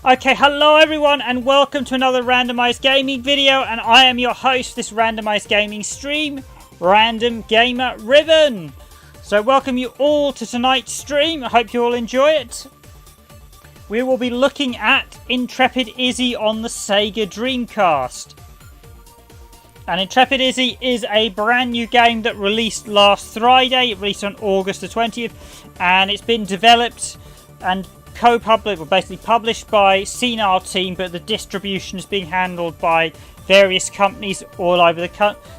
Okay, hello everyone and welcome to another Randomised Gaming video, and I am your host for this Randomised Gaming stream, Random Gamer Riven. So welcome you all to tonight's stream. I hope you all enjoy it. We will be looking at Intrepid Izzy on the SEGA Dreamcast. And Intrepid Izzy is a brand new game that released last Friday. It released on August the 20th, and it's been developed and co-published, or basically published by Senile team, but the distribution is being handled by various companies all over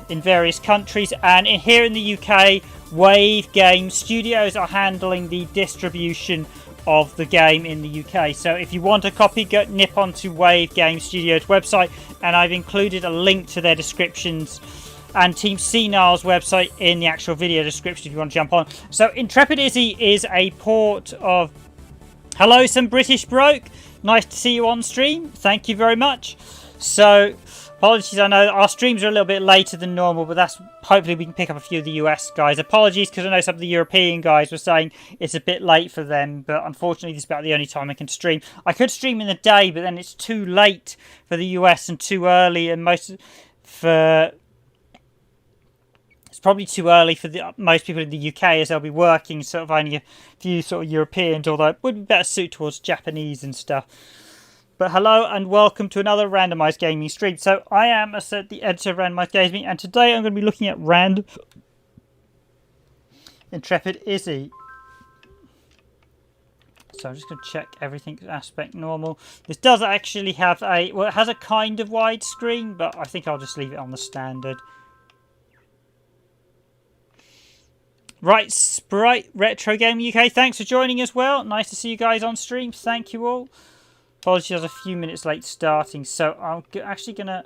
in various countries. And here in the UK, Wave Game Studios are handling the distribution of the game in the UK. So if you want a copy, go nip onto Wave Game Studios website, and I've included a link to their descriptions and Team Senile's website in the actual video description if you want to jump on. So Intrepid Izzy is a port of... Hello, some British bloke. Nice to see you on stream. Thank you very much. So, apologies, I know our streams are a little bit later than normal, but that's hopefully we can pick up a few of the US guys. Apologies, because I know some of the European guys were saying it's a bit late for them, but unfortunately this is about the only time I can stream. I could stream in the day, but then it's too late for the US and too early, and it's probably too early for most people in the UK, as they'll be working, sort of only a few sort of Europeans, although it would be better suited towards Japanese and stuff. But hello and welcome to another Randomised Gaming stream. So I am, as I said, the editor of Randomised Gaming, and today I'm going to be looking at Intrepid Izzy. So I'm just going to check everything's aspect normal. This does actually have it has a kind of wide screen, but I think I'll just leave it on the standard. Right, Sprite Retro Gaming UK, thanks for joining as well. Nice to see you guys on stream. Thank you all. Apologies, I was a few minutes late starting, so I'm actually gonna...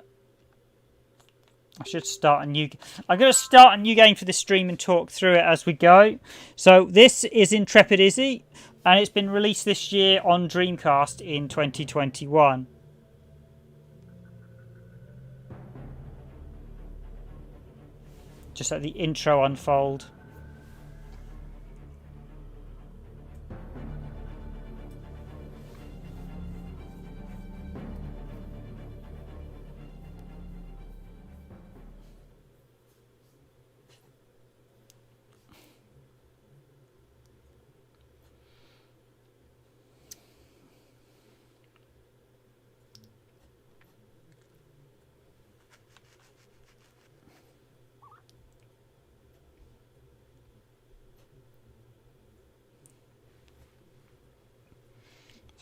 I'm gonna start a new game for this stream and talk through it as we go. So this is Intrepid Izzy, and it's been released this year on Dreamcast in 2021. Just let the intro unfold.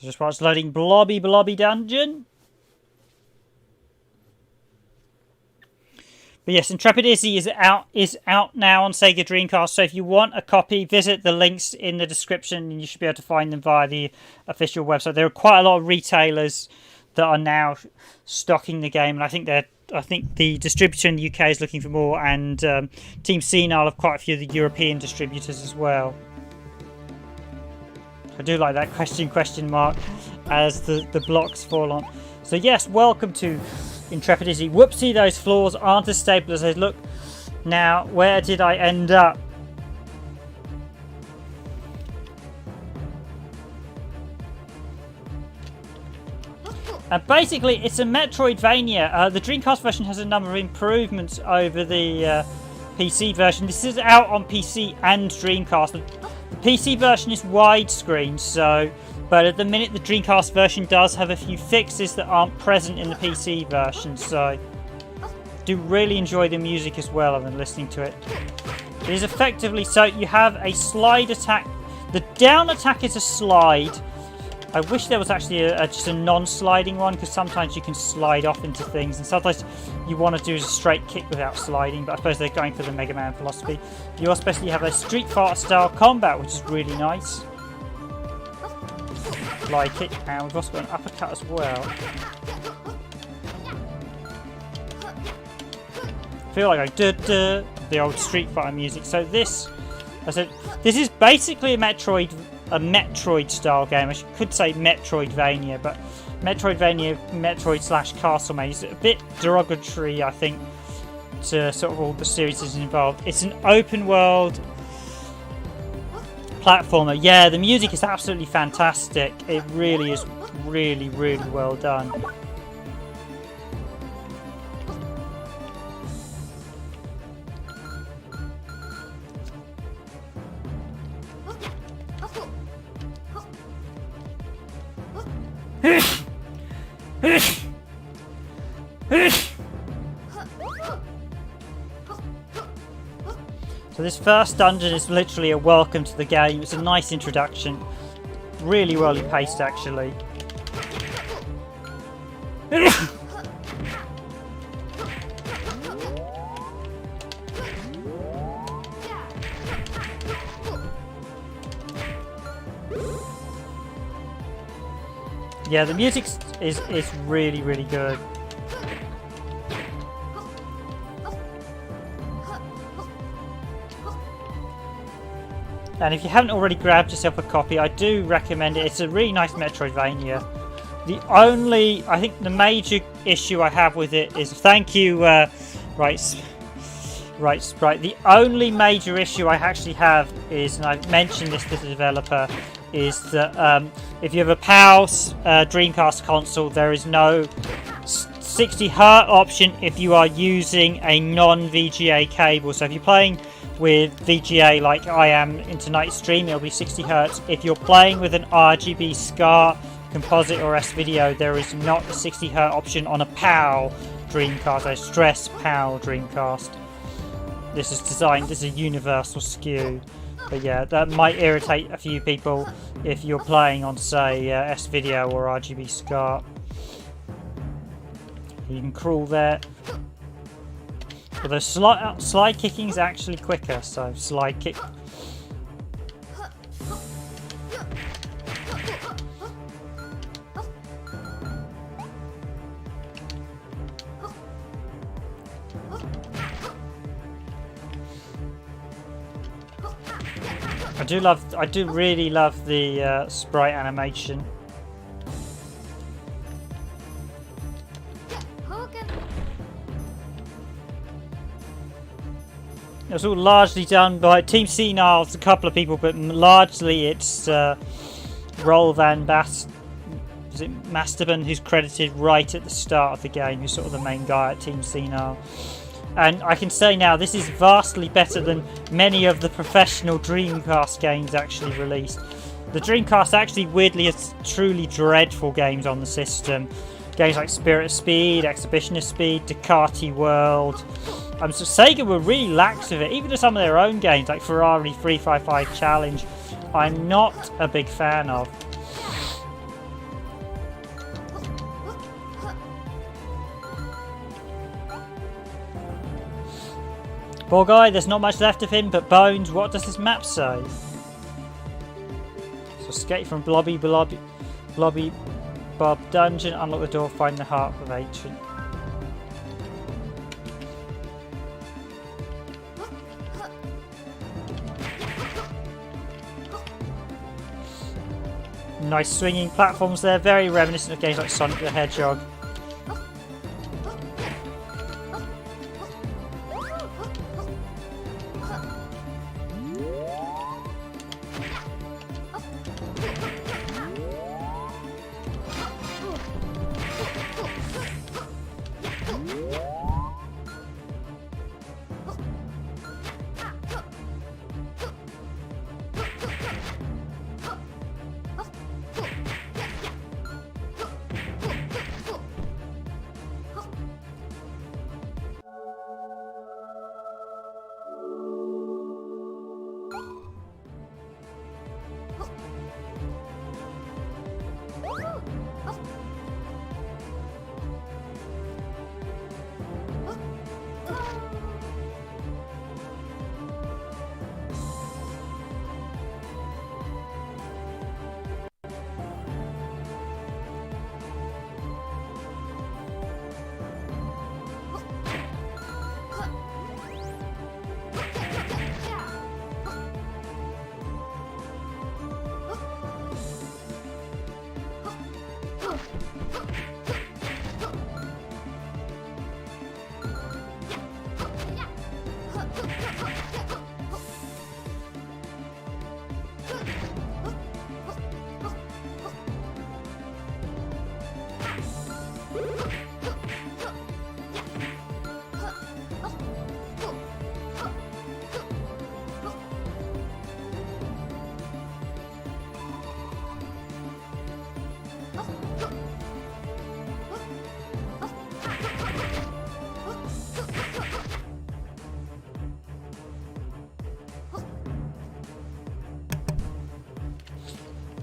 Just while it's loading Blobby Dungeon. But yes, Intrepid Izzy is out now on SEGA Dreamcast. So if you want a copy, visit the links in the description and you should be able to find them via the official website. There are quite a lot of retailers that are now stocking the game, and I think the distributor in the UK is looking for more, and Team Senile have quite a few of the European distributors as well. I do like that question mark as the blocks fall on. So yes, welcome to Intrepid Izzy. Whoopsie, those floors aren't as stable as they look. Now, where did I end up? And basically, it's a Metroidvania. The Dreamcast version has a number of improvements over the PC version. This is out on PC and Dreamcast. The PC version is widescreen, but at the minute the Dreamcast version does have a few fixes that aren't present in the PC version, so I do really enjoy the music as well. I've been listening to it. It is effectively, so you have a slide attack. The down attack is a slide. I wish there was actually just a non-sliding one, because sometimes you can slide off into things, and sometimes you want to do a straight kick without sliding, but I suppose they're going for the Mega Man philosophy. You also basically have a Street Fighter style combat, which is really nice. Fly kick, and we've also got an uppercut as well. I feel like I the old Street Fighter music. So this is basically a Metroid style game. I could say Metroidvania, but Metroid slash Castlevania is a bit derogatory, I think, to sort of all the series involved. It's an open world platformer. Yeah, the music is absolutely fantastic. It really is really, really well done. So this first dungeon is literally a welcome to the game. It's a nice introduction. Really well paced, actually. Yeah, the music is really, really good. And if you haven't already grabbed yourself a copy, I do recommend it. It's a really nice Metroidvania. The only, I think the major issue I have with it is, thank you, right. The only major issue I actually have is, and I've mentioned this to the developer, is that if you have a PAL Dreamcast console, there is no 60 Hz option if you are using a non-VGA cable. So if you're playing with VGA like I am in tonight's stream, it'll be 60 Hz. If you're playing with an RGB SCART, composite or S-Video, there is not a 60 Hz option on a PAL Dreamcast. I stress PAL Dreamcast. This is a universal SKU. But yeah, that might irritate a few people if you're playing on, say, S-Video or RGB SCART. You can crawl there. Although slide kicking is actually quicker, so slide kick. I do really love the sprite animation. It was all largely done by Team Senile, a couple of people, but largely it's Roll Van Masterman, who's credited right at the start of the game, who's sort of the main guy at Team Senile. And I can say now, this is vastly better than many of the professional Dreamcast games actually released. The Dreamcast actually weirdly has truly dreadful games on the system. Games like Spirit of Speed, Exhibition of Speed, Ducati World. So Sega were really lax of it, even to some of their own games like Ferrari 355 Challenge. I'm not a big fan of. Poor guy, there's not much left of him, but Bones, what does this map say? So escape from Blobby Bob Dungeon, unlock the door, find the heart of ancient. Nice swinging platforms there, very reminiscent of games like Sonic the Hedgehog.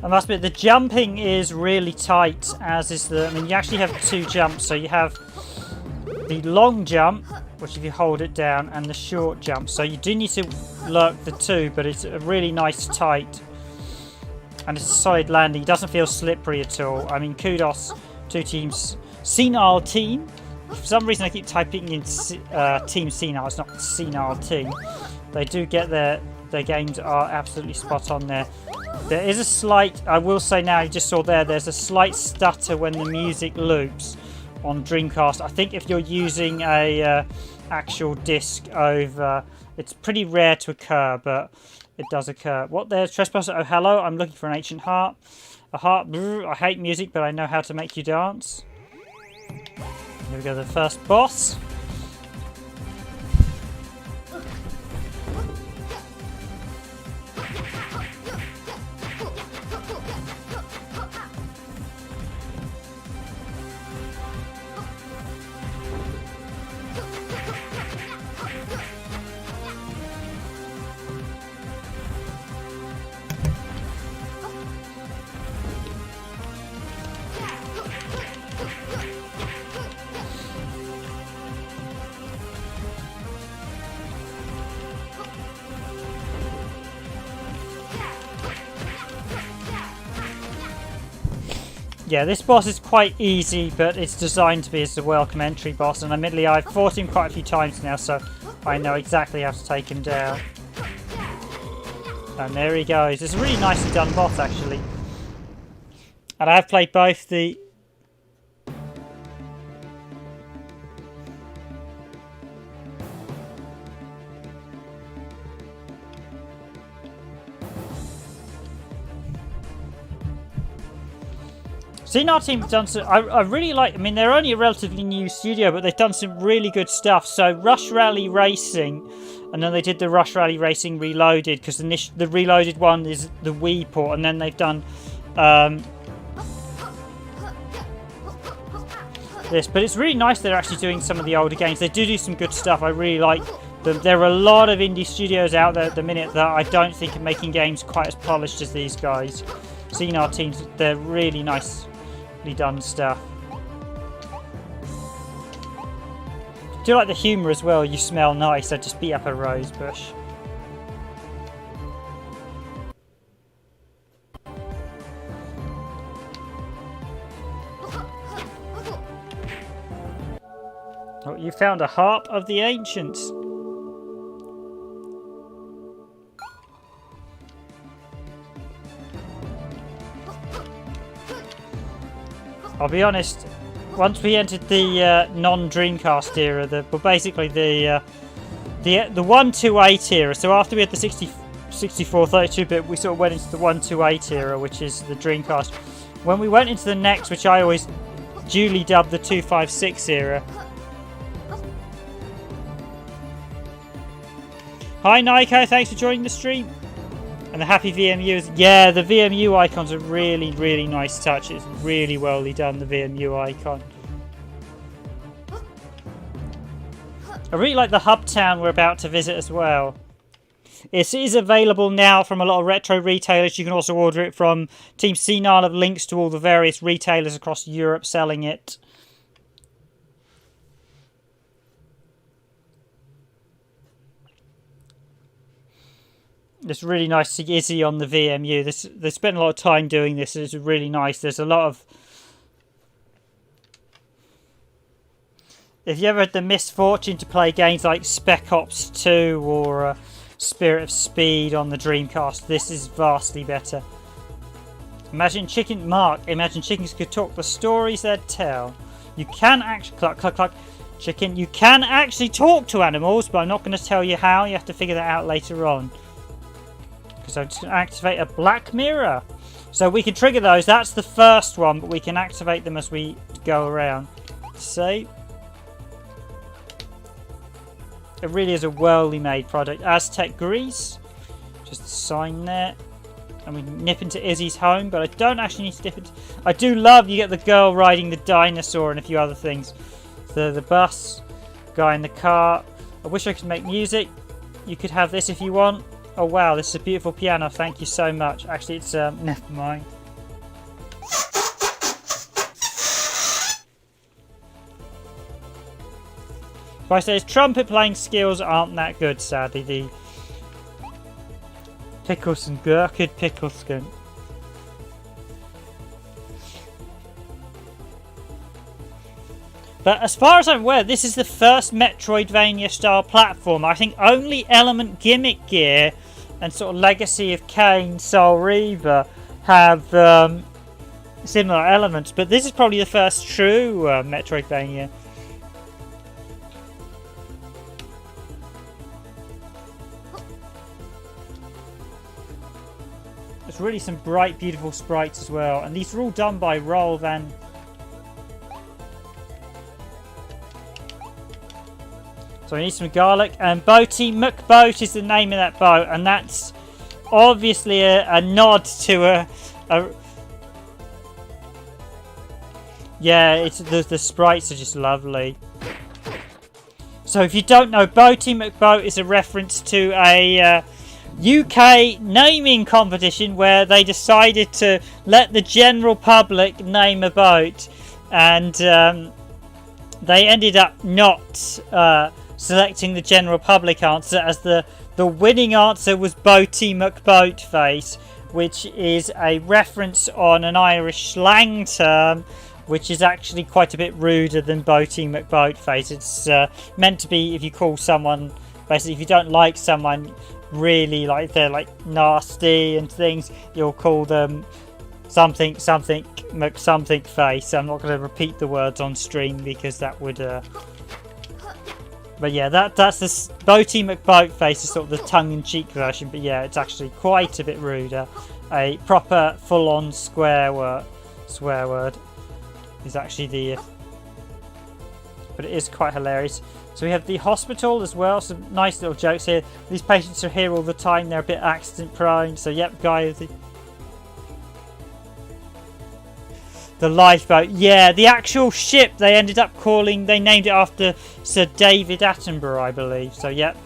must admit, the jumping is really tight, as is the... I mean, you actually have 2 jumps, so you have the long jump, which if you hold it down, and the short jump. So you do need to lurk the 2, but it's a really nice tight. And it's a solid landing. It doesn't feel slippery at all. I mean, kudos to teams. Senile team. For some reason, I keep typing in Team Senile. It's not Senile team. They do get their games are absolutely spot on there. There is a slight, I will say now, you just saw there's a slight stutter when the music loops on Dreamcast. I think if you're using a actual disc over, it's pretty rare to occur, but it does occur. What there's Trespasser? Oh, hello. I'm looking for an ancient harp. A harp. I hate music, but I know how to make you dance. Here we go, the first boss. Yeah, this boss is quite easy, but it's designed to be as a welcome entry boss, and admittedly I've fought him quite a few times now, so I know exactly how to take him down. And there he goes. It's a really nicely done boss, actually. And I have played both the... Senile team have done some... I really like... I mean, they're only a relatively new studio, but they've done some really good stuff. So, Rush Rally Racing, and then they did the Rush Rally Racing Reloaded, because the Reloaded one is the Wii port, and then they've done this. But it's really nice they're actually doing some of the older games. They do some good stuff. I really like them. There are a lot of indie studios out there at the minute that I don't think are making games quite as polished as these guys. Senile teams, they're really nicely done stuff. I do like the humour as well. You smell nice. I just beat up a rose bush. Oh, you found a harp of the ancients. I'll be honest, once we entered the non-Dreamcast era, basically the 128 era, so after we had the 64 32-bit, we sort of went into the 128 era, which is the Dreamcast. When we went into the next, which I always duly dubbed the 256 era. Hi Nico, thanks for joining the stream. And the happy VMU yeah, the VMU icon's a really, really nice touch. It's really well done, the VMU icon. I really like the hub town we're about to visit as well. It is available now from a lot of retro retailers. You can also order it from Team Senile, have links to all the various retailers across Europe selling it. It's really nice to see Izzy on the VMU. They spent a lot of time doing this. It's really nice. There's a lot of... If you ever had the misfortune to play games like Spec Ops 2 or Spirit of Speed on the Dreamcast, this is vastly better. Imagine chickens could talk, the stories they'd tell. You can actually... Cluck, cluck, cluck. Chicken, you can actually talk to animals, but I'm not going to tell you how. You have to figure that out later on. So I'm just going to activate a black mirror. So we can trigger those. That's the first one, but we can activate them as we go around. Save. It really is a worldly made product. Aztec Grease. Just sign there. And we can nip into Izzy's home, but I don't actually need to dip into... I do love you get the girl riding the dinosaur and a few other things. The bus. Guy in the car. I wish I could make music. You could have this if you want. Oh wow, this is a beautiful piano. Thank you so much. Actually, it's never mind. But I say his trumpet playing skills aren't that good, sadly. The Pickles and Gurkid Pickleskin. But as far as I'm aware, this is the first Metroidvania style platform. I think only Element Gimmick Gear and sort of Legacy of Kain, Soul Reaver have similar elements. But this is probably the first true Metroidvania. There's really some bright, beautiful sprites as well. And these are all done by Roll Van. So I need some garlic. And Boaty McBoat is the name of that boat. And that's obviously a nod to a yeah, it's the sprites are just lovely. So if you don't know, Boaty McBoat is a reference to a UK naming competition where they decided to let the general public name a boat. And they ended up not selecting the general public answer, as the winning answer was Boaty McBoatface, which is a reference on an Irish slang term, which is actually quite a bit ruder than Boaty McBoatface. It's meant to be if you call someone, basically if you don't like someone really, like they're like nasty and things, you'll call them something McSomething face. I'm not going to repeat the words on stream because that would but yeah, that's the Boaty McBoatface is sort of the tongue-in-cheek version, but yeah, it's actually quite a bit ruder. A proper full-on swear word is actually the but it is quite hilarious. So we have the hospital as well, some nice little jokes here. These patients are here all the time, they're a bit accident prone, so yep, guy with the lifeboat. Yeah, the actual ship they ended up calling, they named it after Sir David Attenborough, I believe. So, yep.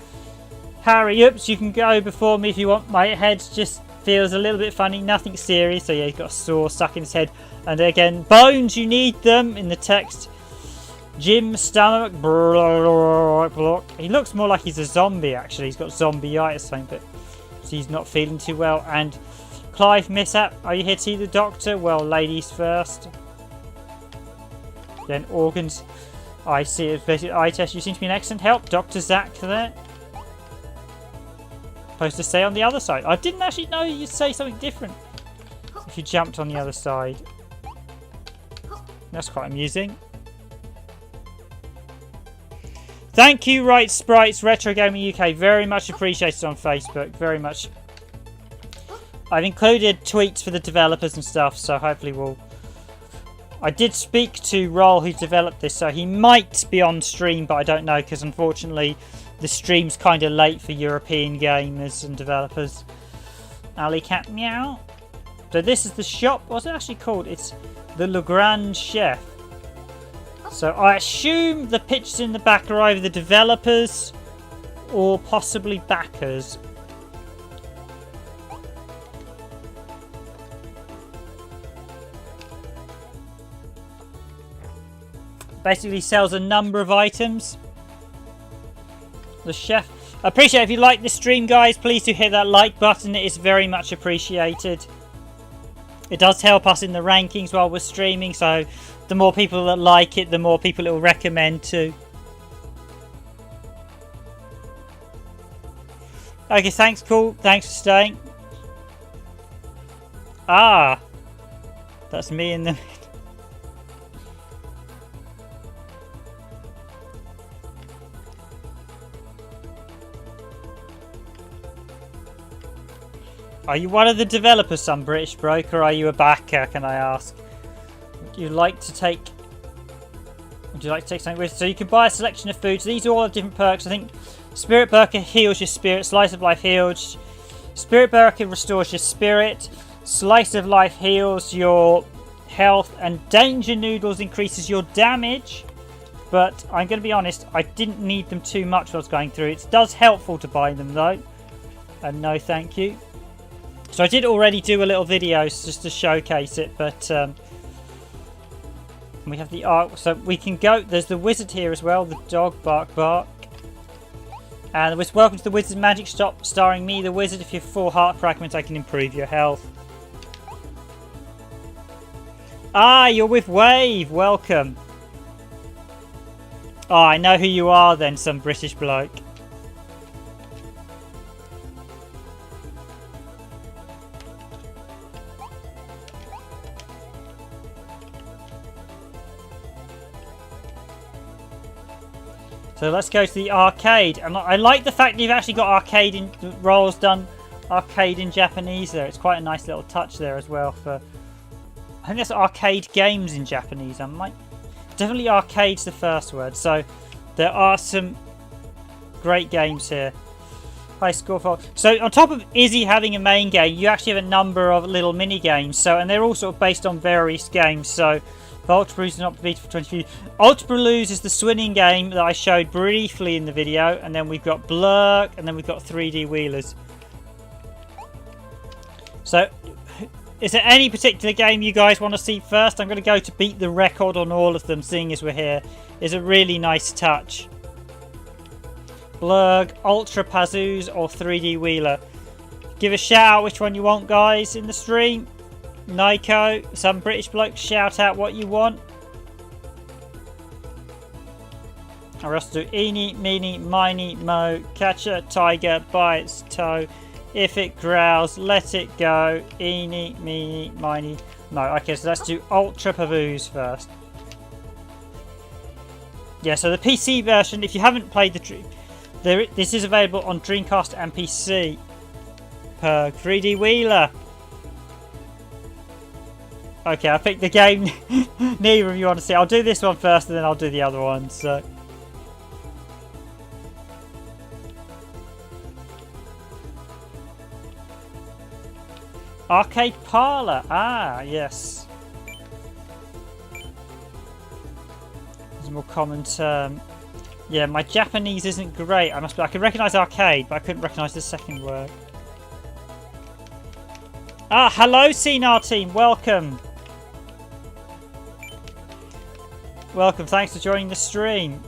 Harry, oops, you can go before me if you want. My head just feels a little bit funny, nothing serious. So, yeah, he's got a saw stuck in his head. And again, bones, you need them in the text. Jim's stomach. He looks more like he's a zombie, actually. He's got zombie-itis or something, but he's not feeling too well. And Clive Mishap, are you here to see the doctor? Well, ladies first. Then organs. I see it. Eye test. You seem to be an excellent help. Dr. Zach there. Supposed to say on the other side. I didn't actually know you'd say something different if you jumped on the other side. That's quite amusing. Thank you, Right Sprites, Retro Gaming UK. Very much appreciated on Facebook. Very much. I've included tweets for the developers and stuff, so hopefully we'll... I did speak to Roll, who developed this, so he might be on stream, but I don't know, because unfortunately the stream's kind of late for European gamers and developers. Alley Cat Meow. So this is the shop. What's it actually called? It's the Le Grand Chef. So I assume the pictures in the back are either the developers or possibly backers. Basically sells a number of items. The chef. I appreciate if you like this stream, guys, please do hit that like button. It is very much appreciated. It does help us in the rankings while we're streaming, so the more people that like it, the more people it will recommend to. Okay, thanks, cool. Thanks for staying. Ah, that's me in the... Are you one of the developers, some British broker, or are you a backer, can I ask? Would you like to take something with? So you can buy a selection of foods. These all have different perks. I think Spirit Burger heals your spirit. Slice of Life heals. Spirit Burger restores your spirit. Slice of Life heals your health. And Danger Noodles increases your damage. But I'm going to be honest, I didn't need them too much when I was going through. It does helpful to buy them though. And no thank you. So I did already do a little video just to showcase it, but And we have the art, so we can go. There's the wizard here as well. The dog bark bark. And it's welcome to the Wizard's Magic Shop, starring me, the wizard. If you have 4 heart fragments, I can improve your health. Ah, you're with Wave. Welcome. Oh, I know who you are then, some British bloke. So let's go to the arcade. And I like the fact that you've actually got arcade in roles done arcade in Japanese there. It's quite a nice little touch there as well for, I think that's arcade games in Japanese. I might definitely arcade's the first word. So there are some great games here. High score for. So on top of Izzy having a main game, you actually have a number of little mini games. So, and they're all sort of based on various games. So the Ultra Blues is not beat for 20. Ultra Blues is the swinging game that I showed briefly in the video, and then we've got Blurk, and then we've got 3D Wheelers. So, is there any particular game you guys want to see first? I'm going to go to beat the record on all of them, seeing as we're here. It's a really nice touch. Blurg, Ultra Pazoos, or 3D Wheeler. Give a shout out which one you want, guys, in the stream. Nico, some British bloke, shout out what you want. Or else do eeny, meeny, miny, mo, catch a tiger by its toe. If it growls, let it go. Eeny, meeny, miny, mo. Okay, so let's do Ultra Pazoos first. Yeah, so the PC version, if you haven't played this is available on Dreamcast and PC. Per 3D Wheeler. Okay, I picked the game neither of you want to see. I'll do this one first and then I'll do the other one. So, Arcade Parlour. Ah, yes. It's a more common term. Yeah, my Japanese isn't great. I can recognise arcade, but I couldn't recognise the second word. Ah, hello, Senile team. Welcome. Welcome, thanks for joining the stream.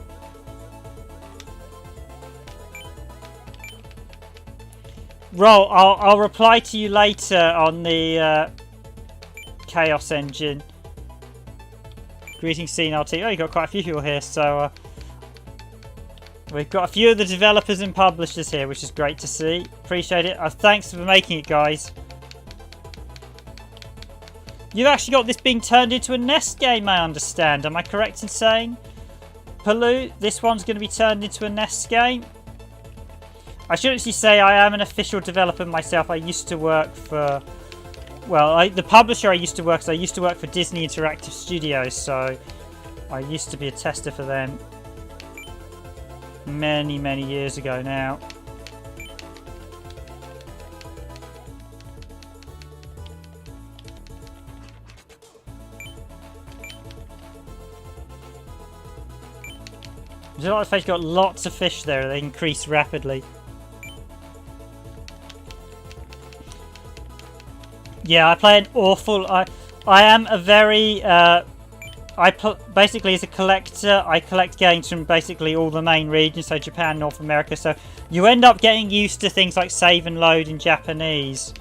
Roll, I'll reply to you later on the Chaos Engine. Greetings, Senile team. Oh, you've got quite a few people here, so we've got a few of the developers and publishers here, which is great to see. Appreciate it. Thanks for making it, guys. You've actually got this being turned into a Nest game, I understand. Am I correct in saying? Paloo, this one's going to be turned into a Nest game. I should actually say I am an official developer myself. I used to work for, well, the publisher I used to work for Disney Interactive Studios, so I used to be a tester for them many, many years ago now. There's a lot of fish, got lots of fish there, they increase rapidly. Yeah, I play an awful... I am a very... basically, as a collector, I collect games from basically all the main regions, so Japan, North America, so you end up getting used to things like save and load in Japanese.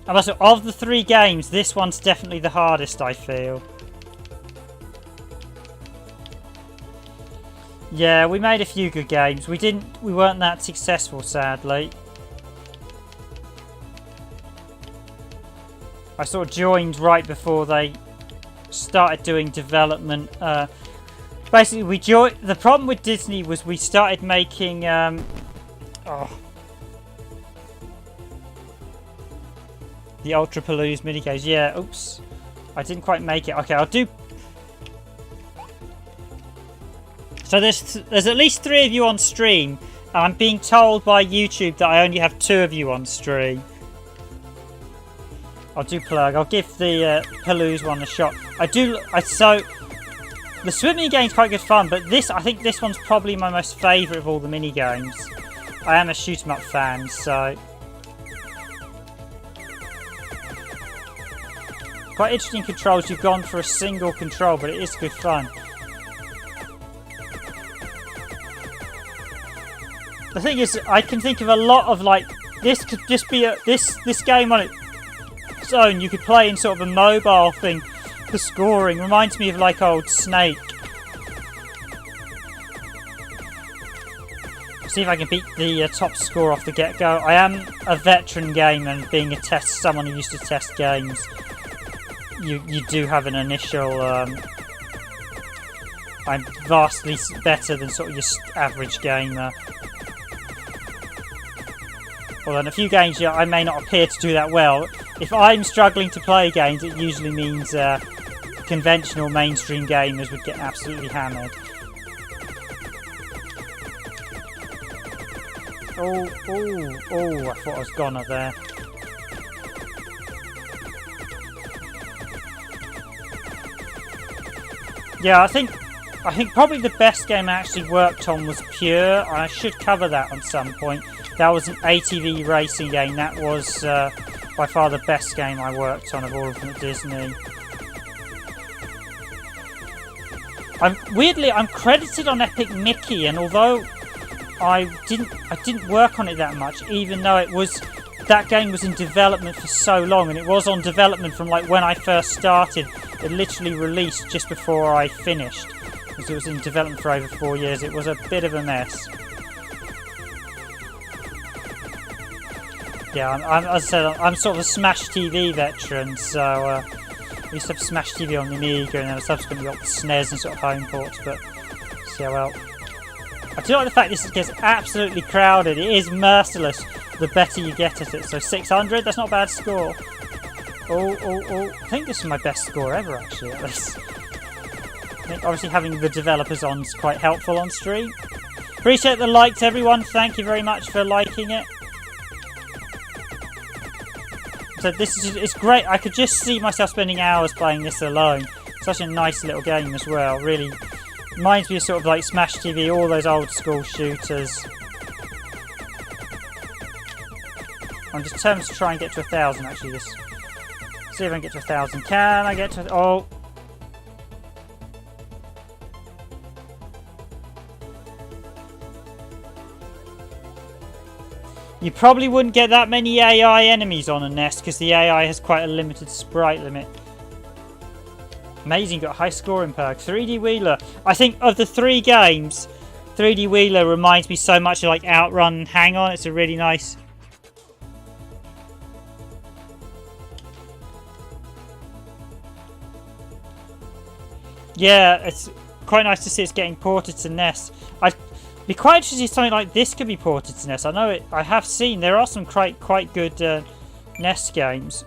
And also, of the 3 games, this one's definitely the hardest, I feel. Yeah, we made a few good games. We weren't that successful, sadly. I sort of joined right before they started doing development. Basically, the problem with Disney was we started making... the Ultra Palouse minigames. Yeah, oops. I didn't quite make it. Okay, I'll do... So there's at least 3 of you on stream. And I'm being told by YouTube that I only have 2 of you on stream. I'll do Plug. I'll give the Palouse one a shot. So the swimming game's quite good fun, but I think this one's probably my most favourite of all the mini games. I am a shoot 'em up fan, so quite interesting controls. You've gone for a single control, but it is good fun. The thing is, I can think of a lot of like this could just be this game on its own. You could play in sort of a mobile thing. The scoring reminds me of like old Snake. See if I can beat the top score off the get-go. I am a veteran gamer, and being someone who used to test games, you do have an initial. I'm vastly better than sort of your average gamer. Although in a few games, I may not appear to do that well. If I'm struggling to play games, it usually means conventional mainstream gamers would get absolutely hammered. Oh, I thought I was gone up there. Yeah, I think probably the best game I actually worked on was Pure. I should cover that on some point. That was an ATV racing game. That was by far the best game I worked on of all of them at Disney. I'm credited on Epic Mickey, and although I didn't work on it that much, even though that game was in development for so long, and it was on development from like when I first started. It literally released just before I finished, because it was in development for over 4 years. It was a bit of a mess. Yeah, as I said, I'm sort of a Smash TV veteran, so I used to have Smash TV on the Amiga, and then I subsequently got the SNES and sort of home ports, but well. I do like the fact this gets absolutely crowded. It is merciless the better you get at it. So 600, that's not a bad score. Oh. I think this is my best score ever, actually, at least. I think obviously having the developers on is quite helpful on stream. Appreciate the likes, everyone. Thank you very much for liking it. So it's great. I could just see myself spending hours playing this alone. Such a nice little game as well. Really reminds me of sort of like Smash TV, all those old school shooters. I'm determined to try and get to 1,000 actually. See if I can get to 1,000. Can I get to... Oh. You probably wouldn't get that many AI enemies on a nest because the AI has quite a limited sprite limit. Amazing, got a high scoring perk. 3D Wheeler. I think of the 3 games, 3D Wheeler reminds me so much of like Outrun and Hang On. It's a really nice... Yeah, it's quite nice to see it's getting ported to NES. I'd be quite interested if something like this could be ported to NES. I know it. I have seen there are some quite good NES games.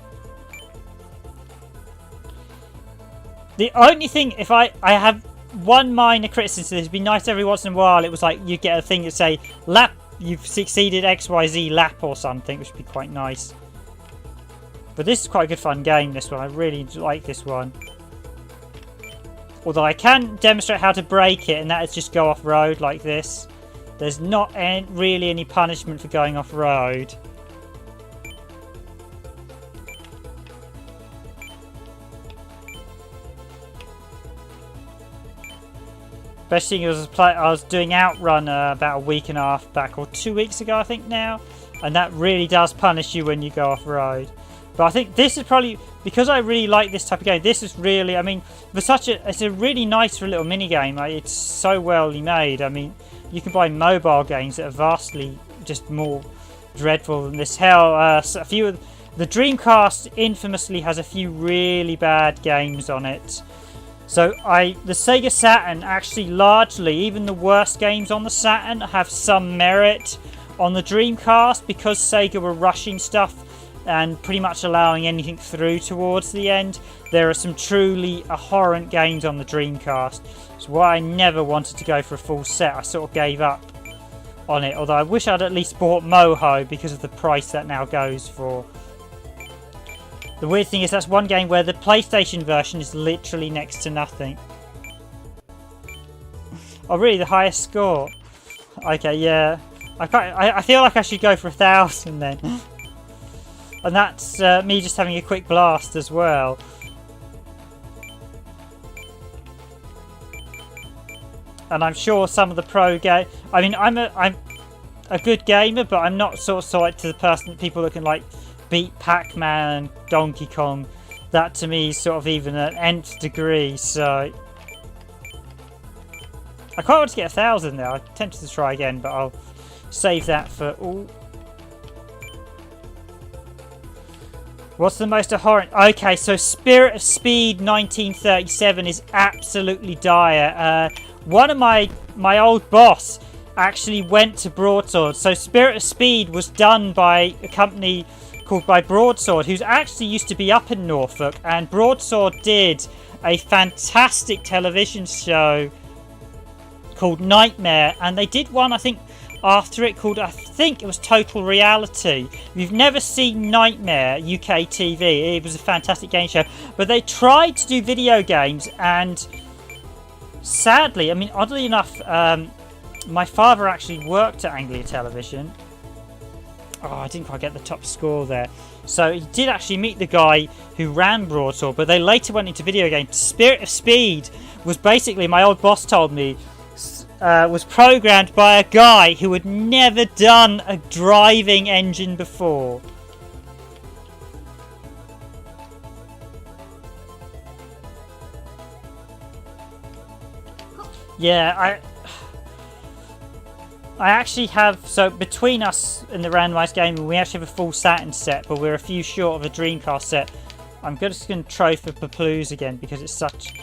The only thing, if I have one minor criticism to this, it'd be nice every once in a while. It was like you get a thing that say lap, you've succeeded XYZ lap or something, which would be quite nice. But this is quite a good fun game. This one, I really like this one. Although I can demonstrate how to break it, and that is just go off-road like this. There's not really any punishment for going off-road. Best thing was I was doing Outrun about a week and a half back, or 2 weeks ago I think now. And that really does punish you when you go off-road. But I think this is probably, because I really like this type of game, this is really, I mean, it's a really nice little mini game. It's so well made. I mean, you can buy mobile games that are vastly just more dreadful than this. Hell, a few of the Dreamcast infamously has a few really bad games on it. So the Sega Saturn actually largely, even the worst games on the Saturn have some merit on the Dreamcast, because Sega were rushing stuff and pretty much allowing anything through towards the end. There are some truly abhorrent games on the Dreamcast. So why I never wanted to go for a full set, I sort of gave up on it. Although I wish I'd at least bought Moho because of the price that now goes for. The weird thing is that's one game where the PlayStation version is literally next to nothing. Oh really, the highest score? Okay, yeah. I feel like I should go for 1,000 then. And that's me just having a quick blast as well. And I'm sure some of the pro game. I mean, I'm a good gamer, but I'm not sort of like to the people that can like beat Pac-Man and Donkey Kong. That to me is sort of even an nth degree. So I quite want to get 1,000 there. I'm tempted to try again, but I'll save that for. Ooh. What's the most abhorrent? Okay, so Spirit of Speed 1937 is absolutely dire. One of my old boss actually went to Broadsword. So Spirit of Speed was done by a company called Broadsword, who's actually used to be up in Norfolk, and Broadsword did a fantastic television show called Nightmare, and they did one I think after it called, I think it was Total Reality. If you've never seen Nightmare UK TV, it was a fantastic game show, but they tried to do video games, and sadly, I mean, oddly enough, my father actually worked at Anglia Television. Oh, I didn't quite get the top score there. So he did actually meet the guy who ran Broadsword, but they later went into video games. Spirit of Speed was basically, my old boss told me, was programmed by a guy who had never done a driving engine before. Yeah, I actually have, so between us and the Randomised Gaming, we actually have a full Saturn set, but we're a few short of a Dreamcast set. I'm just going to try for Paploos again because it's such.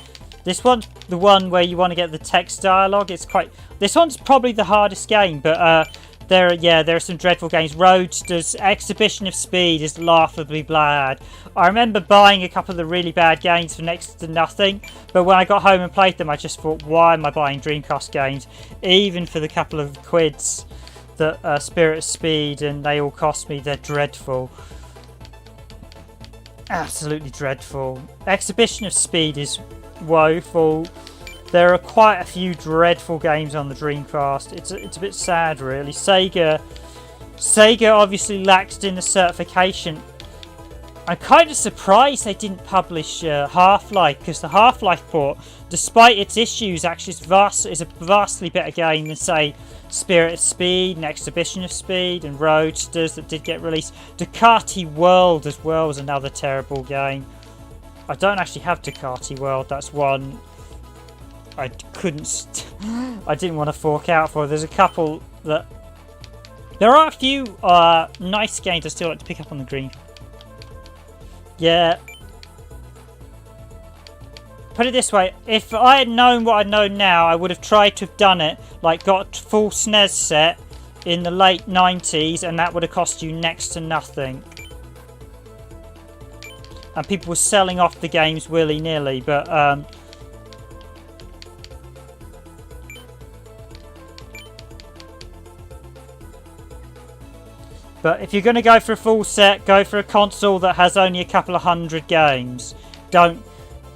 This one's the one where you want to get the text dialogue. It's quite. This one's probably the hardest game, but there are some dreadful games. Roadsters, Exhibition of Speed is laughably bad. I remember buying a couple of the really bad games for next to nothing, but when I got home and played them, I just thought, why am I buying Dreamcast games, even for the couple of quids that Spirit of Speed, and they all cost me. They're dreadful. Absolutely dreadful. Exhibition of Speed is woeful. There are quite a few dreadful games on the Dreamcast. It's a bit sad, really. Sega obviously lacked in the certification. I'm kind of surprised they didn't publish Half-Life, because the Half-Life port, despite its issues, actually is a vastly better game than, say, Spirit of Speed and Exhibition of Speed and Roadsters that did get released. Ducati World as well was another terrible game. I don't actually have Ducati World. That's one I I didn't want to fork out for. There's a couple that. There are a few nice games I still like to pick up on the green. Yeah. Put it this way, if I had known what I know now, I would have tried to have done it, like got full SNES set in the late 90s, and that would have cost you next to nothing. And people were selling off the games willy-nilly, but if you're going to go for a full set, go for a console that has only a couple of hundred games.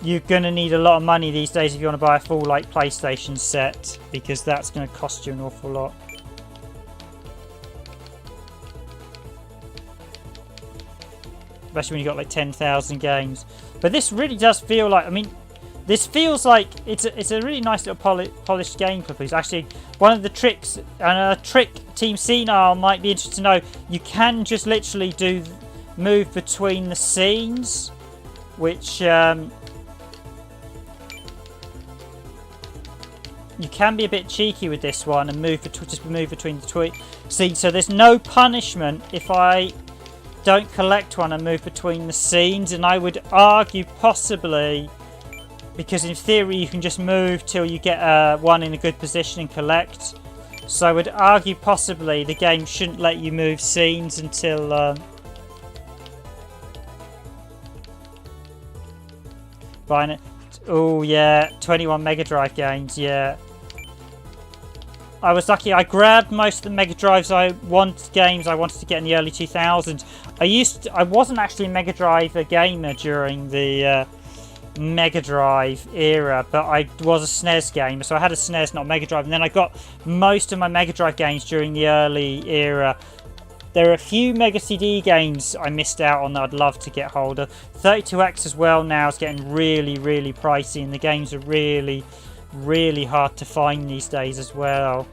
You're going to need a lot of money these days if you want to buy a full like PlayStation set, because that's going to cost you an awful lot. Especially when you've got like 10,000 games. But this really does feel like, I mean, this feels like it's a really nice little polished game for please. Actually, one of the tricks, and a trick Team Senile might be interested to know, you can just literally move between the scenes, which you can be a bit cheeky with this one and just move between the scenes. So there's no punishment if I don't collect one and move between the scenes, and I would argue possibly, because in theory you can just move till you get one in a good position and collect. So I would argue possibly the game shouldn't let you move scenes until buying it. Oh yeah, 21 Mega Drive games, yeah. I was lucky. I grabbed most of the Mega Drives games I wanted to get in the early 2000s. I wasn't actually a Mega Drive gamer during the Mega Drive era, but I was a SNES gamer, so I had a SNES, not a Mega Drive, and then I got most of my Mega Drive games during the early era. There are a few Mega CD games I missed out on that I'd love to get hold of. 32X as well now is getting really, really pricey, and the games are really, really hard to find these days as well.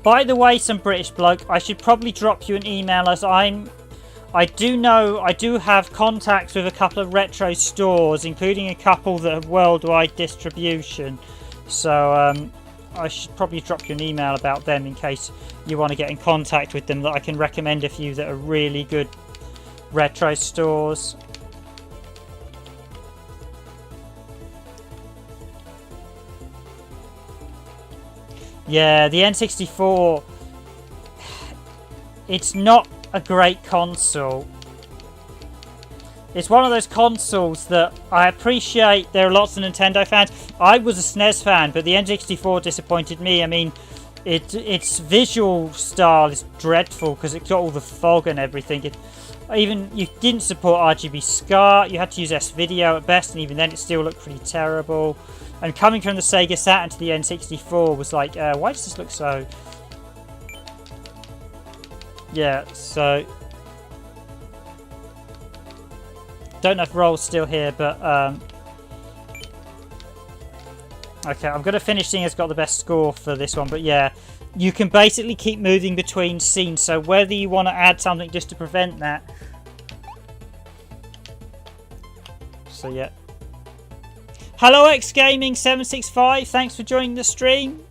By the way, some British bloke, I should probably drop you an email, as I do have contacts with a couple of retro stores, including a couple that have worldwide distribution. So I should probably drop you an email about them in case you want to get in contact with them, that I can recommend a few that are really good retro stores. Yeah, the N64, it's not a great console. It's one of those consoles that I appreciate. There are lots of Nintendo fans. I was a SNES fan, but the N64 disappointed me. I mean, its visual style is dreadful because it's got all the fog and everything. You didn't support RGB SCAR. You had to use S-Video at best, and even then it still looked pretty terrible. And coming from the Sega Saturn to the N64 was like, why does this look so... Yeah, so... Don't know if Roll's still here, but... Okay, I'm going to finish seeing who's got the best score for this one, but yeah. You can basically keep moving between scenes, so whether you want to add something just to prevent that... So yeah. Hello X Gaming 765, thanks for joining the stream.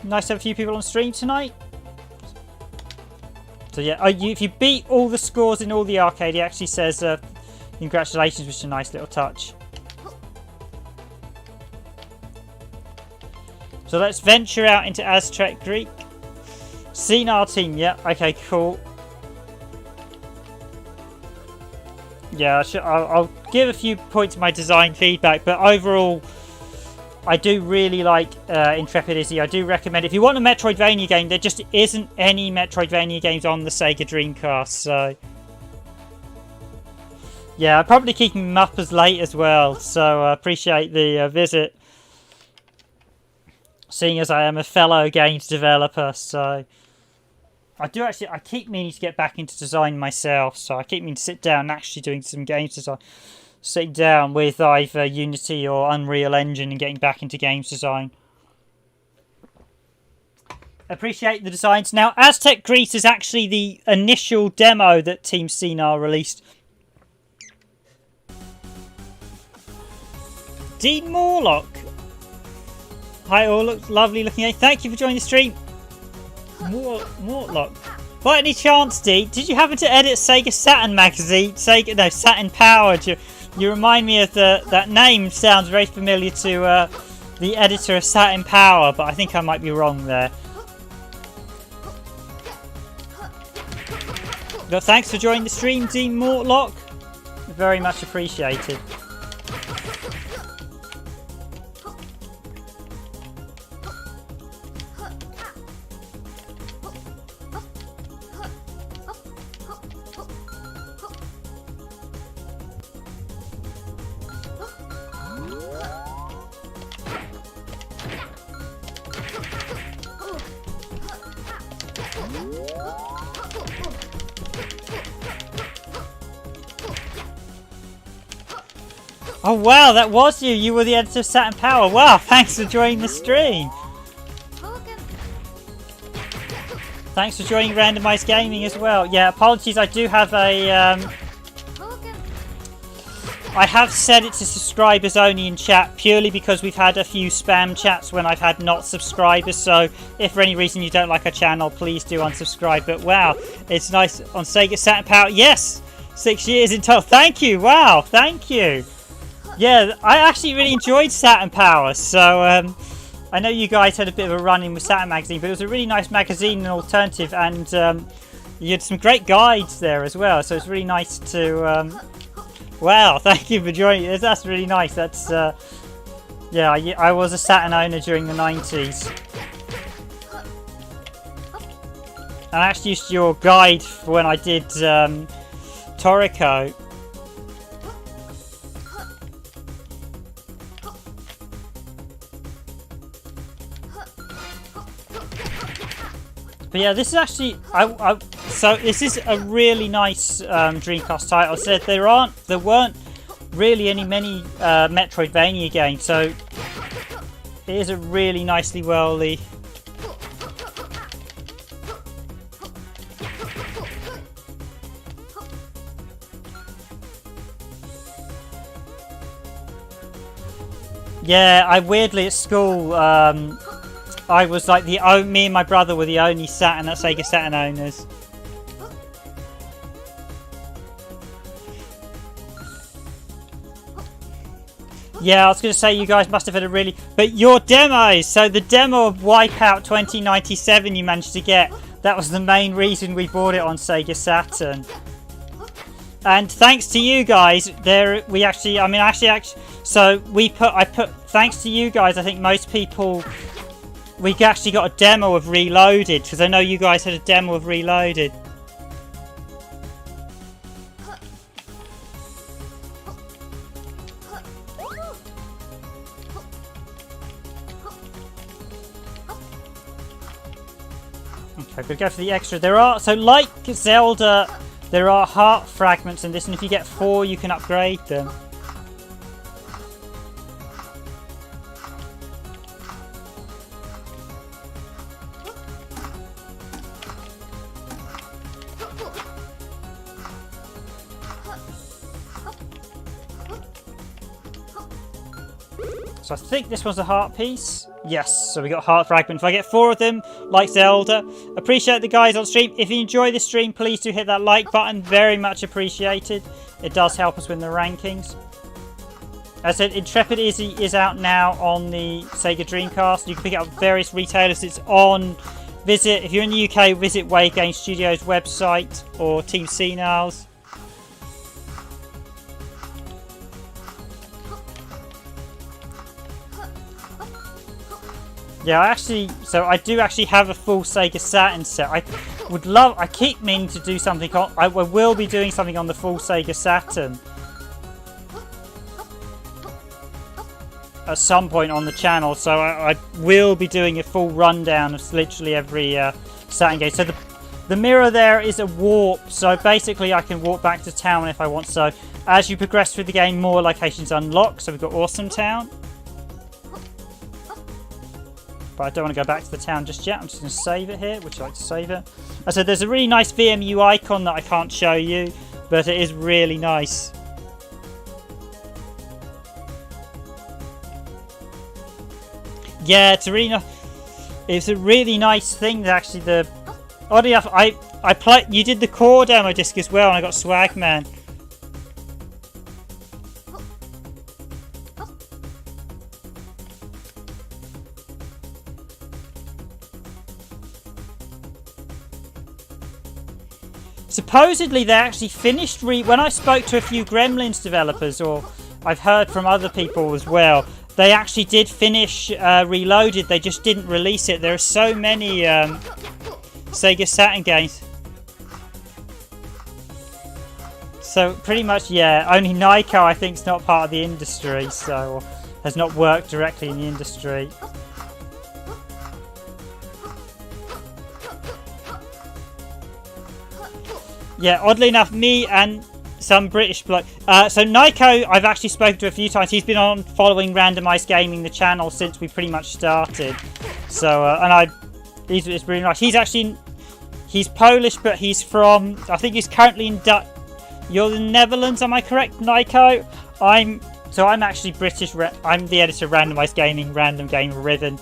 Nice to have a few people on stream tonight. So yeah, if you beat all the scores in all the arcade, it actually says congratulations, which is a nice little touch. So let's venture out into Aztec Greek. Senile team, yeah, okay, cool. Yeah, I'll give a few points of my design feedback, but overall, I do really like Intrepid Izzy. I do recommend it. If you want a Metroidvania game, there just isn't any Metroidvania games on the Sega Dreamcast, so... Yeah, I'll probably keep them up as late as well, so I appreciate the visit. Seeing as I am a fellow games developer, so... I keep meaning to get back into design myself, so I keep meaning to sit down and actually doing some games design. Sitting down with either Unity or Unreal Engine and getting back into games design. Appreciate the designs. Now, Aztec Greece is actually the initial demo that Team Senile released. Dean Morlock. Hi all, looks lovely looking at you. Thank you for joining the stream. Mortlock. By any chance, Dee, did you happen to edit Sega Saturn magazine? Saturn Power. You remind me of that name. Sounds very familiar to the editor of Saturn Power, but I think I might be wrong there. But thanks for joining the stream, Dean Mortlock. Very much appreciated. Oh wow, that was you! You were the editor of Saturn Power. Wow, thanks for joining the stream. Thanks for joining Randomised Gaming as well. Yeah, apologies, I do have a... I have set it to subscribers only in chat, purely because we've had a few spam chats when I've had not subscribers, so if for any reason you don't like our channel, please do unsubscribe. But wow, it's nice on Sega Saturn Power. Yes! 6 years in total. Thank you! Wow, thank you! Yeah, I actually really enjoyed Saturn Power, so I know you guys had a bit of a run-in with Saturn Magazine, but it was a really nice magazine and alternative, and you had some great guides there as well, so it's really nice to Wow, thank you for joining us. That's really nice. That's, yeah, I was a Saturn owner during the 90s. And I actually used your guide for when I did Toriko. But yeah, this is actually so this is a really nice Dreamcast title. So there weren't really many Metroidvania games, so it is a really nicely worldly. Yeah, I weirdly at school, I was like me and my brother were the only Sega Saturn owners. Yeah, I was going to say you guys must have had a really... But your demos! So the demo of Wipeout 2097 you managed to get, that was the main reason we bought it on Sega Saturn. And thanks to you guys, thanks to you guys, I think most people, we actually got a demo of Reloaded, because I know you guys had a demo of Reloaded. Okay, we'll go for the extra. So like Zelda, there are heart fragments in this, and if you get 4, you can upgrade them. So I think this one's a heart piece. Yes, so we got heart fragment. If I get 4 of them, like Zelda. Appreciate the guys on stream. If you enjoy this stream, please do hit that like button. Very much appreciated. It does help us win the rankings. As I said, Intrepid Izzy is out now on the Sega Dreamcast. You can pick it up at various retailers. It's on... if you're in the UK, visit Wave Game Studios website or Team Senile's. Yeah, I do actually have a full Sega Saturn set. I keep meaning to do something on, I will be doing something on the full Sega Saturn at some point on the channel, so I will be doing a full rundown of literally every Saturn game. So the mirror there is a warp, so basically I can walk back to town if I want. So as you progress through the game, more locations unlock. So we've got Awesome Town. But I don't want to go back to the town just yet. I'm just going to save it here. Would you like to save it? So there's a really nice VMU icon that I can't show you, but it is really nice. Yeah, it's a really nice thing. That actually, oddly enough, you did the core demo disc as well, and I got Swagman. Supposedly they actually finished when I spoke to a few Gremlins developers, or I've heard from other people as well, they actually did finish Reloaded. They just didn't release it. There are so many Sega Saturn games. So pretty much, yeah, only Nyko I think is not part of the industry, so has not worked directly in the industry. Yeah, oddly enough, me and some British bloke. So Nyko, I've actually spoken to a few times. He's been on following Randomised Gaming, the channel, since we pretty much started. So, it's really nice. He's Polish, but he's from, I think he's currently in you're the Netherlands, am I correct, Nyko? I'm actually British. I'm the editor of Randomised Gaming, Random Gamer Riven.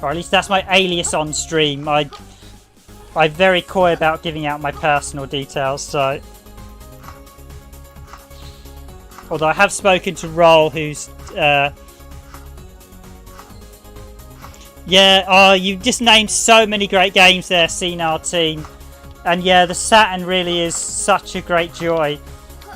Or at least that's my alias on stream. I'm very coy about giving out my personal details, so... Although I have spoken to Roll, who's... Yeah, you just named so many great games there, Senile team. And yeah, the Saturn really is such a great joy.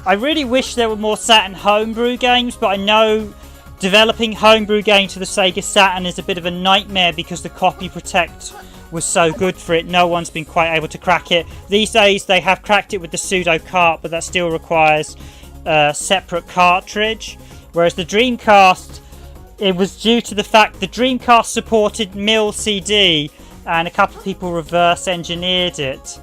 I really wish there were more Saturn homebrew games, but I know developing homebrew games for the Sega Saturn is a bit of a nightmare because the copy protect was so good for it. No one's been quite able to crack it. These days they have cracked it with the pseudo cart, but that still requires a separate cartridge. Whereas the Dreamcast, it was due to the fact the Dreamcast supported MIL CD and a couple of people reverse engineered it.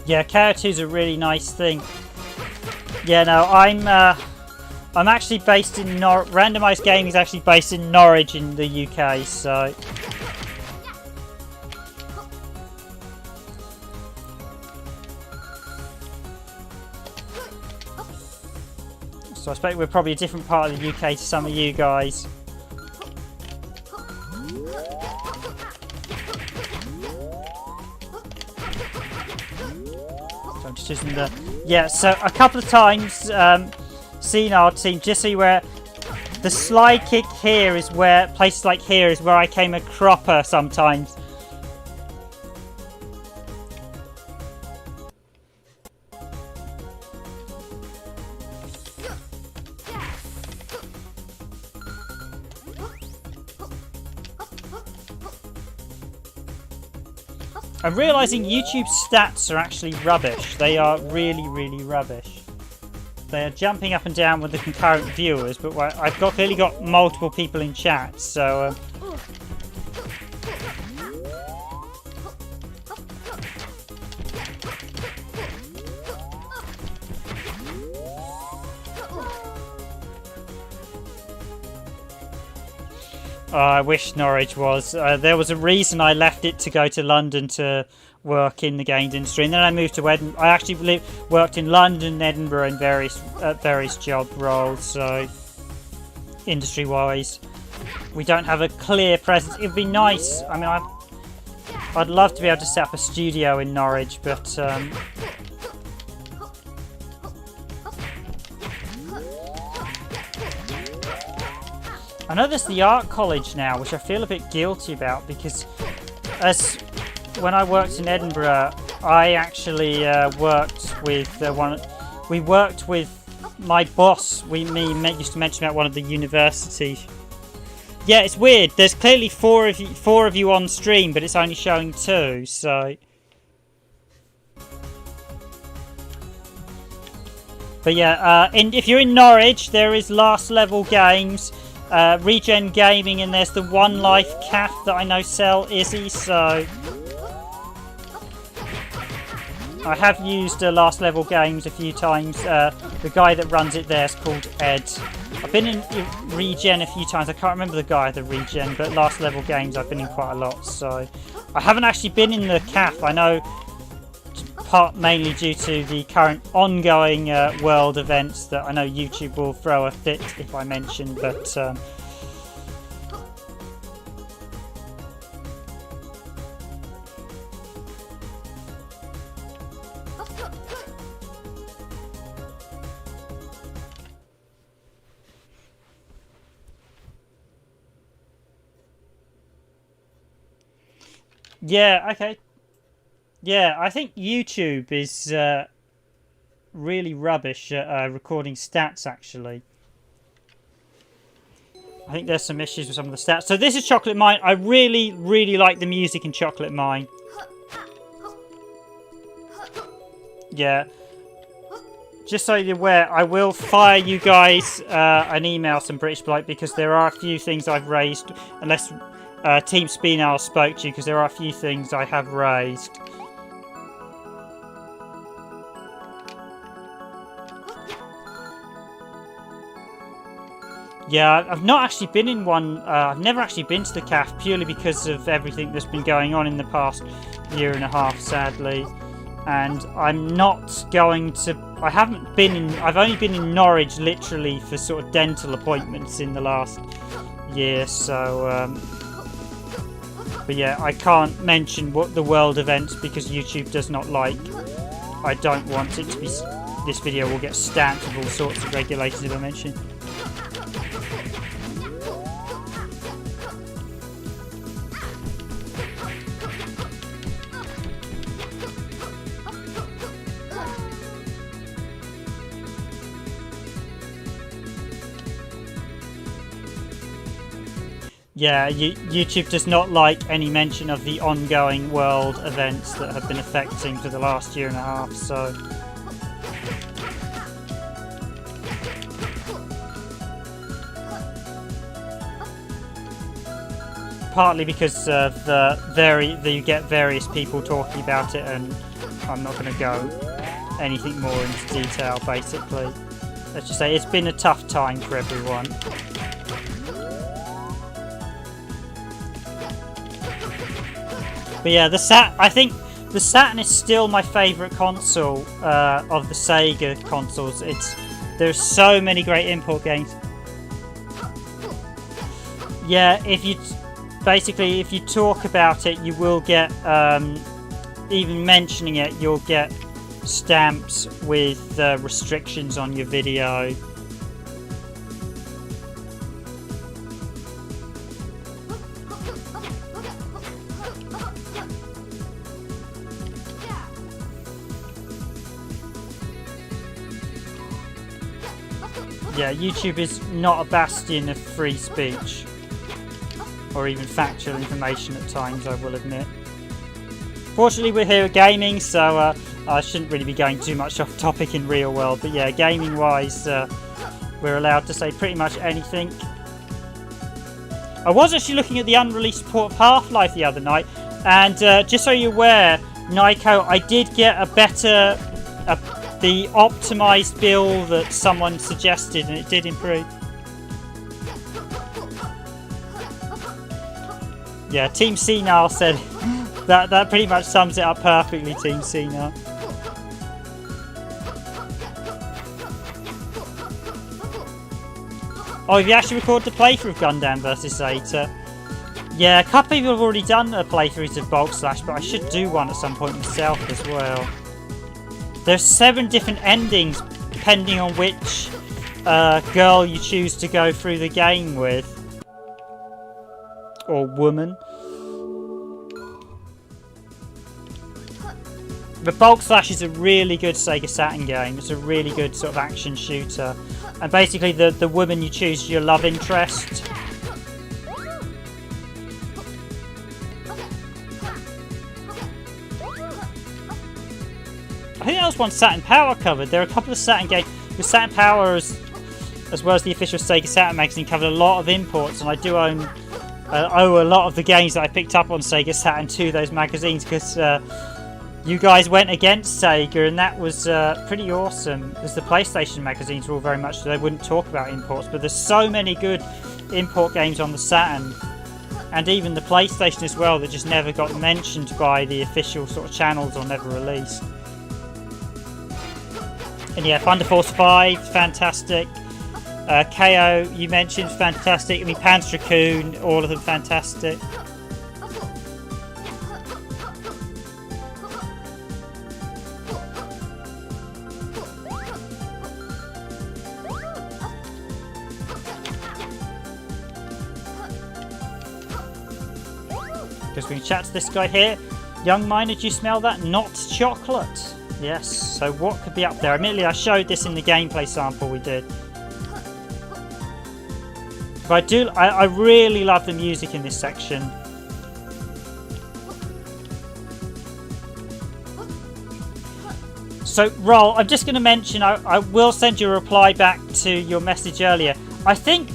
Yeah, KO2 is a really nice thing. Yeah, no, I'm actually based in Randomised Gaming is actually based in Norwich in the UK, so. So I expect we're probably a different part of the UK to some of you guys. Yeah, so a couple of times, Senile team, just so you where the slide kick here is where, places like here is where I came a cropper sometimes. I'm realising YouTube's stats are actually rubbish. They are really, really rubbish. They are jumping up and down with the concurrent viewers, but I've clearly got multiple people in chat, so. I wish Norwich was. There was a reason I left it to go to London to work in the games industry, and then I moved to Edinburgh. I actually worked in London and Edinburgh in various job roles, so industry-wise. We don't have a clear presence. It'd be nice. I mean, I'd love to be able to set up a studio in Norwich, but I know there's the art college now, which I feel a bit guilty about because when I worked in Edinburgh, I actually worked with we worked with my boss. Used to mention about one of the universities. Yeah, it's weird. There's clearly four of you on stream, but it's only showing 2. So, but yeah, if you're in Norwich, there is Last Level Games. Regen Gaming, and there's the One Life Cafe that I know sell Izzy, so I have used Last Level Games a few times. The guy that runs it there is called Ed. I've been in Regen a few times. I can't remember the guy at the Regen, but Last Level Games I've been in quite a lot, so I haven't actually been in the cafe. I know part mainly due to the current ongoing world events that I know YouTube will throw a fit if I mention, but yeah, okay. Yeah, I think YouTube is really rubbish at recording stats, actually. I think there's some issues with some of the stats. So this is Chocolate Mine. I really, really like the music in Chocolate Mine. Yeah. Just so you're aware, I will fire you guys an email, some British Blight, because there are a few things I've raised, unless Team Spinal spoke to you, because there are a few things I have raised. Yeah, I've not actually been in one. I've never actually been to the cafe purely because of everything that's been going on in the past year and a half, sadly. and I'm not going to. I haven't been in. I've only been in Norwich literally for sort of dental appointments in the last year. So, but yeah, I can't mention what the world events because YouTube does not like. I don't want it to be. This video will get stamped with all sorts of regulations if I mention. Yeah, YouTube does not like any mention of the ongoing world events that have been affecting for the last year and a half, so... Partly because of you get various people talking about it, and I'm not going to go anything more into detail, basically. Let's just say it's been a tough time for everyone. But yeah, I think the Saturn is still my favourite console of the Sega consoles. There's so many great import games. Yeah, if you talk about it, you will get, even mentioning it, you'll get stamps with restrictions on your video. Yeah, YouTube is not a bastion of free speech. Or even factual information at times, I will admit. Fortunately, we're here at gaming, so I shouldn't really be going too much off topic in real world. But yeah, gaming-wise, we're allowed to say pretty much anything. I was actually looking at the unreleased port of Half-Life the other night, and just so you're aware, Nyko, I did get the optimized build that someone suggested, and it did improve. Yeah, Team Senile said that pretty much sums it up perfectly, Team Senile. Oh, have you actually recorded the playthrough of Gundam vs. Zeta? Yeah, a couple of people have already done playthroughs of Bulk Slash, but I should do one at some point myself as well. There's 7 different endings depending on which girl you choose to go through the game with. Or woman. The Bulk Slash is a really good Sega Saturn game. It's a really good sort of action shooter. And basically the woman you choose is your love interest. I think that was one Saturn Power covered. There are a couple of Saturn games. The Saturn Power, as well as the official Sega Saturn magazine, covered a lot of imports, and I do owe a lot of the games that I picked up on Sega Saturn to those magazines, because you guys went against Sega, and that was pretty awesome. Because the PlayStation magazines were all very much, they wouldn't talk about imports, but there's so many good import games on the Saturn, and even the PlayStation as well, that just never got mentioned by the official sort of channels or never released. And yeah, Thunder Force 5, fantastic. KO, you mentioned, fantastic. I mean, Panzer Dragoon, all of them fantastic. Because we can chat to this guy here. Young Miner, do you smell that? Not chocolate. Yes, so what could be up there? Admittedly, I showed this in the gameplay sample we did. But I really love the music in this section. So, Roll, I'm just going to mention, I will send you a reply back to your message earlier. I think,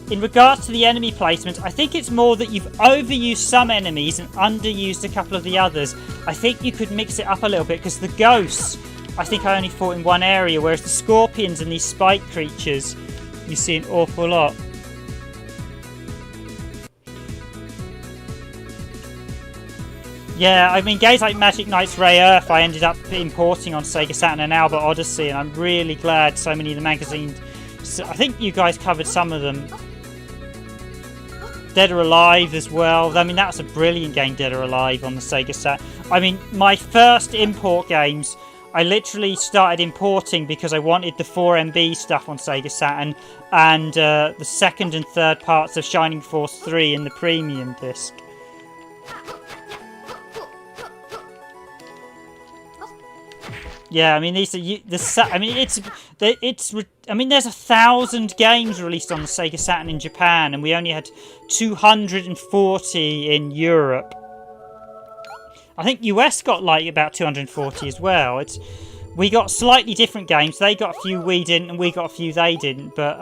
in regards to the enemy placement, I think it's more that you've overused some enemies and underused a couple of the others. I think you could mix it up a little bit, because the ghosts, I think I only fought in one area, whereas the scorpions and these spike creatures, you see an awful lot. Yeah, I mean, games like Magic Knight's Ray Earth I ended up importing on Sega Saturn and Albert Odyssey, and I'm really glad so many of the magazines... I think you guys covered some of them. Dead or Alive as well. I mean, that's a brilliant game, Dead or Alive, on the Sega Saturn. I mean, my first import games, I literally started importing because I wanted the 4MB stuff on Sega Saturn and the second and third parts of Shining Force 3 in the premium disc. Yeah, I mean these are I mean I mean there's 1,000 games released on the Sega Saturn in Japan, and we only had 240 in Europe. I think US got like about 240 as well. We got slightly different games. They got a few we didn't, and we got a few they didn't. But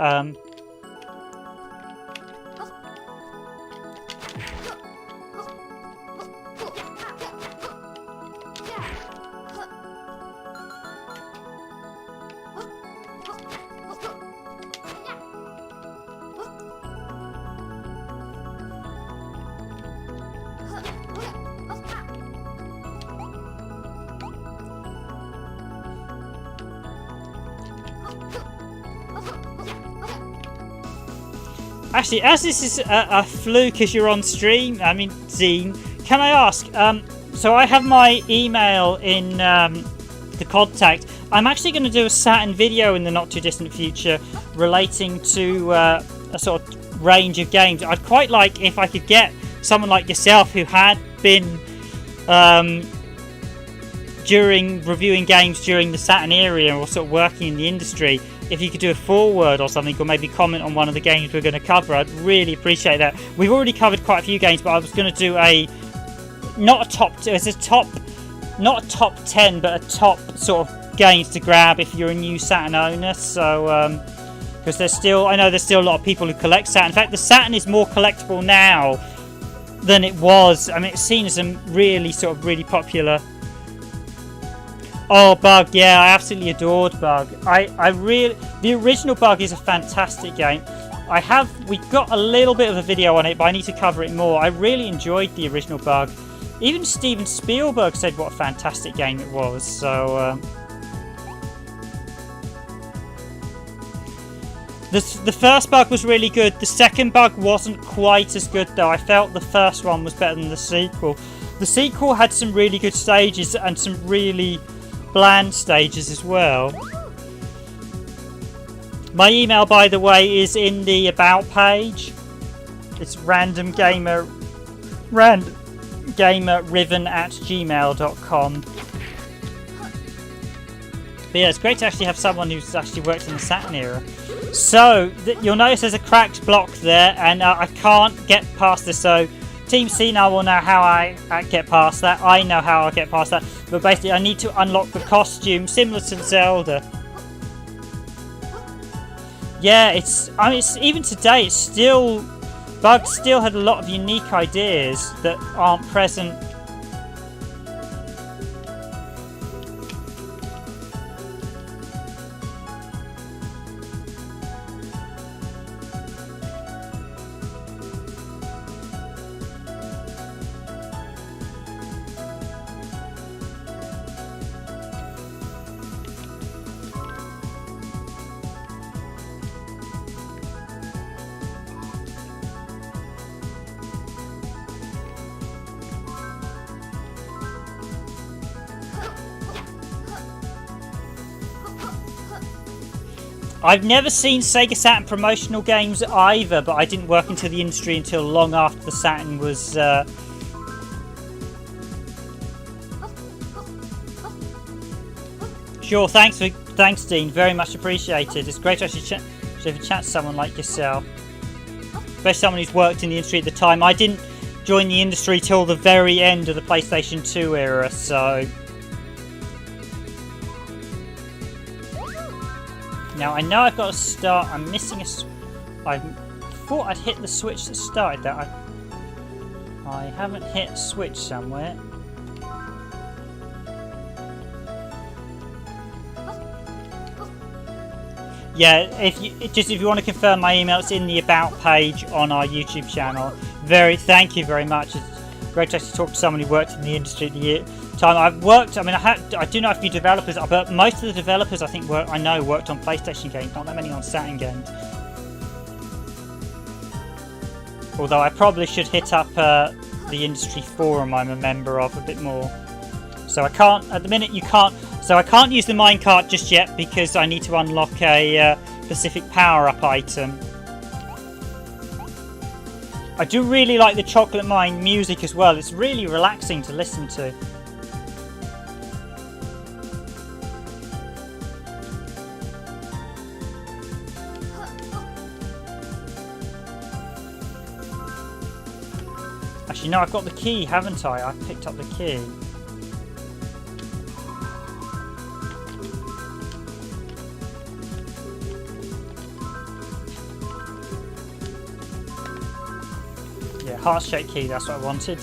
actually, as this is a fluke as you're on stream, I mean, Zine, can I ask, so I have my email in the contact. I'm actually going to do a Saturn video in the not too distant future relating to a sort of range of games. I'd quite like if I could get someone like yourself who had been during reviewing games during the Saturn era or sort of working in the industry, if you could do a foreword or something, or maybe comment on one of the games we're going to cover, I'd really appreciate that. We've already covered quite a few games, but I was going to do not a top 10, but a top sort of games to grab if you're a new Saturn owner. So, because I know there's still a lot of people who collect Saturn. In fact, the Saturn is more collectible now than it was. I mean, it's seen as a really popular. Oh, Bug, yeah, I absolutely adored Bug. The original Bug is a fantastic game. We got a little bit of a video on it, but I need to cover it more. I really enjoyed the original Bug. Even Steven Spielberg said what a fantastic game it was, so... The first Bug was really good. The second Bug wasn't quite as good, though. I felt the first one was better than the sequel. The sequel had some really good stages and some really bland stages as well. My email, by the way, is in the about page. It's randomgamerriven@gmail.com. But yeah, it's great to actually have someone who's actually worked in the Saturn era. So you'll notice there's a cracked block there, and I can't get past this. So Team Senile will know how I get past that. I know how I get past that. But basically, I need to unlock the costume, similar to Zelda. Yeah, it's even today, Bug still had a lot of unique ideas that aren't present. I've never seen Sega Saturn promotional games either, but I didn't work into the industry until long after the Saturn was... Sure, thanks Dean, very much appreciated. It's great to actually chat to someone like yourself. Especially someone who's worked in the industry at the time. I didn't join the industry till the very end of the PlayStation 2 era, so... Now, I know I've got to start. I'm missing I thought I'd hit the switch that started that. I haven't hit a switch somewhere. Yeah, if you want to confirm my email, it's in the about page on our YouTube channel. Thank you very much. Great to actually talk to someone who worked in the industry at the time. I've worked. I mean, I do know a few developers, but most of the developers I think I know worked on PlayStation games. Not that many on Saturn games. Although I probably should hit up the industry forum I'm a member of a bit more. So I can't at the minute. You can't. So I can't use the minecart just yet because I need to unlock a specific power-up item. I do really like the Chocolate Mine music as well. It's really relaxing to listen to. Actually, no, I've got the key, haven't I? I've picked up the key. Yeah, heart-shaped key, that's what I wanted.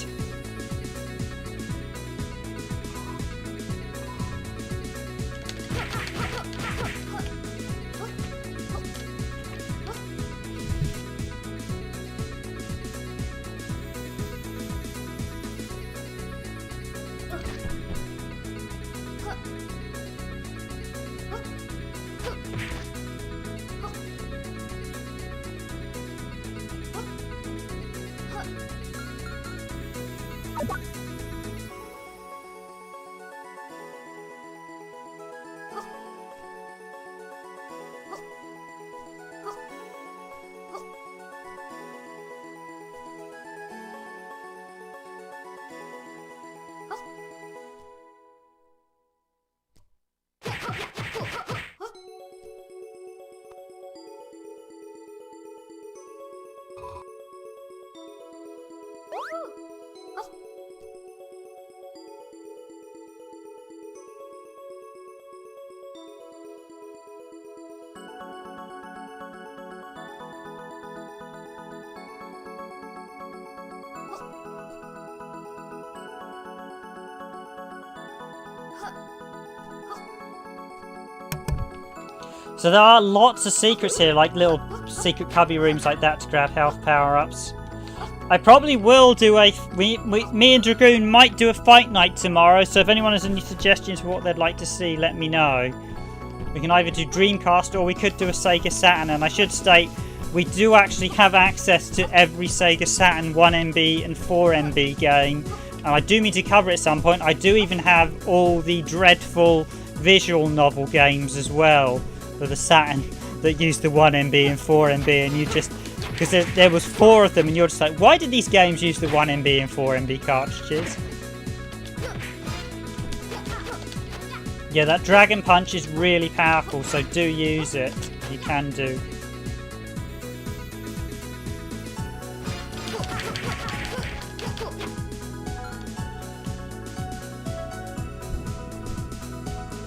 So there are lots of secrets here, like little secret cubby rooms like that to grab health power-ups. I probably will do me and Dragoon might do a fight night tomorrow, so if anyone has any suggestions for what they'd like to see, let me know. We can either do Dreamcast or we could do a Sega Saturn, and I should state, we do actually have access to every Sega Saturn 1MB and 4MB game, and I do mean to cover it at some point. I do even have all the dreadful visual novel games as well for the Saturn that use the 1MB and 4MB, and you just, because there was 4 of them, and you're just like, why did these games use the 1MB and 4MB cartridges? Yeah, that Dragon Punch is really powerful, so do use it. You can do.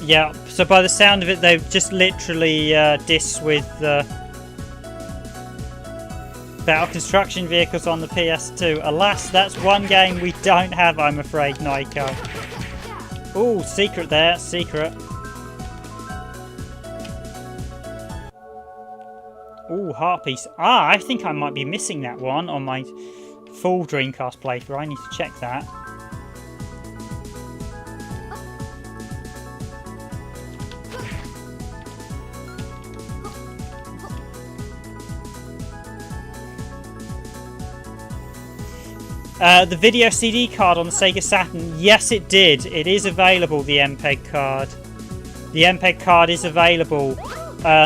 Yeah, so by the sound of it, they've just literally dissed with battle construction vehicles on the PS2. Alas, that's one game we don't have, I'm afraid, Nico. Ooh, secret there, secret. Ooh, heart piece. Ah, I think I might be missing that one on my full Dreamcast playthrough. I need to check that. The video CD card on the Sega Saturn, yes it did. It is available, the MPEG card. The MPEG card is available.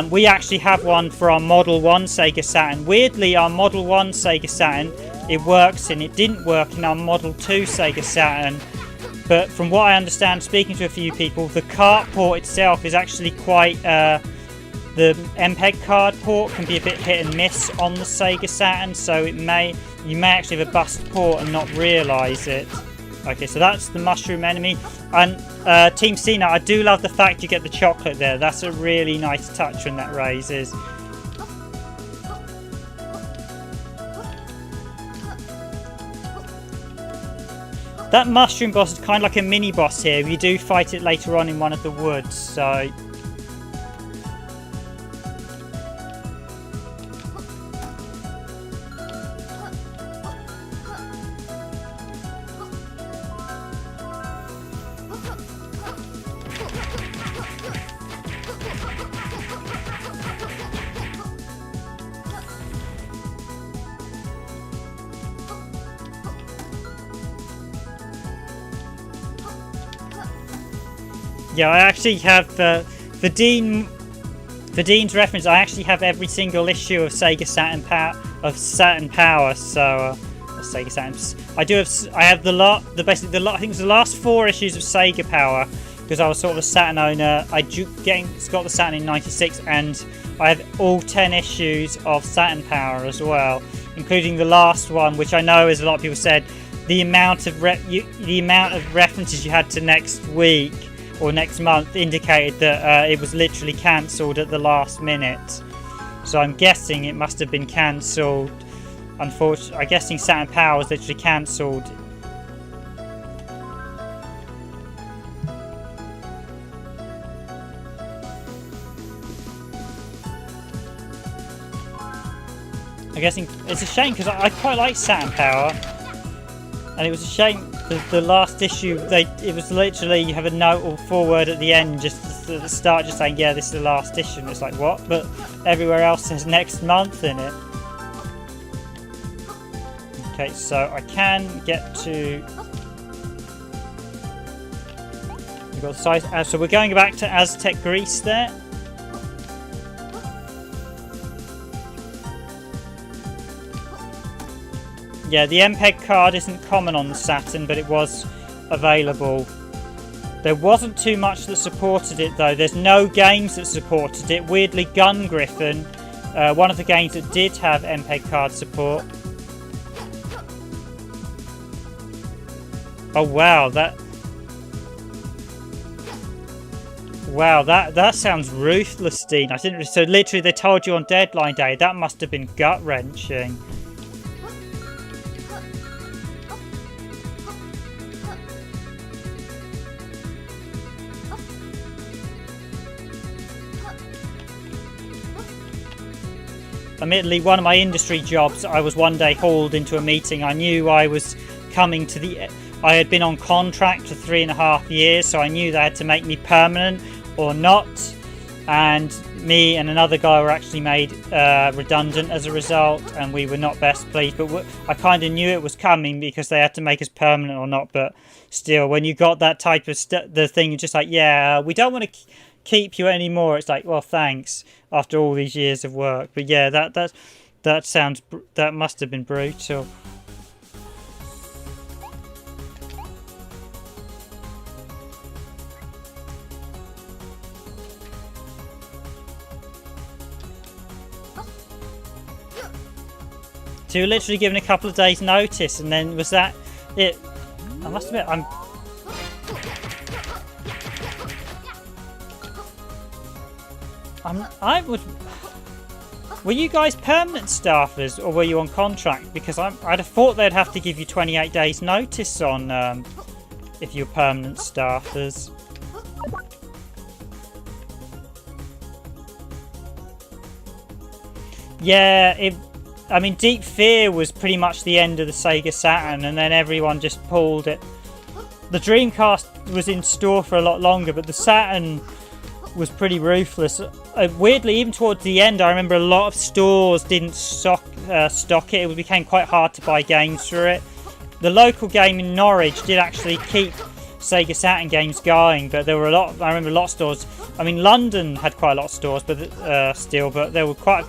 We actually have one for our Model 1 Sega Saturn. Weirdly, our Model 1 Sega Saturn, it works, and it didn't work in our Model 2 Sega Saturn. But from what I understand, speaking to a few people, the cart port itself is actually quite... the MPEG card port can be a bit hit and miss on the Sega Saturn, so you may actually have a bust port and not realise it. Okay, so that's the mushroom enemy. And Team Senile, I do love the fact you get the chocolate there. That's a really nice touch when that raises. That mushroom boss is kind of like a mini boss here. You do fight it later on in one of the woods, so... Yeah, I actually have for Dean's reference. I actually have every single issue of Sega Saturn Power. So Sega Saturn. I have basically the lot. I think it was the last 4 issues of Sega Power, because I was sort of a Saturn owner. I got the Saturn in '96, and I have all 10 issues of Saturn Power as well, including the last one, which I know, as a lot of people said, the amount of references you had to next week or next month indicated that it was literally cancelled at the last minute. So I'm guessing it must have been cancelled. Unfortunately, I'm guessing Saturn Power was literally cancelled. I'm guessing it's a shame, because I quite like Saturn Power, and it was a shame the last issue. It was literally, you have a note or forward at the end, just at the start, just saying, yeah, this is the last issue. And it's like, what? But everywhere else says next month in it. Okay, so I can get to. We've got the size. So we're going back to Aztec Greece there. Yeah, the MPEG card isn't common on the Saturn, but it was available. There wasn't too much that supported it, though. There's no games that supported it. Weirdly, Gun Griffin, one of the games that did have MPEG card support. Oh wow, that sounds ruthless, Dean. I didn't. So literally, they told you on deadline day. That must have been gut wrenching. Admittedly, one of my industry jobs, I was one day hauled into a meeting. I knew I was coming to the. I had been on contract for 3.5 years, so I knew they had to make me permanent or not. And me and another guy were actually made redundant as a result, and we were not best pleased. But I kind of knew it was coming, because they had to make us permanent or not. But still, when you got that type of the thing, you're just like, yeah, we don't want to keep you anymore. It's like, well, thanks, after all these years of work. But yeah, that must have been brutal. So you were literally given a couple of days notice, and then was that it? I must admit, I would. Were you guys permanent staffers, or were you on contract? Because I'd have thought they'd have to give you 28 days notice on if you're permanent staffers. Yeah, I mean, Deep Fear was pretty much the end of the Sega Saturn, and then everyone just pulled it. The Dreamcast was in store for a lot longer, but the Saturn was pretty ruthless. Weirdly, even towards the end, I remember a lot of stores didn't stock it. It became quite hard to buy games for it. The local game in Norwich did actually keep Sega Saturn games going, but there were I remember a lot of stores. I mean, London had quite a lot of stores, but but there were quite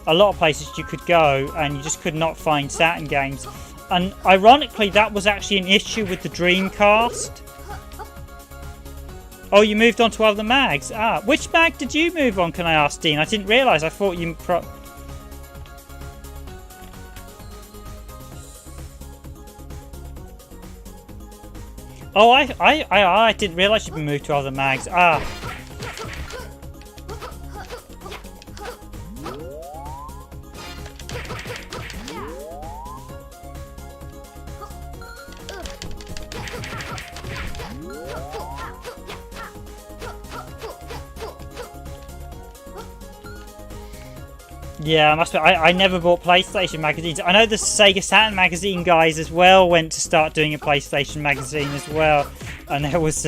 a lot of places you could go, and you just could not find Saturn games. And ironically, that was actually an issue with the Dreamcast. Oh, you moved on to other mags. Ah, which mag did you move on, can I ask, Dean? I didn't realise. I thought you... Oh, I didn't realise you'd been moved to other mags. Ah. Yeah, I never bought PlayStation magazines. I know the Sega Saturn magazine guys as well went to start doing a PlayStation magazine as well. And there was...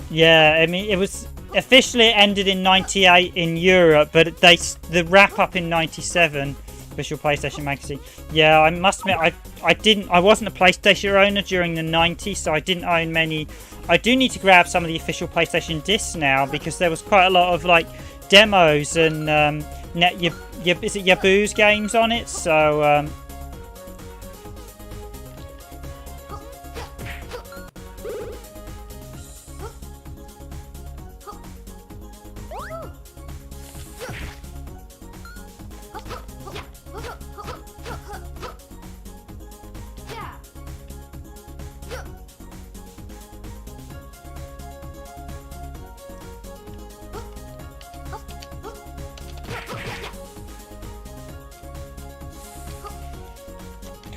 Yeah, I mean, it was... Officially it ended in 98 in Europe, but the wrap-up in 97... Official PlayStation magazine. Yeah, I must admit, I wasn't a PlayStation owner during the 90s, so I didn't own many. I do need to grab some of the official PlayStation discs now, because there was quite a lot of like demos and is it Yabu's games on it, so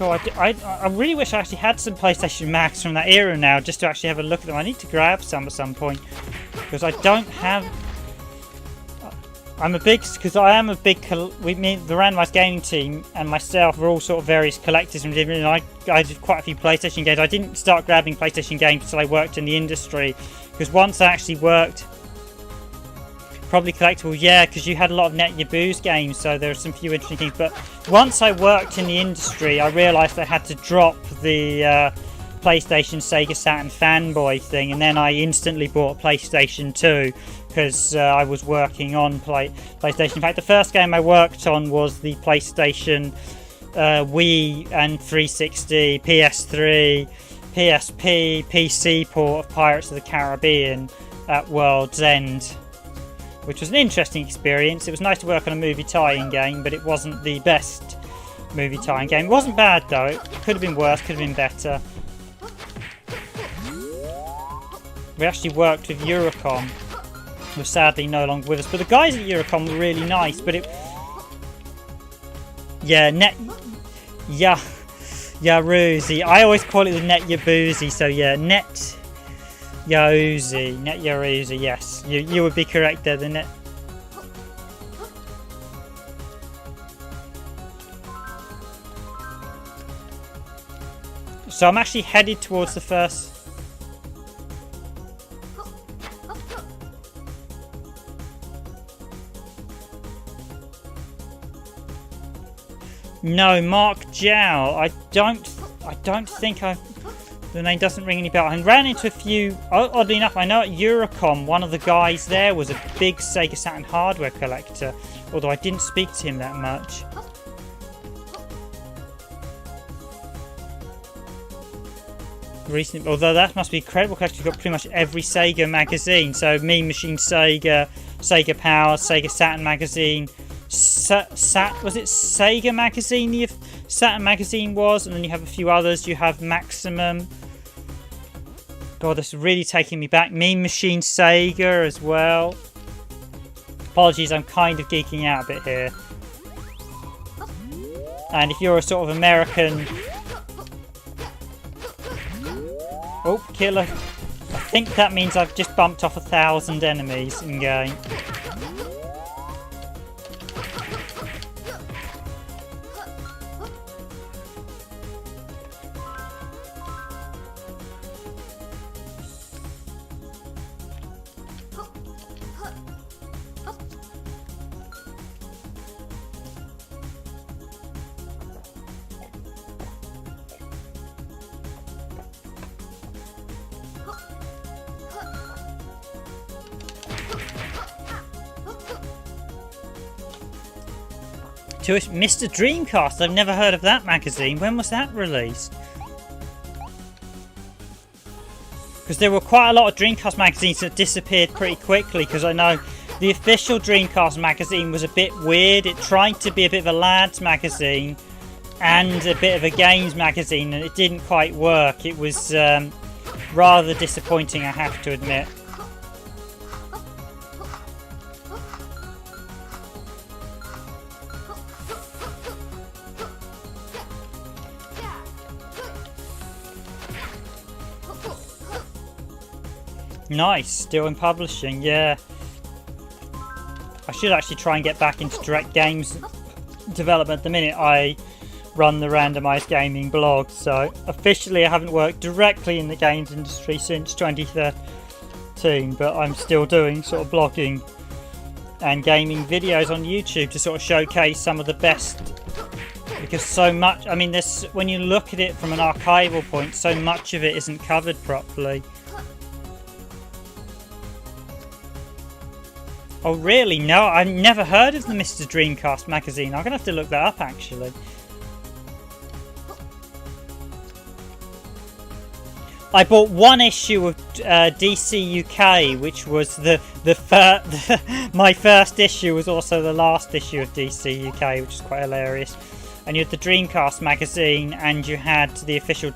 cool. I really wish I actually had some PlayStation Macs from that era now, just to actually have a look at them. I need to grab some at some point, because I don't have. I am a big, we mean the Randomised Gaming team and myself are all sort of various collectors from different. I did quite a few PlayStation games. I didn't start grabbing PlayStation games until I worked in the industry, because once I actually worked, probably collectible, yeah, because you had a lot of Net Yabu's games, so there are some few interesting things. But once I worked in the industry, I realised I had to drop the PlayStation Sega Saturn fanboy thing, and then I instantly bought a PlayStation 2 because I was working on PlayStation. In fact, the first game I worked on was the PlayStation Wii and 360, PS3, PSP, PC port of Pirates of the Caribbean at World's End, which was an interesting experience. It was nice to work on a movie tie-in game, but it wasn't the best movie tie-in game. It wasn't bad though. It could have been worse, could have been better. We actually worked with Eurocom, who are sadly no longer with us. But the guys at Eurocom were really nice. But it, yeah, Yaruzi. I always call it the Net Yabuzi. So yeah, Net Yaruzi. Yes, you would be correct there. The Net. So I'm actually headed towards the first. No, Mark Jow. I don't think the name doesn't ring any bell. I ran into a few. Oddly enough, I know at Eurocom, one of the guys there was a big Sega Saturn hardware collector. Although I didn't speak to him that much. Recently, although that must be incredible collection. You've got pretty much every Sega magazine. So Mean Machine Sega, Sega Power, Sega Saturn magazine. Was it Sega magazine? The Saturn magazine was, and then you have a few others. You have Maximum. God, this is really taking me back. Mean Machine Sega as well. Apologies, I'm kind of geeking out a bit here. And if you're a sort of American, oh, killer! I think that means I've just bumped off 1,000 enemies in game. To Mr. Dreamcast, I've never heard of that magazine. When was that released? Because there were quite a lot of Dreamcast magazines that disappeared pretty quickly, because I know the official Dreamcast magazine was a bit weird. It tried to be a bit of a lads magazine and a bit of a games magazine, and it didn't quite work. It was rather disappointing, I have to admit. Nice, still in publishing, yeah. I should actually try and get back into direct games development. At the minute I run the Randomised Gaming blog, so officially I haven't worked directly in the games industry since 2013, but I'm still doing sort of blogging and gaming videos on YouTube to sort of showcase some of the best because so much, I mean, this, when you look at it from an archival point, so much of it isn't covered properly. Oh really? No, I've never heard of the Mr. Dreamcast magazine. I'm gonna have to look that up actually. I bought one issue of DC UK, which was my first issue was also the last issue of DC UK, which is quite hilarious. And you had the Dreamcast magazine, and you had the official.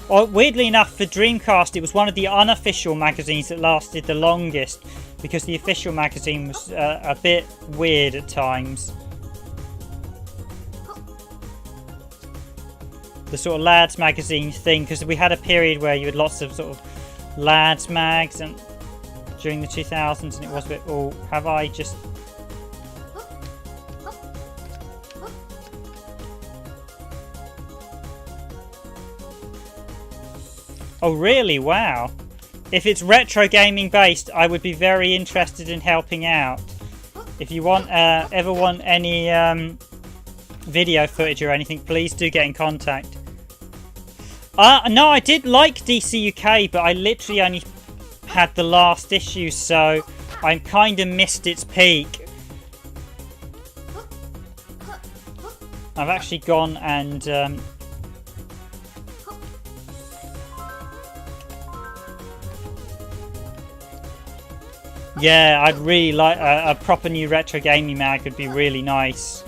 Well, weirdly enough, for Dreamcast, it was one of the unofficial magazines that lasted the longest, because the official magazine was a bit weird at times. The sort of lads magazine thing, because we had a period where you had lots of sort of lads mags and during the 2000s, and it was a bit, oh, have I just... Oh really? Wow. If it's retro gaming based, I would be very interested in helping out. If you want, ever want any video footage or anything, please do get in contact. No, I did like DC UK, but I literally only had the last issue, so I kind of missed its peak. I've actually gone and yeah, I'd really like a proper new retro gaming mag would be really nice.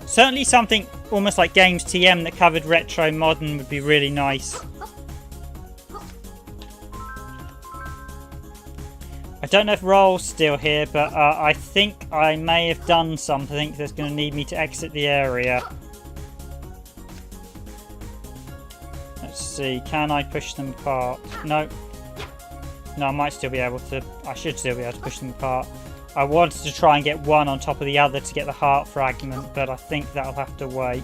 Certainly something almost like Games TM that covered retro modern would be really nice. I don't know if Roll's still here, but I think I may have done something that's going to need me to exit the area. Let's see, can I push them apart? No. No, I might still be able to. I should still be able to push them apart. I wanted to try and get one on top of the other to get the heart fragment, but I think that'll have to wait.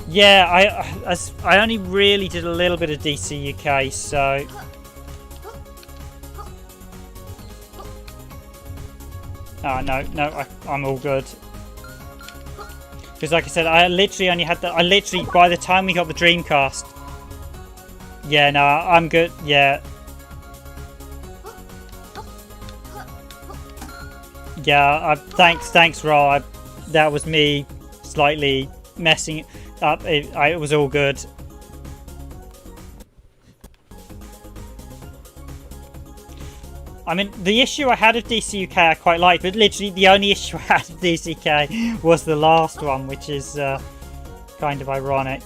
Yeah, I only really did a little bit of DC UK, so... Oh, no, I'm all good. Because like I said, I literally only had by the time we got the Dreamcast... Yeah, no, I'm good, yeah. Yeah, thanks, Raw. That was me slightly messing up. It was all good. I mean, the issue I had of DC UK I quite liked, but literally the only issue I had of DC UK was the last one, which is kind of ironic.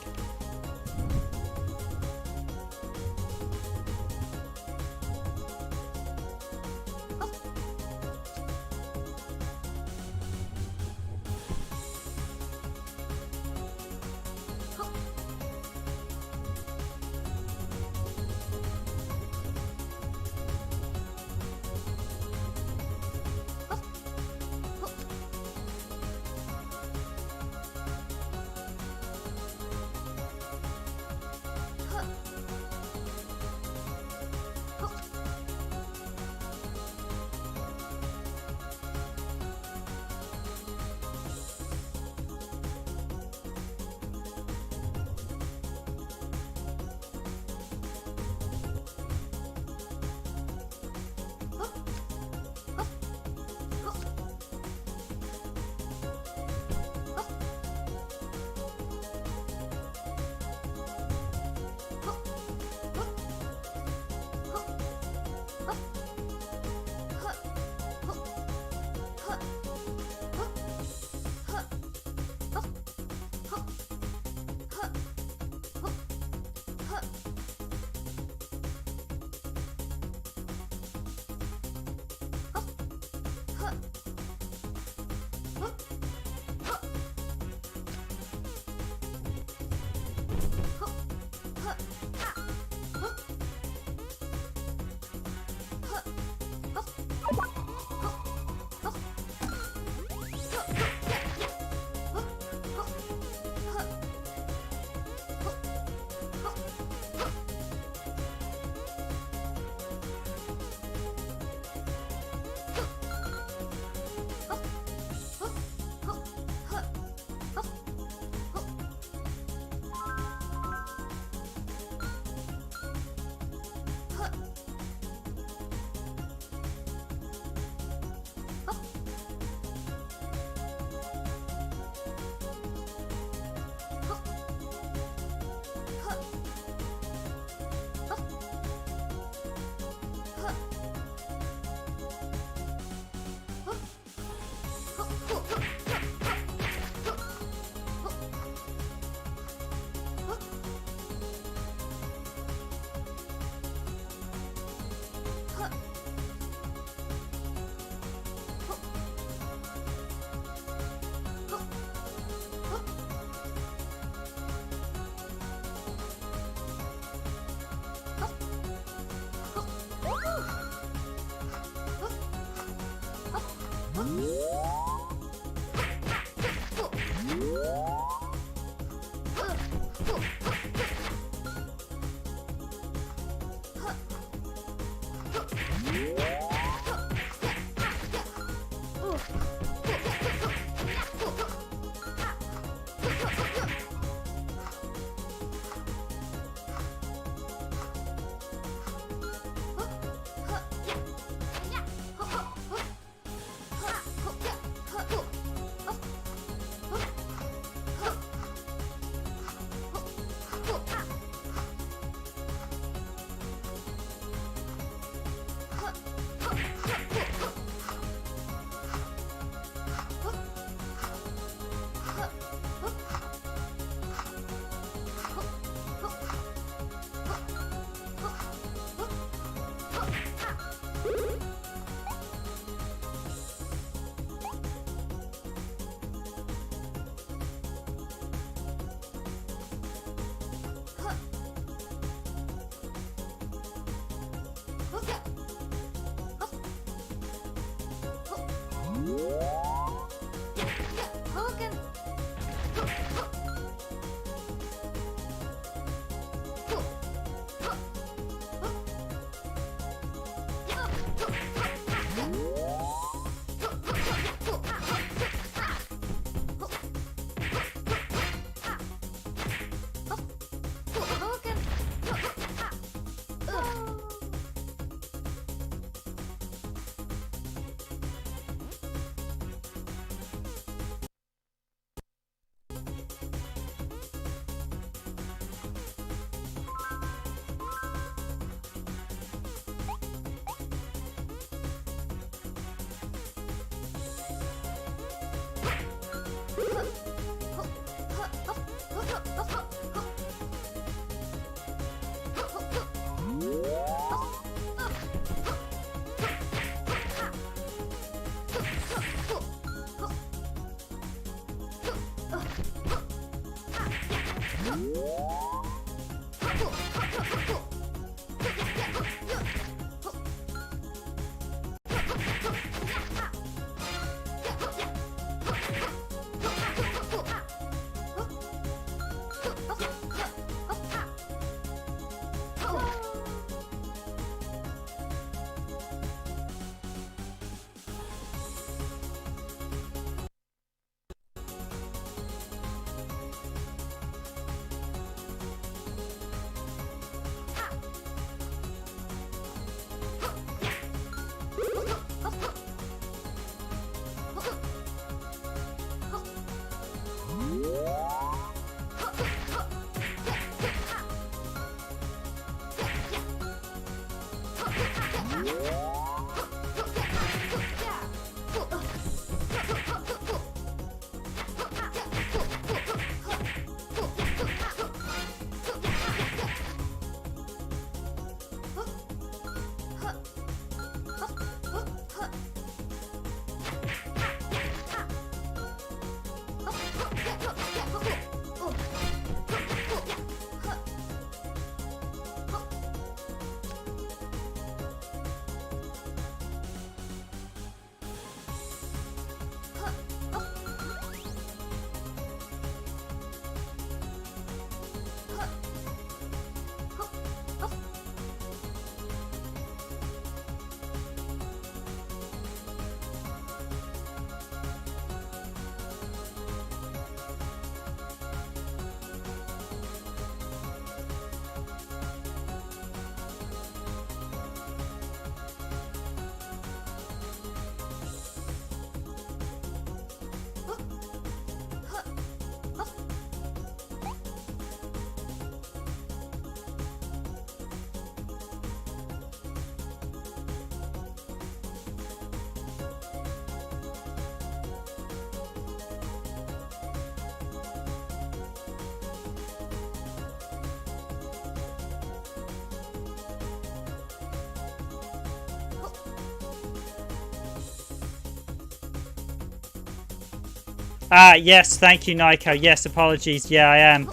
Ah, yes, thank you, Nico. Yes, apologies. Yeah, I am.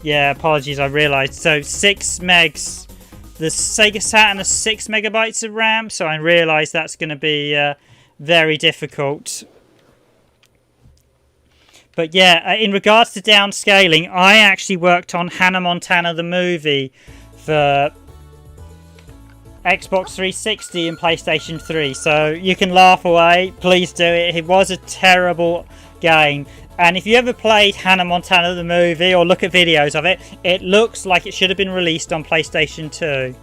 Yeah, apologies, I realised. So, 6 megs. The Sega Saturn has 6 megabytes of RAM, so I realised that's going to be very difficult. But yeah, in regards to downscaling, I actually worked on Hannah Montana the movie for Xbox 360 and PlayStation 3. So you can laugh away. Please do it. It was a terrible game. And if you ever played Hannah Montana the movie or look at videos of it, it looks like it should have been released on PlayStation 2.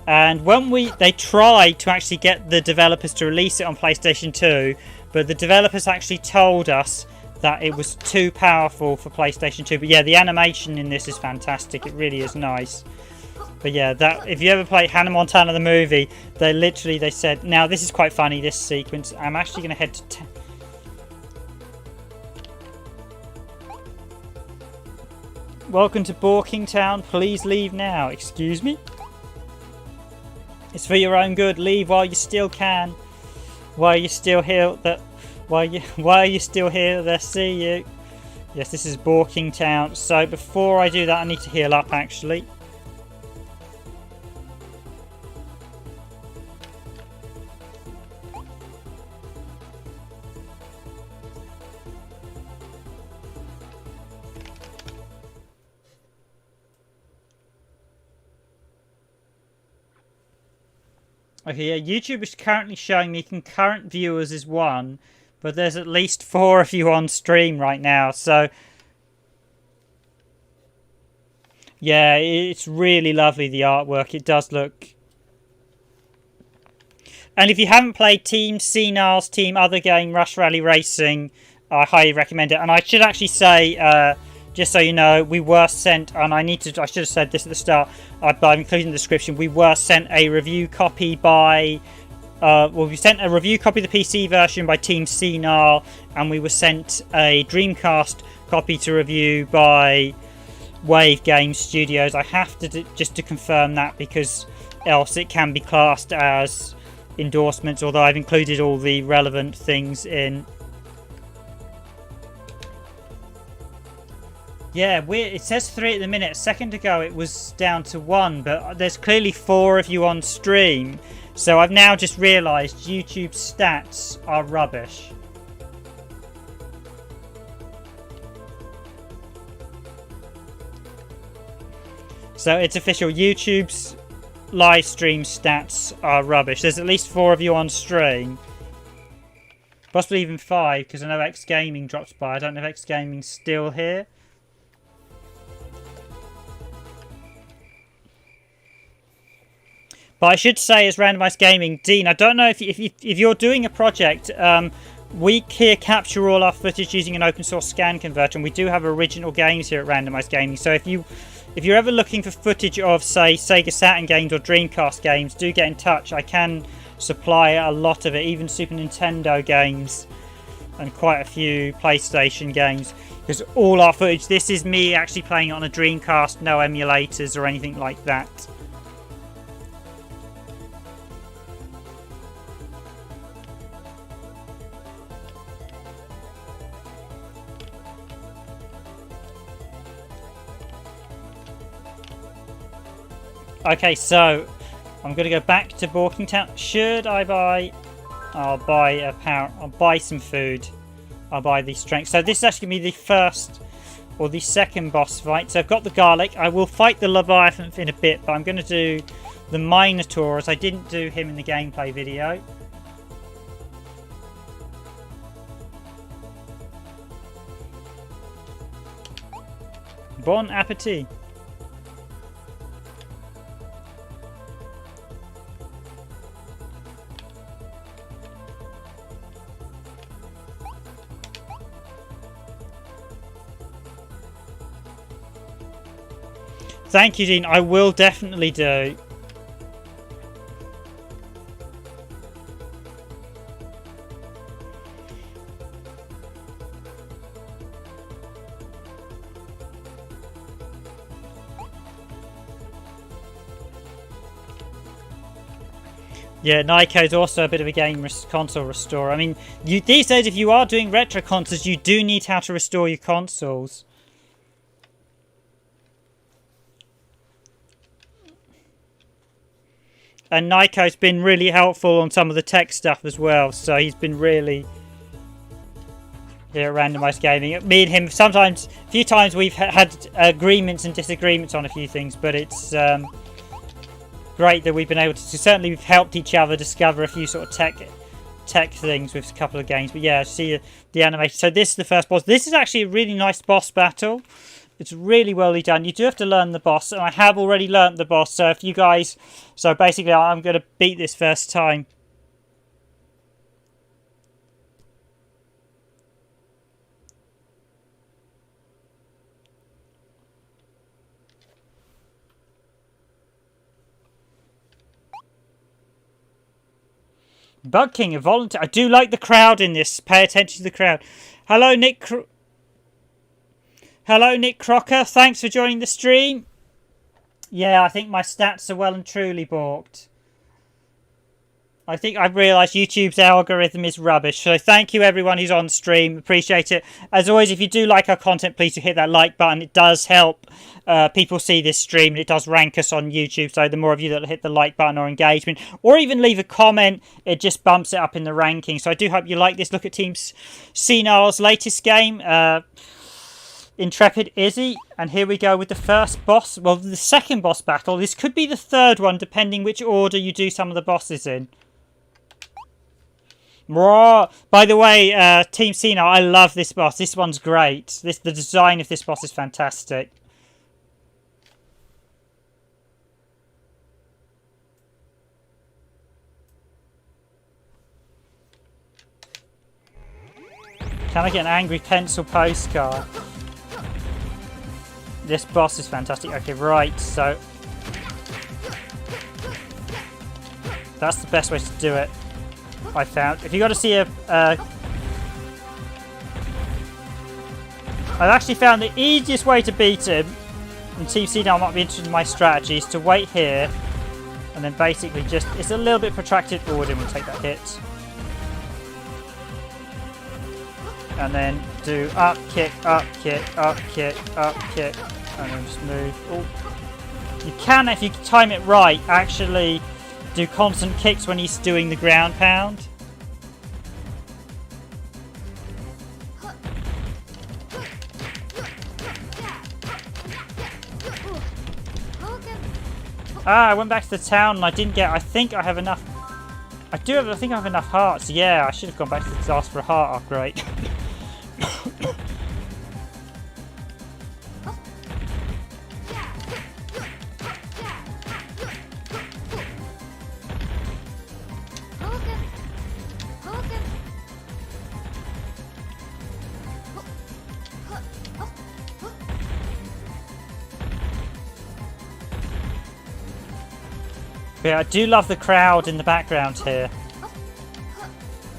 And when they tried to actually get the developers to release it on PlayStation 2, but the developers actually told us that it was too powerful for PlayStation 2. But yeah, the animation in this is fantastic. It really is nice. But yeah, that if you ever play Hannah Montana the movie, they said, now this is quite funny, this sequence. I'm actually going to head to... Welcome to Borkingtown. Please leave now. Excuse me? It's for your own good. Leave while you still can. While you're still here, while are you still here? They see you. Yes, this is Borking Town. So before I do that, I need to heal up, actually. Okay, yeah, YouTube is currently showing me concurrent viewers is 1, but there's at least 4 of you on stream right now, so... Yeah, it's really lovely, the artwork. It does look... And if you haven't played Team Senile's Team Other Game, Rush Rally Racing, I highly recommend it. And I should actually say, just so you know, we were sent, and I should have said this at the start, but I'm including in the description, we were sent a review copy by, we sent a review copy of the PC version by Team Senile, and we were sent a Dreamcast copy to review by Wave Game Studios. I have to just to confirm that, because else it can be classed as endorsements, although I've included all the relevant things in. Yeah, it says 3 at the minute. A second ago it was down to 1, but there's clearly 4 of you on stream. So I've now just realised YouTube's stats are rubbish. So it's official. YouTube's live stream stats are rubbish. There's at least 4 of you on stream. Possibly even 5, because I know X Gaming dropped by. I don't know if X Gaming's still here. But I should say, as Randomised Gaming, Dean, I don't know if you're doing a project. We here capture all our footage using an open source scan converter, and we do have original games here at Randomised Gaming. So if you're ever looking for footage of, say, Sega Saturn games or Dreamcast games, do get in touch. I can supply a lot of it, even Super Nintendo games and quite a few PlayStation games. Because all our footage, this is me actually playing it on a Dreamcast, no emulators or anything like that. Okay, so I'm going to go back to Borking Town. Should I buy? I'll buy some food. I'll buy the strength. So this is actually going to be the first or the second boss fight. So I've got the garlic. I will fight the Leviathan in a bit, but I'm going to do the Minotaur, as I didn't do him in the gameplay video. Bon appetit. Thank you, Dean. I will definitely do. Yeah, Nyko's also a bit of a game console restorer. I mean, these days, if you are doing retro consoles, you do need how to restore your consoles. And Nyko's been really helpful on some of the tech stuff as well. So he's been really here at Randomised Gaming. Me and him, sometimes, a few times we've had agreements and disagreements on a few things. But it's great that we've been able to, certainly we've helped each other discover a few sort of tech things with a couple of games. But yeah, see the animation. So this is the first boss. This is actually a really nice boss battle. It's really well done. You do have to learn the boss, and I have already learnt the boss. So if you guys, so basically, I'm going to beat this first time. Bug King, a volunteer. I do like the crowd in this. Pay attention to the crowd. Hello, Nick. Hello, Nick Crocker. Thanks for joining the stream. Yeah, I think my stats are well and truly balked. I think I've realised YouTube's algorithm is rubbish. So thank you everyone who's on stream. Appreciate it. As always, if you do like our content, please do hit that like button. It does help people see this stream, and it does rank us on YouTube. So the more of you that hit the like button or engagement, or even leave a comment, it just bumps it up in the ranking. So I do hope you like this. Look at Team Senile's latest game, Intrepid Izzy, and here we go with the first boss. Well, the second boss battle. This could be the third one, depending which order you do some of the bosses in. By the way, Team Senile, I love this boss. This one's great. The design of this boss is fantastic. Can I get an angry pencil postcard? This boss is fantastic. Okay, right, so that's the best way to do it, I found. If you got to see I've actually found the easiest way to beat him, and Team Senile might be interested in my strategy, is to wait here, and then basically just, it's a little bit protracted forward and we'll take that hit. And then do up, kick, up, kick, up, kick, up, kick, and then just move. Oh. You can, if you time it right, actually do constant kicks when he's doing the ground pound. I went back to the town and I didn't get, I think I have enough. I think I have enough hearts. Yeah, I should have gone back to the ask for a heart upgrade. Yeah, I do love the crowd in the background here.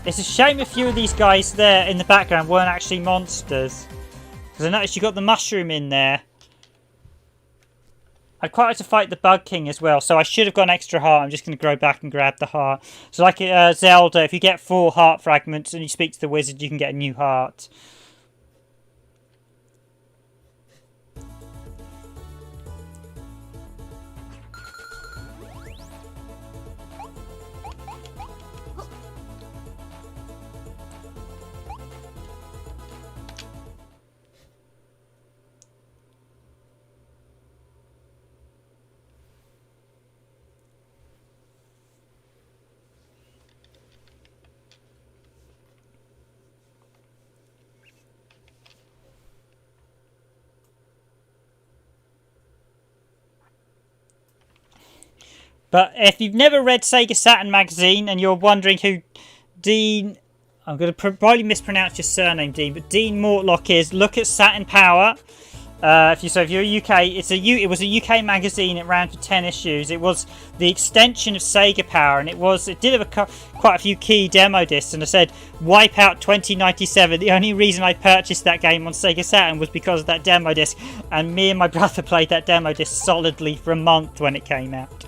It's a shame a few of these guys there in the background weren't actually monsters. Because I noticed you got the mushroom in there. I'd quite like to fight the Bug King as well, so I should have got an extra heart. I'm just going to go back and grab the heart. So like Zelda, if you get 4 heart fragments and you speak to the wizard, you can get a new heart. But if you've never read Sega Saturn magazine and you're wondering who Dean... I'm going to probably mispronounce your surname, Dean, but Dean Mortlock is, look at Saturn Power. If you're UK, it was a UK magazine. It ran for 10 issues. It was the extension of Sega Power, and it did have quite a few key demo discs. And I said, Wipeout 2097. The only reason I purchased that game on Sega Saturn was because of that demo disc, and me and my brother played that demo disc solidly for a month when it came out,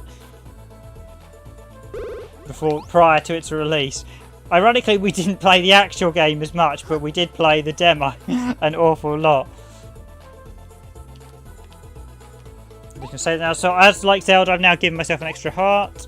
prior to its release. Ironically, we didn't play the actual game as much, but we did play the demo an awful lot. You can say that now. So as like Zelda, I've now given myself an extra heart.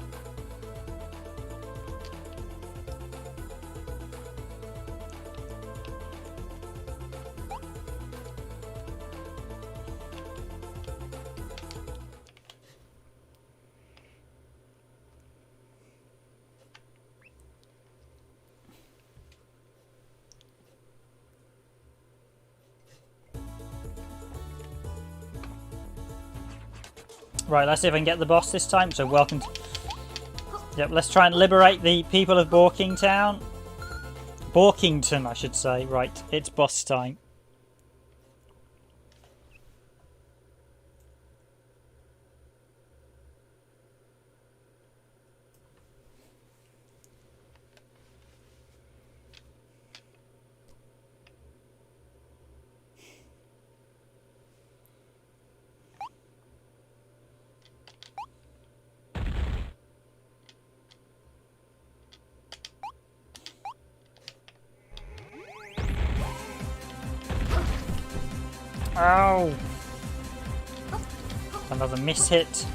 Right, let's see if I can get the boss this time. So welcome to... Yep, let's try and liberate the people of Borkingtown. Borkington, I should say. Right, it's boss time. Oh! Another miss hit.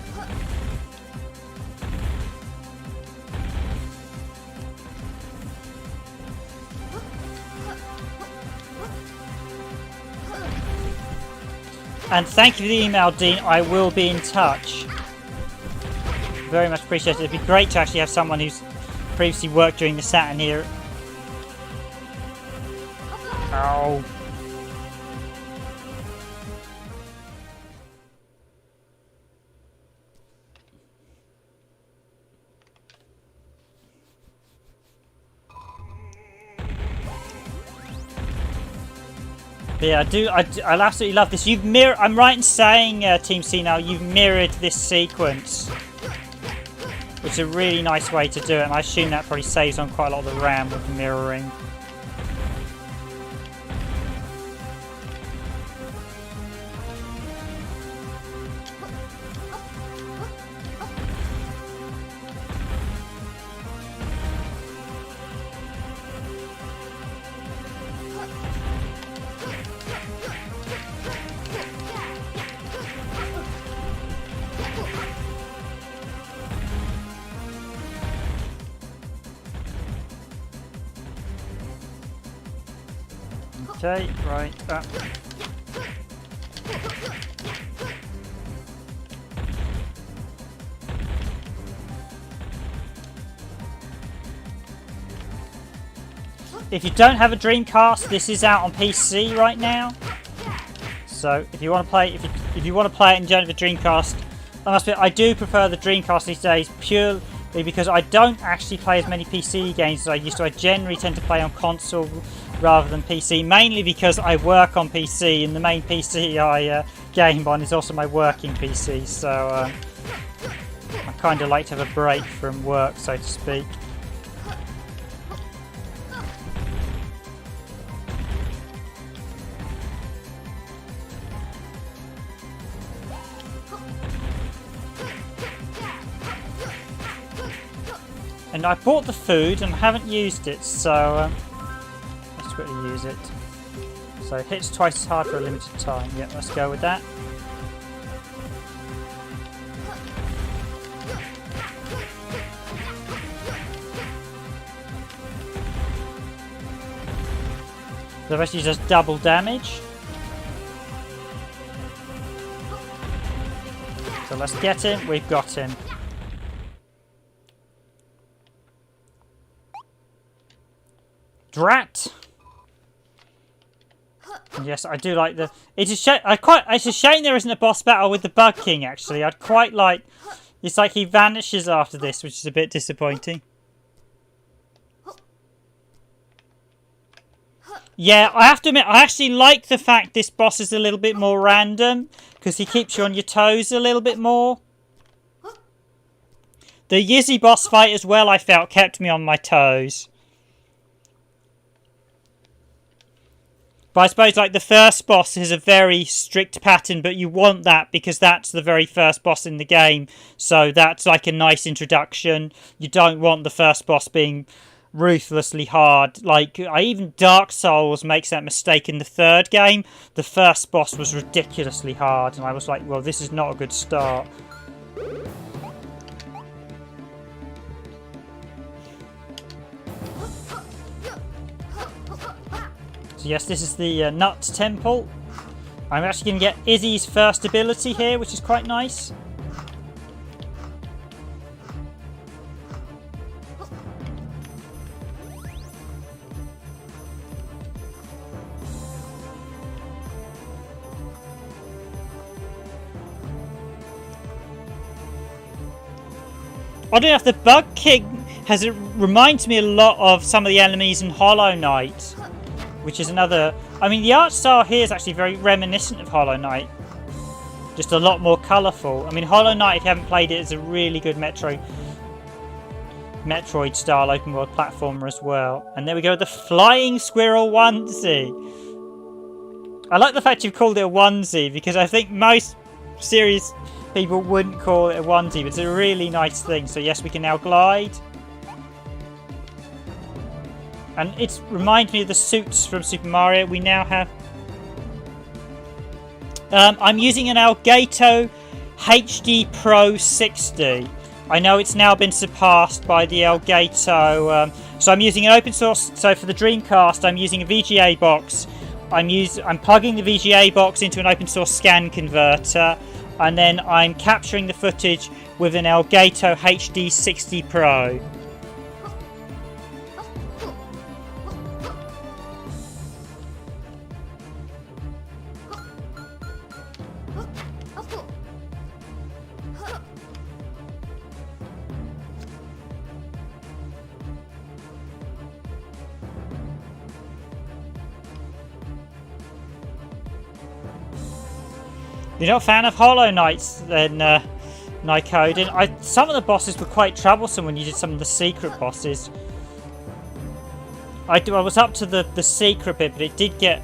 And thank you for the email, Dean. I will be in touch. Very much appreciated. It'd be great to actually have someone who's previously worked during the Saturn here. Ow. But yeah, I absolutely love this. I'm right in saying, Team Senile, you've mirrored this sequence, which is a really nice way to do it, and I assume that probably saves on quite a lot of the RAM with mirroring. Okay, right, up. If you don't have a Dreamcast, this is out on PC right now. So if you want to play, if you want to play it and don't have a Dreamcast, I must admit I do prefer the Dreamcast these days purely because I don't actually play as many PC games as I used to. I generally tend to play on console rather than PC, mainly because I work on PC, and the main PC I game on is also my working PC, so I kind of like to have a break from work, so to speak. And I bought the food and haven't used it, so let's quickly use it. So it hits twice as hard for a limited time. Yeah, let's go with that. The rest does double damage. So let's get him. We've got him. Drat. Yes, I do like the. It's a shame. It's a shame there isn't a boss battle with the Bug King. Actually, I'd quite like. It's like he vanishes after this, which is a bit disappointing. Yeah, I have to admit, I actually like the fact this boss is a little bit more random because he keeps you on your toes a little bit more. The Izzy boss fight as well, I felt, kept me on my toes. But I suppose, like, the first boss is a very strict pattern, but you want that because that's the very first boss in the game. So that's like a nice introduction. You don't want the first boss being ruthlessly hard. Like, even Dark Souls makes that mistake in the third game. The first boss was ridiculously hard, and I was like, well, this is not a good start. Yes, this is the Nut Temple. I'm actually going to get Izzy's first ability here, which is quite nice. Oddly enough, the Bug King reminds me a lot of some of the enemies in Hollow Knight. Which is another. I mean, the art style here is actually very reminiscent of Hollow Knight, just a lot more colourful. I mean, Hollow Knight, if you haven't played it, is a really good Metroid style open world platformer as well. And there we go, the Flying Squirrel onesie. I like the fact you've called it a onesie because I think most serious people wouldn't call it a onesie, but it's a really nice thing. So yes, we can now glide. And it reminds me of the suits from Super Mario. We now have... I'm using an Elgato HD Pro 60. I know it's now been surpassed by the Elgato, so I'm using an open source. So for the Dreamcast, I'm using a VGA box. I'm plugging the VGA box into an open source scan converter, and then I'm capturing the footage with an Elgato HD 60 Pro. You're not a fan of Hollow Knights then, Nykoden? Some of the bosses were quite troublesome when you did some of the secret bosses. I was up to the secret bit, but it did get...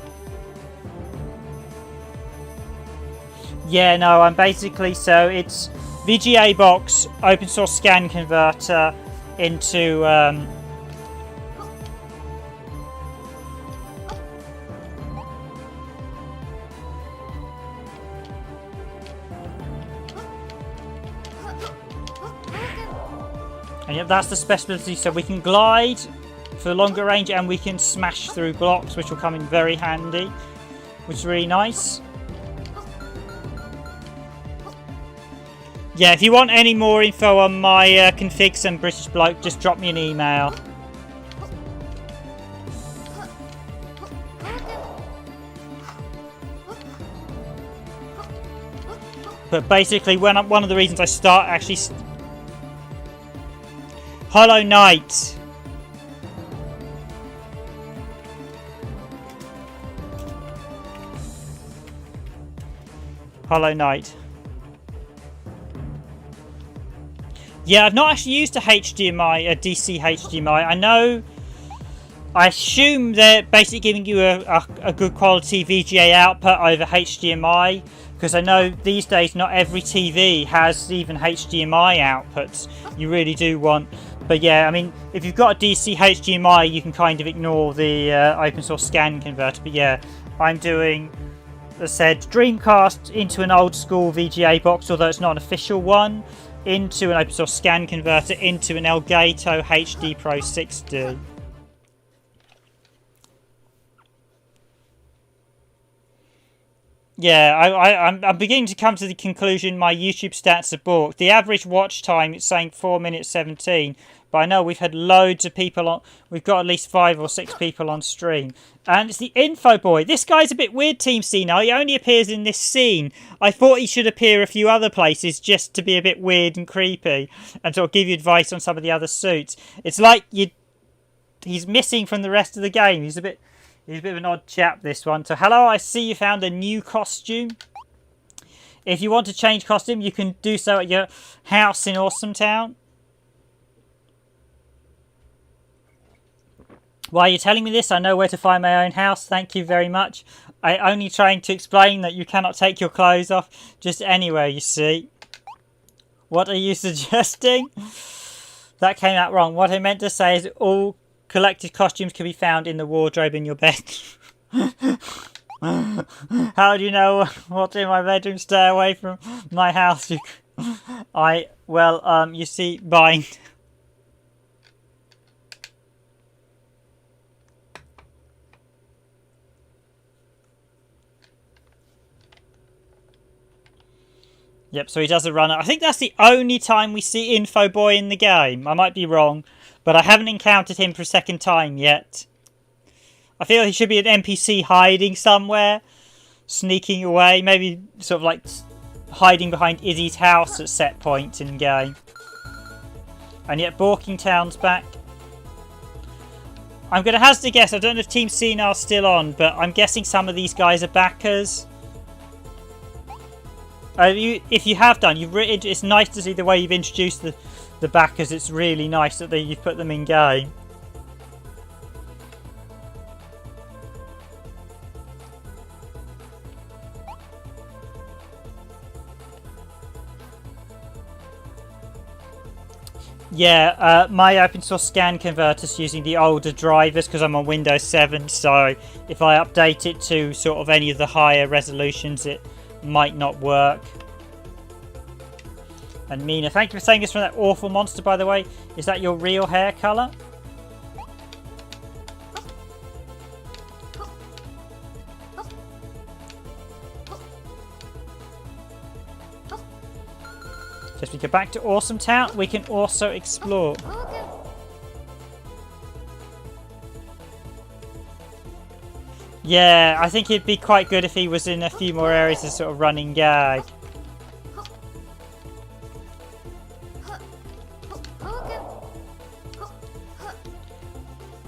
Yeah, no, I'm basically... So it's VGA box, open source scan converter into... And yep, that's the specialty, so we can glide for longer range and we can smash through blocks, which will come in very handy, which is really nice. Yeah, if you want any more info on my configs and British bloke, just drop me an email. But basically, one of the reasons I start actually... Hollow Knight. Hollow Knight. Yeah, I've not actually used a HDMI, a DC HDMI. I assume they're basically giving you a good quality VGA output over HDMI, because I know these days not every TV has even HDMI outputs. You really do want... But yeah, I mean, if you've got a DC HDMI, you can kind of ignore the open source scan converter. But yeah, I'm doing, as I said, Dreamcast into an old school VGA box, although it's not an official one, into an open source scan converter, into an Elgato HD Pro 60. Yeah, I'm beginning to come to the conclusion my YouTube stats are balked. The average watch time, it's saying 4 minutes 17, but I know we've had loads of people on. We've got at least 5 or 6 people on stream, and it's the Info Boy. This guy's a bit weird, Team Senile. He only appears in this scene. I thought he should appear a few other places just to be a bit weird and creepy, and sort of give you advice on some of the other suits. It's like he's missing from the rest of the game. He's a bit of an odd chap, this one. So hello, I see you found a new costume. If you want to change costume, you can do so at your house in Awesome Town. While you're telling me this, I know where to find my own house. Thank you very much. I'm only trying to explain that you cannot take your clothes off just anywhere, you see. What are you suggesting? That came out wrong. What I meant to say is all collected costumes can be found in the wardrobe in your bed. How do you know what's in my bedroom? Stay away from my house. You see, bind. Yep, so he does a runner. I think that's the only time we see Info Boy in the game. I might be wrong, but I haven't encountered him for a second time yet. I feel he should be an NPC hiding somewhere, sneaking away, maybe sort of like hiding behind Izzy's house at set points in game. And yet Borking Town's back. I'm going to hazard a guess. I don't know if Team Senile's still on, but I'm guessing some of these guys are backers. If you have done, it's nice to see the way you've introduced the backers. It's really nice that you've put them in game. Yeah, my open source scan converter's using the older drivers because I'm on Windows 7, so if I update it to sort of any of the higher resolutions, it might not work. And Mina, thank you for saying this from that awful monster, by the way. Is that your real hair colour? So if we go back to Awesome Town, we can also explore. Yeah, I think it'd be quite good if he was in a few more areas as sort of running gag.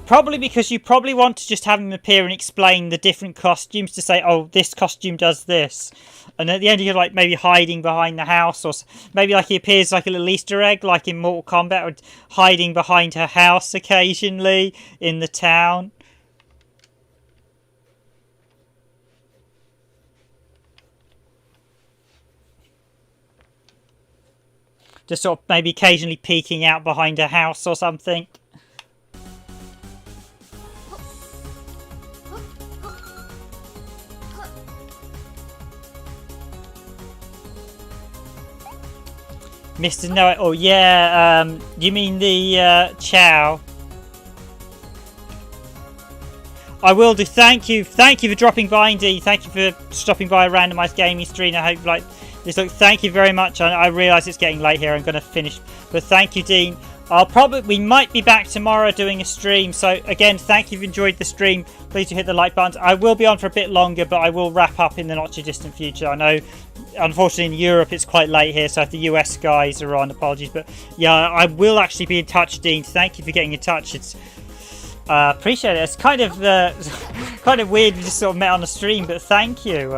Probably because you probably want to just have him appear and explain the different costumes to say, oh, this costume does this. And at the end you're like maybe hiding behind the house, or maybe like he appears like a little Easter egg like in Mortal Kombat, or hiding behind her house occasionally in the town. Just sort of maybe occasionally peeking out behind a house or something. Mr. Know-It. Oh yeah, you mean the Chow? I will do. Thank you for dropping by, indeed. Thank you for stopping by a randomised gaming stream. I hope like this. Look, thank you very much. I realise it's getting late here. I'm going to finish, but thank you, Dean. We might be back tomorrow doing a stream. So again, thank you if you enjoyed the stream. Please do hit the like button. I will be on for a bit longer, but I will wrap up in the not too distant future. I know, unfortunately, in Europe it's quite late here, so if the US guys are on, apologies. But yeah, I will actually be in touch, Dean. Thank you for getting in touch. It's appreciate it. It's kind of kind of weird we just sort of met on the stream, but thank you.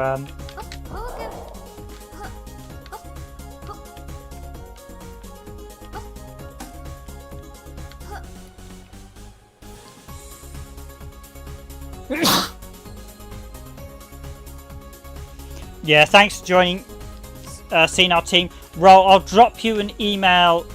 Yeah, thanks for joining Senile team. Roll, I'll drop you an email.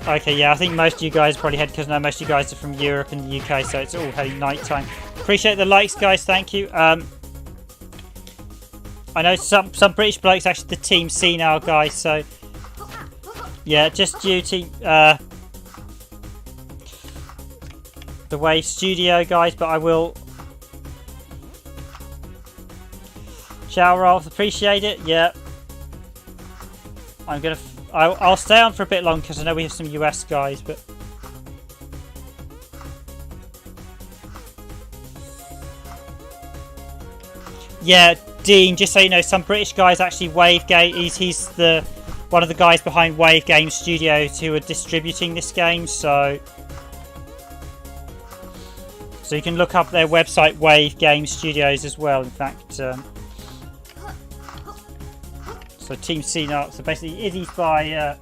Okay, yeah, I think most of you guys probably head because now most of you guys are from Europe and the UK, so it's all heading night time. Appreciate the likes, guys. Thank you. I know some British blokes actually the team Senile guys, so yeah, just due to the Wave Studio guys, but I will. Ciao, Rolf. Appreciate it. Yeah, I'm gonna. I'll stay on for a bit long because I know we have some US guys, but yeah, Dean. Just so you know, some British guys actually Wave Game. He's the one of the guys behind Wave Game Studios who are distributing this game. So you can look up their website, Wave Game Studios, as well. In fact. So Team Senile, so basically Izzy's by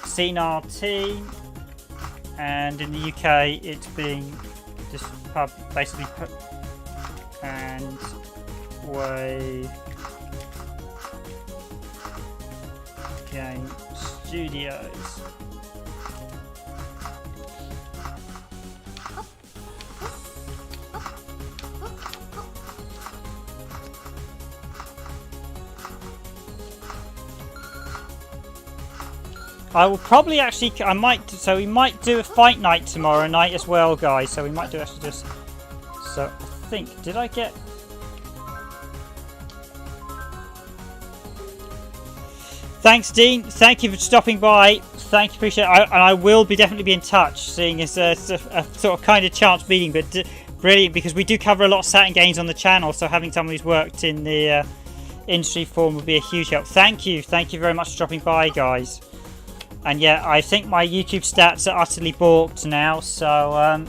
Senile Team, and in the UK it's being just basically put and Wave Game Studios. I will probably actually, so we might do a fight night tomorrow night as well, guys. So we might do actually just, so I think, did I get, thanks Dean, thank you for stopping by, thank you, appreciate it, and I will definitely be in touch, seeing as a sort of kind of chance meeting, but brilliant, because we do cover a lot of Saturn games on the channel, so having someone who's worked in the industry forum would be a huge help. Thank you very much for dropping by, guys. And yeah, I think my YouTube stats are utterly balked now, so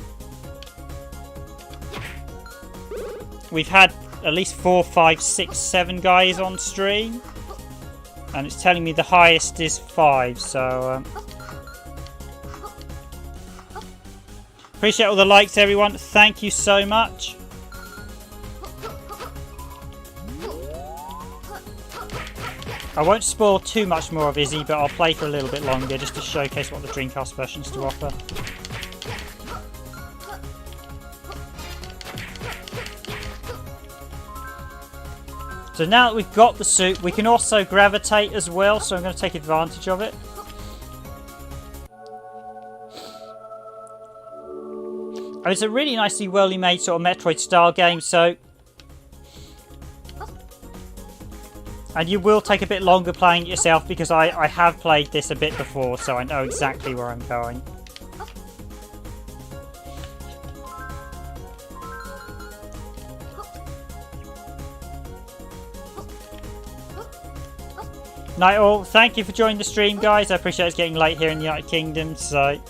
we've had at least 4, 5, 6, 7 guys on stream, and it's telling me the highest is 5, so appreciate all the likes, everyone. Thank you so much. I won't spoil too much more of Izzy, but I'll play for a little bit longer just to showcase what the Dreamcast version has to offer. So now that we've got the suit, we can also gravitate as well, so I'm going to take advantage of it. And it's a really nicely well made sort of Metroid style game, so... And you will take a bit longer playing it yourself, because I have played this a bit before, so I know exactly where I'm going. Night all, thank you for joining the stream, guys. I appreciate it's getting late here in the United Kingdom, so...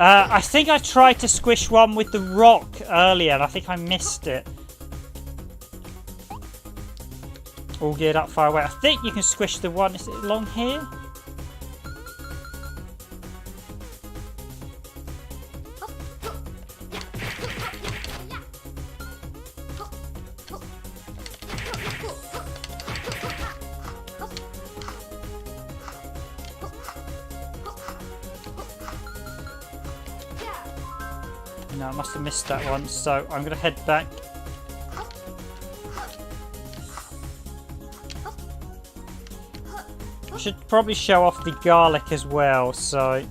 I think I tried to squish one with the rock earlier, and I think I missed it. All geared up far away. I think you can squish the one. Is it along here? No, I must have missed that one, so I'm going to head back. I should probably show off the garlic as well, so...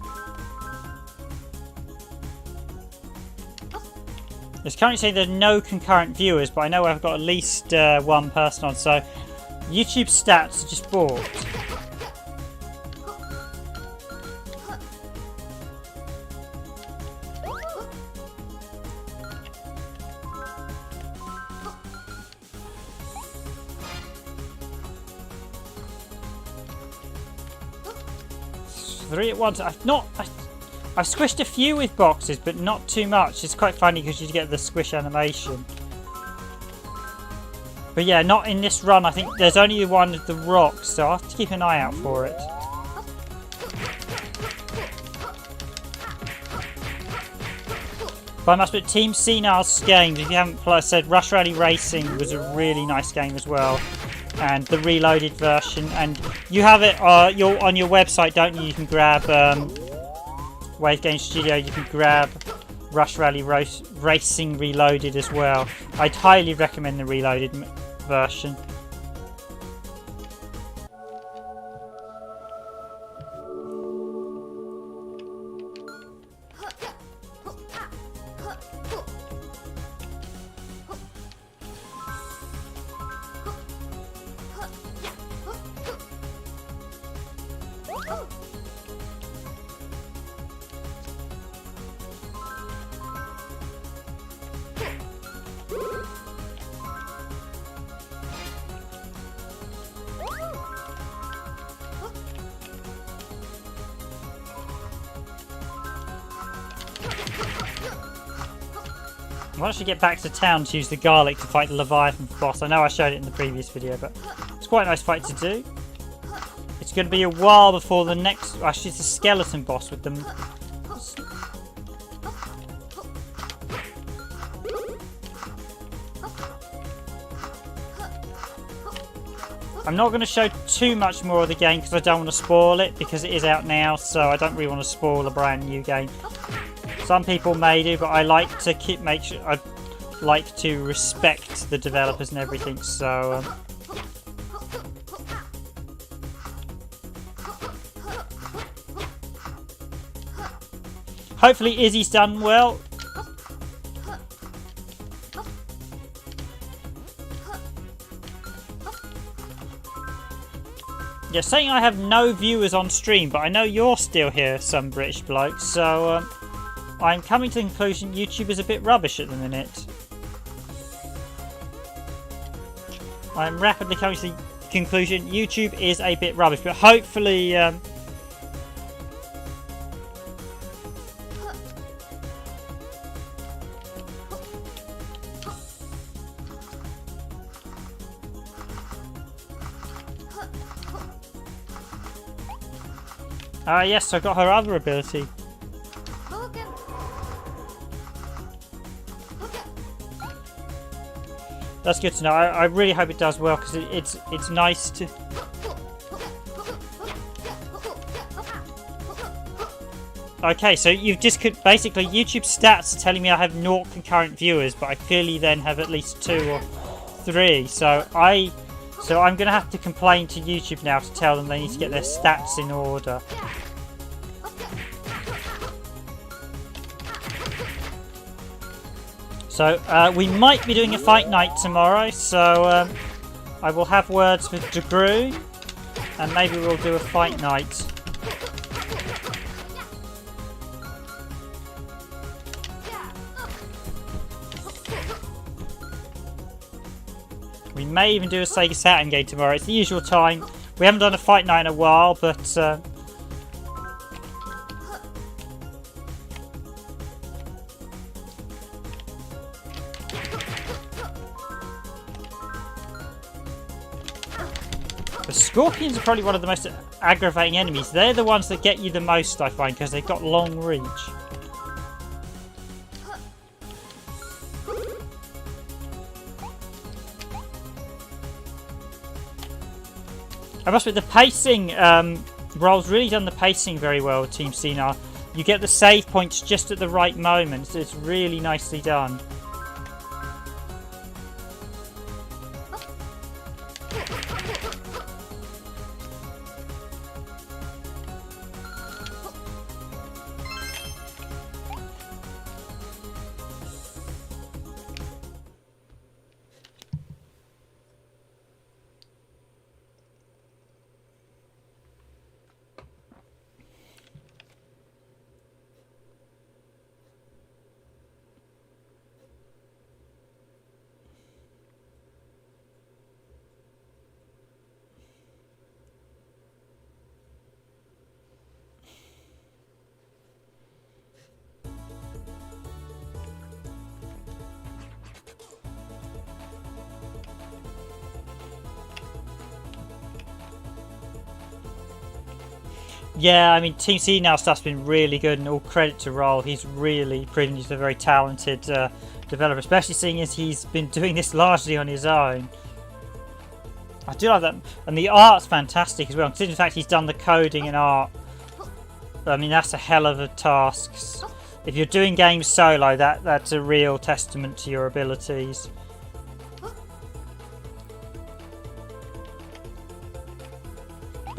It's currently saying there's no concurrent viewers, but I know I've got at least one person on, so... YouTube stats are just bought. Three at once. I've squished a few with boxes, but not too much. It's quite funny because you get the squish animation. But yeah, not in this run. I think there's only one of the rocks, so I'll have to keep an eye out for it. But I must admit, Team Senile's games, if you haven't said, Rush Rally Racing was a really nice game as well. And the reloaded version, and you have it on your website, don't you? You can grab Wave Game Studio, you can grab Rush Rally Racing Reloaded as well. I'd highly recommend the reloaded version. Once you get back to town to use the garlic to fight the Leviathan boss. I know I showed it in the previous video, but it's quite a nice fight to do. It's going to be a while before the next... Actually, it's a skeleton boss with them. I'm not going to show too much more of the game because I don't want to spoil it, because it is out now, so I don't really want to spoil a brand new game. Some people may do, but I like to I like to respect the developers and everything. So hopefully Izzy's done well. Yeah, saying I have no viewers on stream, but I know you're still here, some British bloke, so I'm coming to the conclusion YouTube is a bit rubbish at the minute. I'm rapidly coming to the conclusion YouTube is a bit rubbish, but hopefully yes, I got her other ability. That's good to know. I really hope it does well, because it's nice to... Okay, so you've just basically YouTube stats are telling me I have 0 concurrent viewers, but I clearly then have at least 2 or 3. So I'm going to have to complain to YouTube now to tell them they need to get their stats in order. So we might be doing a fight night tomorrow, so I will have words with DeGrew, and maybe we'll do a fight night. We may even do a Sega Saturn game tomorrow. It's the usual time. We haven't done a fight night in a while, but the Scorpions are probably one of the most aggravating enemies. They're the ones that get you the most, I find, because they've got long reach. I must admit, the pacing, Roll's really done the pacing very well with Team Senile. You get the save points just at the right moment. It's really nicely done. Yeah, I mean, Team Senile stuff's been really good, and all credit to Roll. He's really proven he's a very talented developer, especially seeing as he's been doing this largely on his own. I do like that, and the art's fantastic as well. Considering the fact he's done the coding and art, I mean, that's a hell of a task. If you're doing games solo, that's a real testament to your abilities.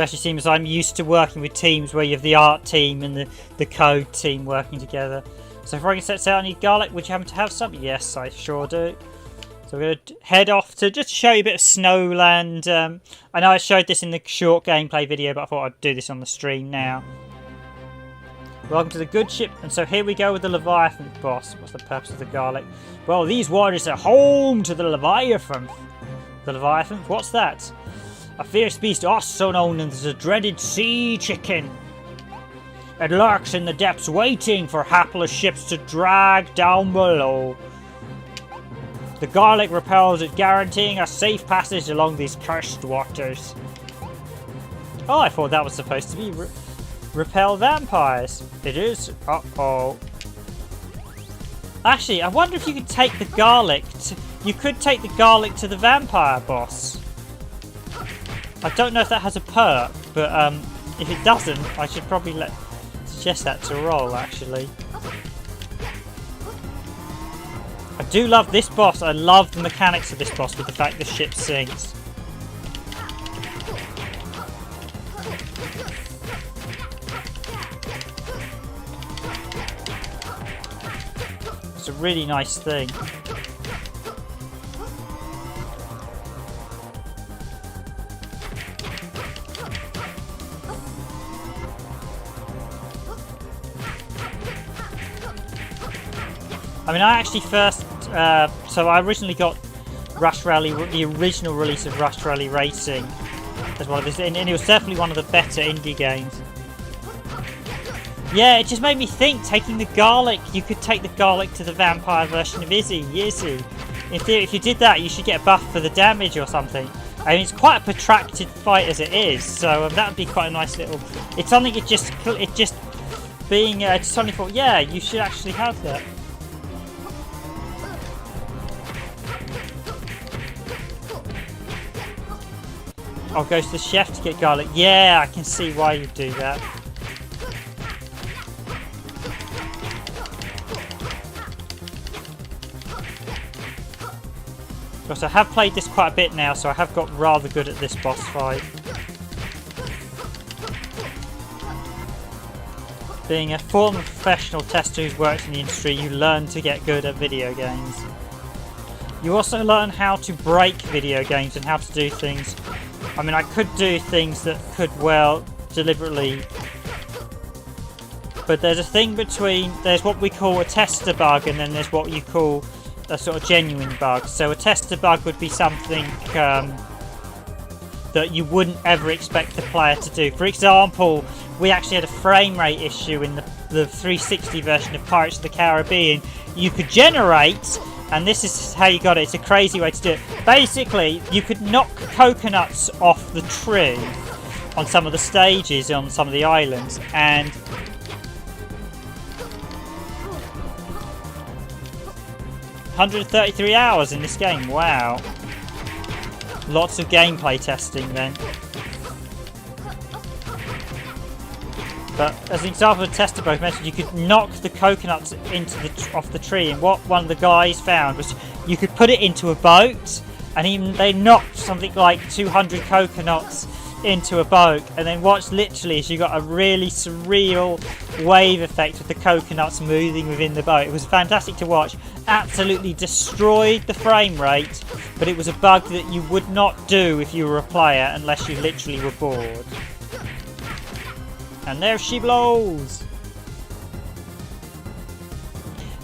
Especially seems I'm used to working with teams where you have the art team and the code team working together. So if I can set out, I need garlic. Would you happen to have some? Yes, I sure do. So we're going to head off to just show you a bit of Snowland. I know I showed this in the short gameplay video, but I thought I'd do this on the stream now. Welcome to the good ship. And so here we go with the Leviathan boss. What's the purpose of the garlic? Well, these waters are home to the Leviathan. The Leviathan? What's that? A fierce beast also known as the dreaded sea chicken. It lurks in the depths waiting for hapless ships to drag down below. The garlic repels it, guaranteeing a safe passage along these cursed waters. Oh, I thought that was supposed to be repel vampires. It is? Uh-oh. Actually, I wonder if you could take the garlic you could take the garlic to the vampire boss. I don't know if that has a perk, but if it doesn't, I should probably suggest that to Roll, actually. I do love this boss. I love the mechanics of this boss with the fact the ship sinks. It's a really nice thing. I mean, I actually first... so I originally got Rush Rally, the original release of Rush Rally Racing, as one of this, and it was definitely one of the better indie games. Yeah, it just made me think, taking the garlic, you could take the garlic to the vampire version of Izzy. In theory, if you did that, you should get a buff for the damage or something. I mean, it's quite a protracted fight as it is, so that would be quite a nice little... It's something it just being... just suddenly thought, yeah, you should actually have that. Oh, goes to the chef to get garlic. Yeah, I can see why you do that. Because I have played this quite a bit now, so I have got rather good at this boss fight. Being a former professional tester who's worked in the industry, you learn to get good at video games. You also learn how to break video games and how to do things. I mean, I could do things that could, well, deliberately... But there's a thing between... There's what we call a tester bug, and then there's what you call a sort of genuine bug. So a tester bug would be something that you wouldn't ever expect the player to do. For example, we actually had a frame rate issue in the 360 version of Pirates of the Caribbean. You could generate... And this is how you got it. It's a crazy way to do it. Basically, you could knock coconuts off the tree on some of the stages, on some of the islands, and 133 hours in this game. Wow. Lots of gameplay testing then. But as an example of a tester bug mentioned, you could knock the coconuts off the tree, and what one of the guys found was you could put it into a boat, and they knocked something like 200 coconuts into a boat, and then watch literally as you got a really surreal wave effect with the coconuts moving within the boat. It was fantastic to watch. Absolutely destroyed the frame rate, but it was a bug that you would not do if you were a player unless you literally were bored. And there she blows!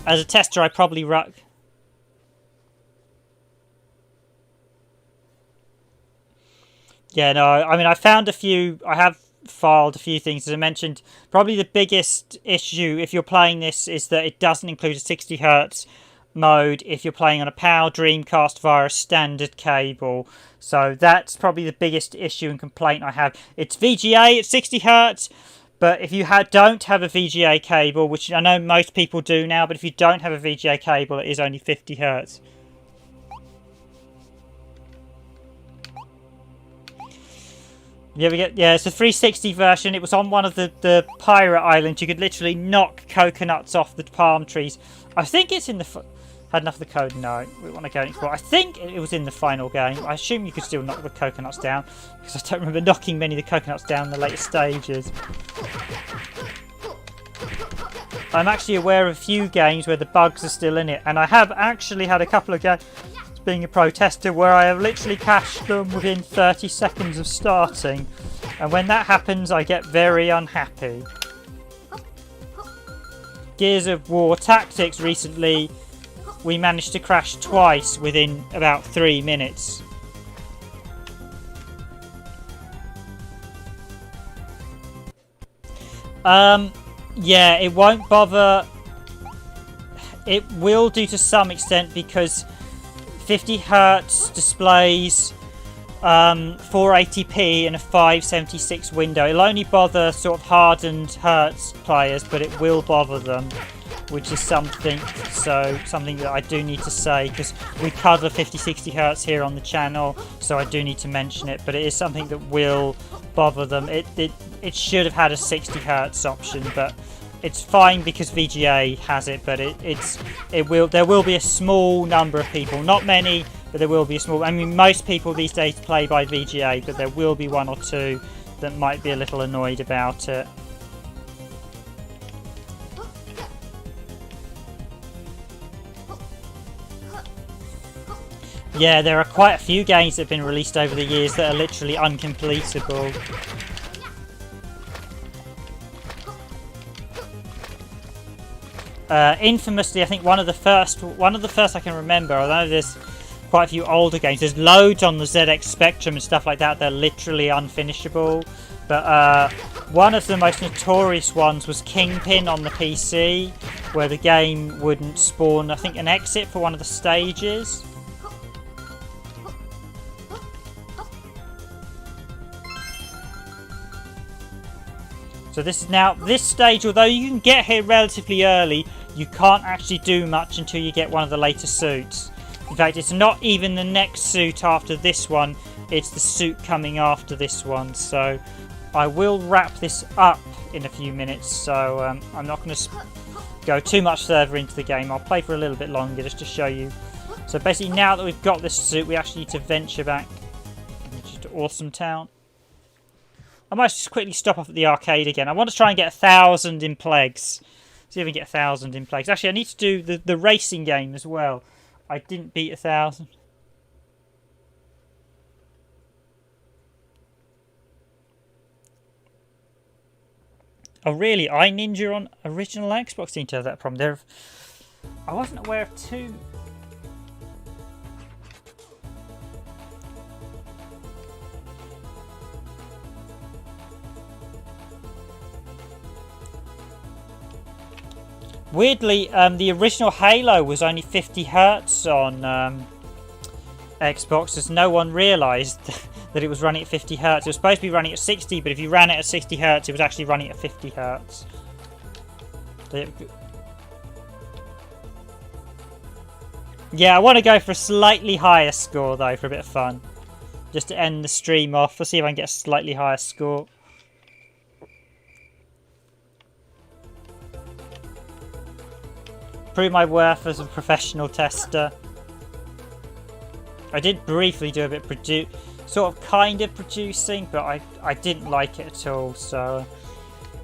As a tester, I probably Yeah, no, I mean, I found a few... I have filed a few things, as I mentioned. Probably the biggest issue, if you're playing this, is that it doesn't include a 60Hz mode if you're playing on a PAL Dreamcast via a standard cable. So that's probably the biggest issue and complaint I have. It's VGA at 60Hz, but if you don't have a VGA cable, which I know most people do now, but if you don't have a VGA cable, it is only 50Hz. Yeah, it's a 360 version. It was on one of the pirate islands. You could literally knock coconuts off the palm trees. I think it's in the... Had enough of the code? No, we want to go and explore. I think it was in the final game. I assume you could still knock the coconuts down, because I don't remember knocking many of the coconuts down in the later stages. I'm actually aware of a few games where the bugs are still in it, and I have actually had a couple of games, being a pro tester, where I have literally cached them within 30 seconds of starting, and when that happens I get very unhappy. Gears of War Tactics recently, we managed to crash twice within about 3 minutes. Yeah, it won't bother. It will do to some extent, because 50Hz displays 480p in a 576 window. It'll only bother sort of hardened Hertz players, but it will bother them, which is something that I do need to say, because we cover 50-60Hz here on the channel, so I do need to mention it. But it is something that will bother them. It should have had a 60Hz option, but it's fine because VGA has it. But there will be a small number of people, not many, but there will be a small. I mean, most people these days play by VGA, but there will be one or two that might be a little annoyed about it. Yeah, there are quite a few games that have been released over the years that are literally uncompletable. Infamously, I think one of the first I can remember. I know there's quite a few older games. There's loads on the ZX Spectrum and stuff like that. They're literally unfinishable. But one of the most notorious ones was Kingpin on the PC, where the game wouldn't spawn, I think, an exit for one of the stages. So this stage, although you can get here relatively early, you can't actually do much until you get one of the later suits. In fact, it's not even the next suit after this one, it's the suit coming after this one. So I will wrap this up in a few minutes, so I'm not going to go too much further into the game. I'll play for a little bit longer just to show you. So basically, now that we've got this suit, we actually need to venture back to Awesome Town. I might just quickly stop off at the arcade again. I want to try and get 1,000 in Plagues. See if we can get 1,000 in Plagues. Actually, I need to do the racing game as well. I didn't beat 1,000. Oh, really? iNinja on original Xbox seemed to have that problem. I wasn't aware of two. Weirdly, the original Halo was only 50 Hz on Xbox, as no one realised that it was running at 50 Hz. It was supposed to be running at 60, but if you ran it at 60 Hz, it was actually running at 50 Hz. Yeah, I want to go for a slightly higher score, though, for a bit of fun. Just to end the stream off. Let's see if I can get a slightly higher score. Prove my worth as a professional tester. I did briefly do a bit sort of kind of producing, but I didn't like it at all, so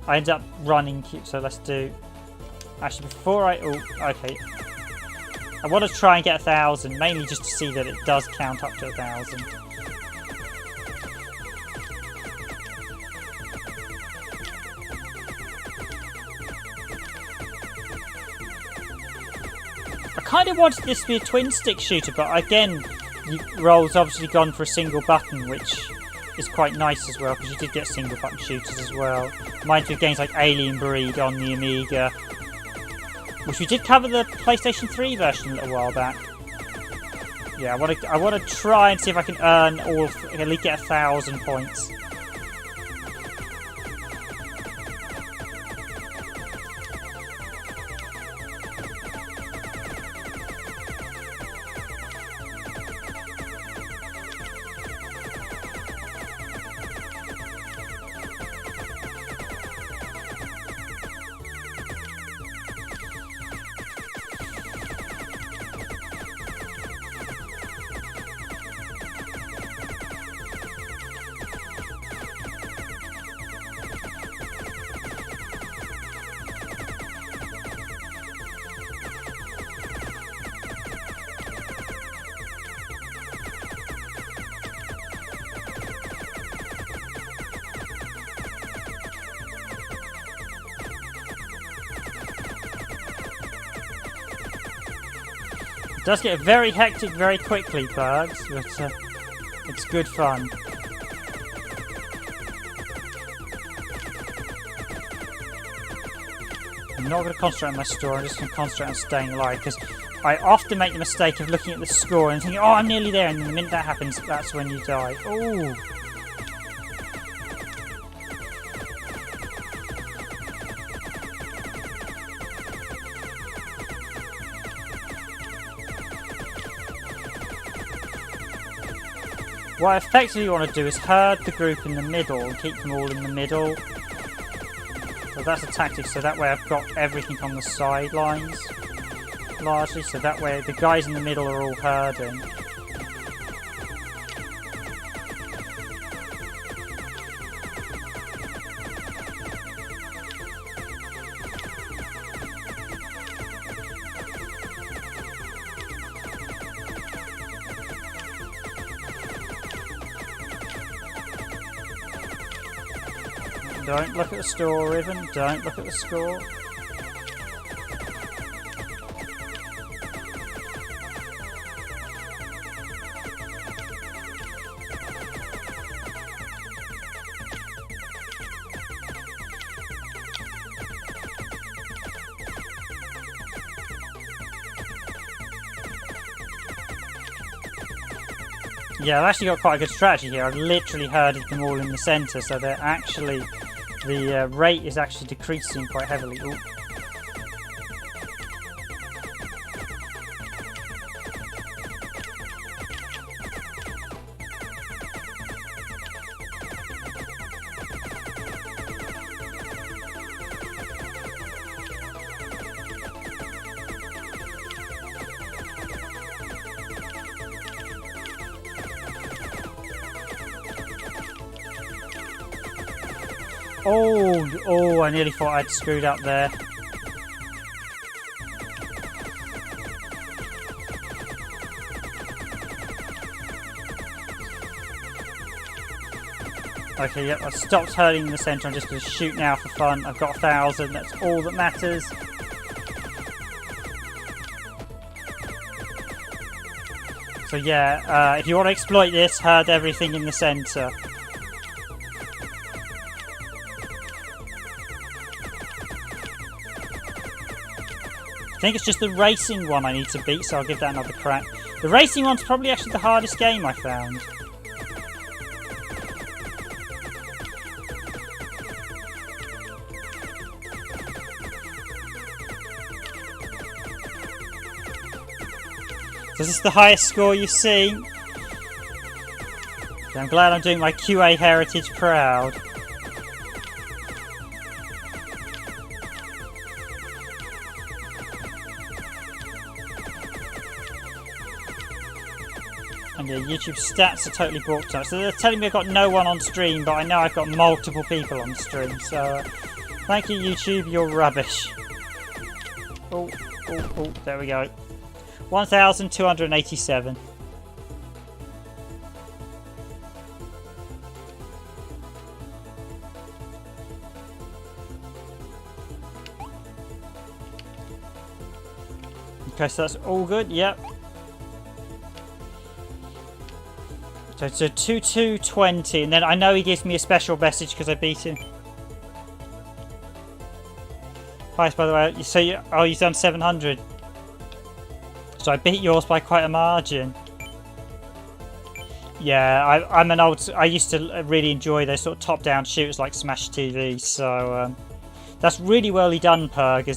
I ended up running. So let's do. Actually, before I okay, I want to try and get 1,000, mainly just to see that it does count up to 1,000. I kind of wanted this to be a twin stick shooter, but again, Roll's obviously gone for a single button, which is quite nice as well, because you did get single button shooters as well. Reminds me of games like Alien Breed on the Amiga, which we did cover the PlayStation 3 version a little while back. Yeah, I want to try and see if I can earn at least get 1,000 points. It does get very hectic very quickly, Bugs, but it's good fun. I'm not going to concentrate on my score, I'm just going to concentrate on staying alive, because I often make the mistake of looking at the score and thinking, oh, I'm nearly there, and the minute that happens, that's when you die. Ooh. What I effectively want to do is herd the group in the middle and keep them all in the middle. So that's a tactic, so that way I've got everything on the sidelines, largely, so that way the guys in the middle are all herding. Don't look at the score, Riven. Don't look at the score. Yeah, I've actually got quite a good strategy here. I've literally herded them all in the centre, so they're actually... the rate is actually decreasing quite heavily. Ooh. Oh, I nearly thought I'd screwed up there. Okay, yep, I've stopped hurting in the centre. I'm just going to shoot now for fun. I've got 1,000. That's all that matters. So yeah, if you want to exploit this, herd everything in the centre. I think it's just the racing one I need to beat, so I'll give that another crack. The racing one's probably actually the hardest game I found. So this is the highest score you've seen. I'm glad I'm doing my QA heritage proud. And yeah, YouTube stats are totally brought up. So they're telling me I've got no one on stream, but I know I've got multiple people on stream. So thank you, YouTube, you're rubbish. Oh, there we go. 1,287. Okay, so that's all good, yep. So it's a 2,220, and then I know he gives me a special message because I beat him. Price, by the way, so you've done 700. So I beat yours by quite a margin. Yeah, I'm an old... I used to really enjoy those sort of top-down shooters like Smash TV, so that's really well done, Plurg,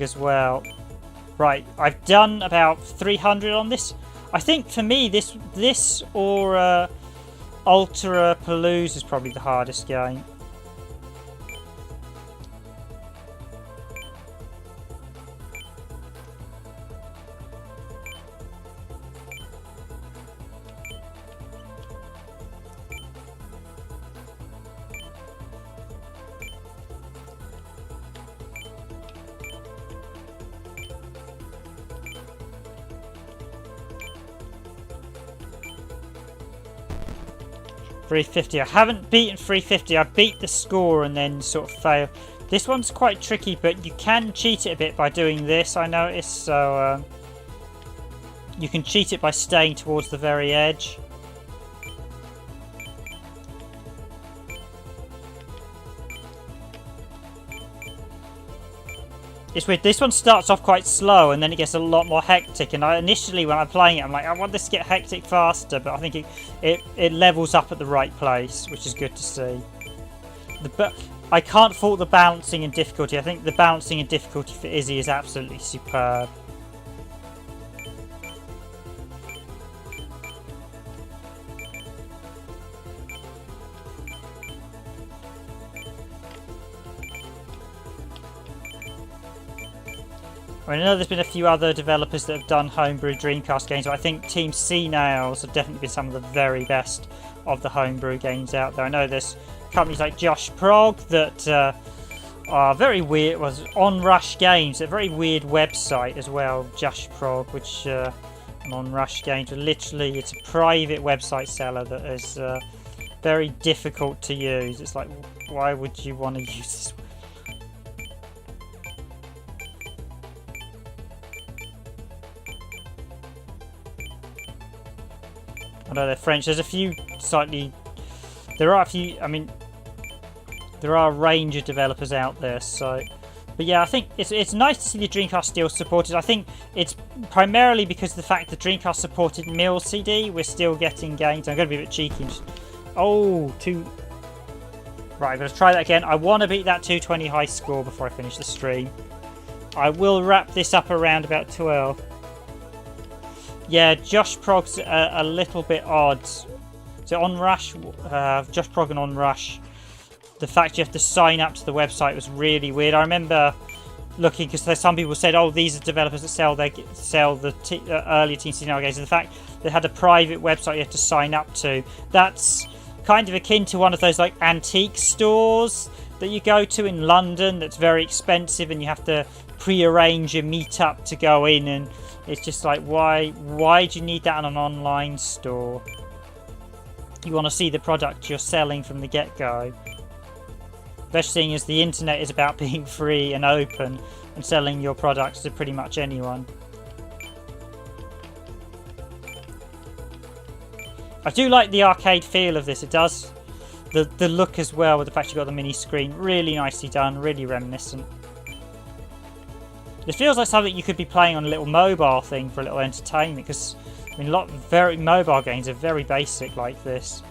as well. Right, I've done about 300 on this. I think for me, this or Ultra Palooza is probably the hardest game. .350. I haven't beaten 350. I beat the score and then sort of fail. This one's quite tricky, but you can cheat it a bit by doing this, I noticed. So you can cheat it by staying towards the very edge. It's weird. This one starts off quite slow and then it gets a lot more hectic. And initially when I'm playing it, I'm like, I want this to get hectic faster. But I think it levels up at the right place, which is good to see. I can't fault the balancing and difficulty. I think the balancing and difficulty for Izzy is absolutely superb. I know there's been a few other developers that have done homebrew Dreamcast games, but I think Team Senile have definitely been some of the very best of the homebrew games out there. I know there's companies like Josh Prog that are very weird. Was On Rush Games, a very weird website as well. Josh Prog, which On Rush Games, literally it's a private website seller that is very difficult to use. It's like, why would you want to use this? I know they're French. There's a few slightly... There are a few... I mean... There are a range of developers out there, so... But yeah, I think it's nice to see the Dreamcast still supported. I think it's primarily because of the fact the Dreamcast supported MIL CD. We're still getting games. I'm going to be a bit cheeky. Right, I'm going to try that again. I want to beat that 220 high score before I finish the stream. I will wrap this up around about 12. Yeah, Josh Prog's a little bit odd. So on Rush, Josh Prog and on Rush, the fact you have to sign up to the website was really weird. I remember looking, because some people said, oh, these are developers that sell the earlier Team Senile games. And the fact they had a private website you have to sign up to, that's kind of akin to one of those like antique stores that you go to in London that's very expensive and you have to pre-arrange a meet-up to go in, and it's just like, why do you need that on an online store? You want to see the product you're selling from the get-go. Especially seeing as the internet is about being free and open and selling your products to pretty much anyone. I do like the arcade feel of this. It does. The look as well, with the fact you've got the mini screen. Really nicely done. Really reminiscent. It feels like something you could be playing on a little mobile thing for a little entertainment, because I mean, very mobile games are very basic like this.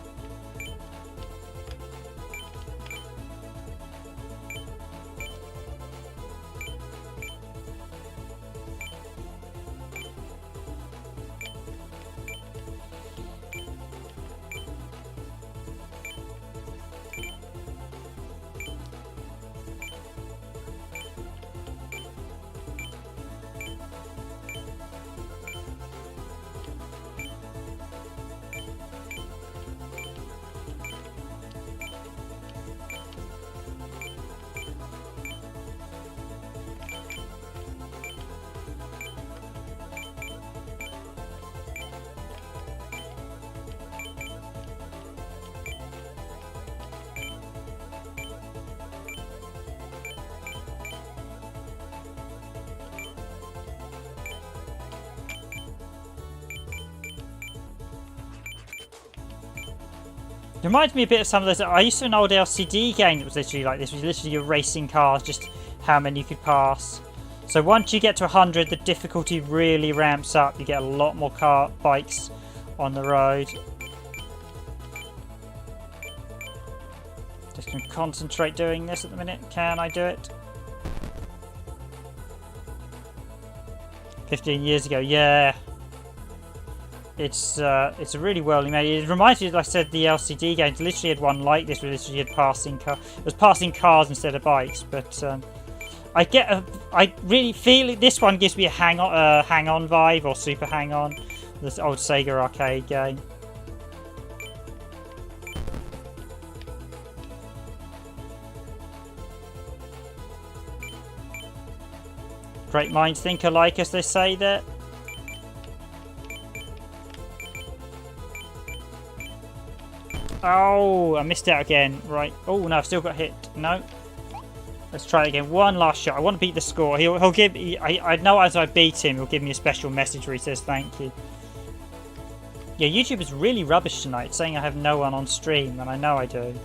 It reminds me a bit of some of those. I used to have an old LCD game that was literally like this. It was literally you're racing cars, just how many you could pass. So once you get to 100, the difficulty really ramps up. You get a lot more bikes on the road. Just going to concentrate doing this at the minute. Can I do it? 15 years ago, yeah. It's really well made. It reminds me, like I said, the LCD games. Literally had one like this, where literally had it was passing cars instead of bikes. But I really feel this one gives me a hang on vibe, or super hang on. This old Sega arcade game. Great minds think alike, as they say there. Oh, I missed out again. Right. Oh, no, I've still got hit. No. Let's try it again. One last shot. I want to beat the score. He'll give... I know as I beat him, he'll give me a special message where he says thank you. Yeah, YouTube is really rubbish tonight, saying I have no one on stream, and I know I do.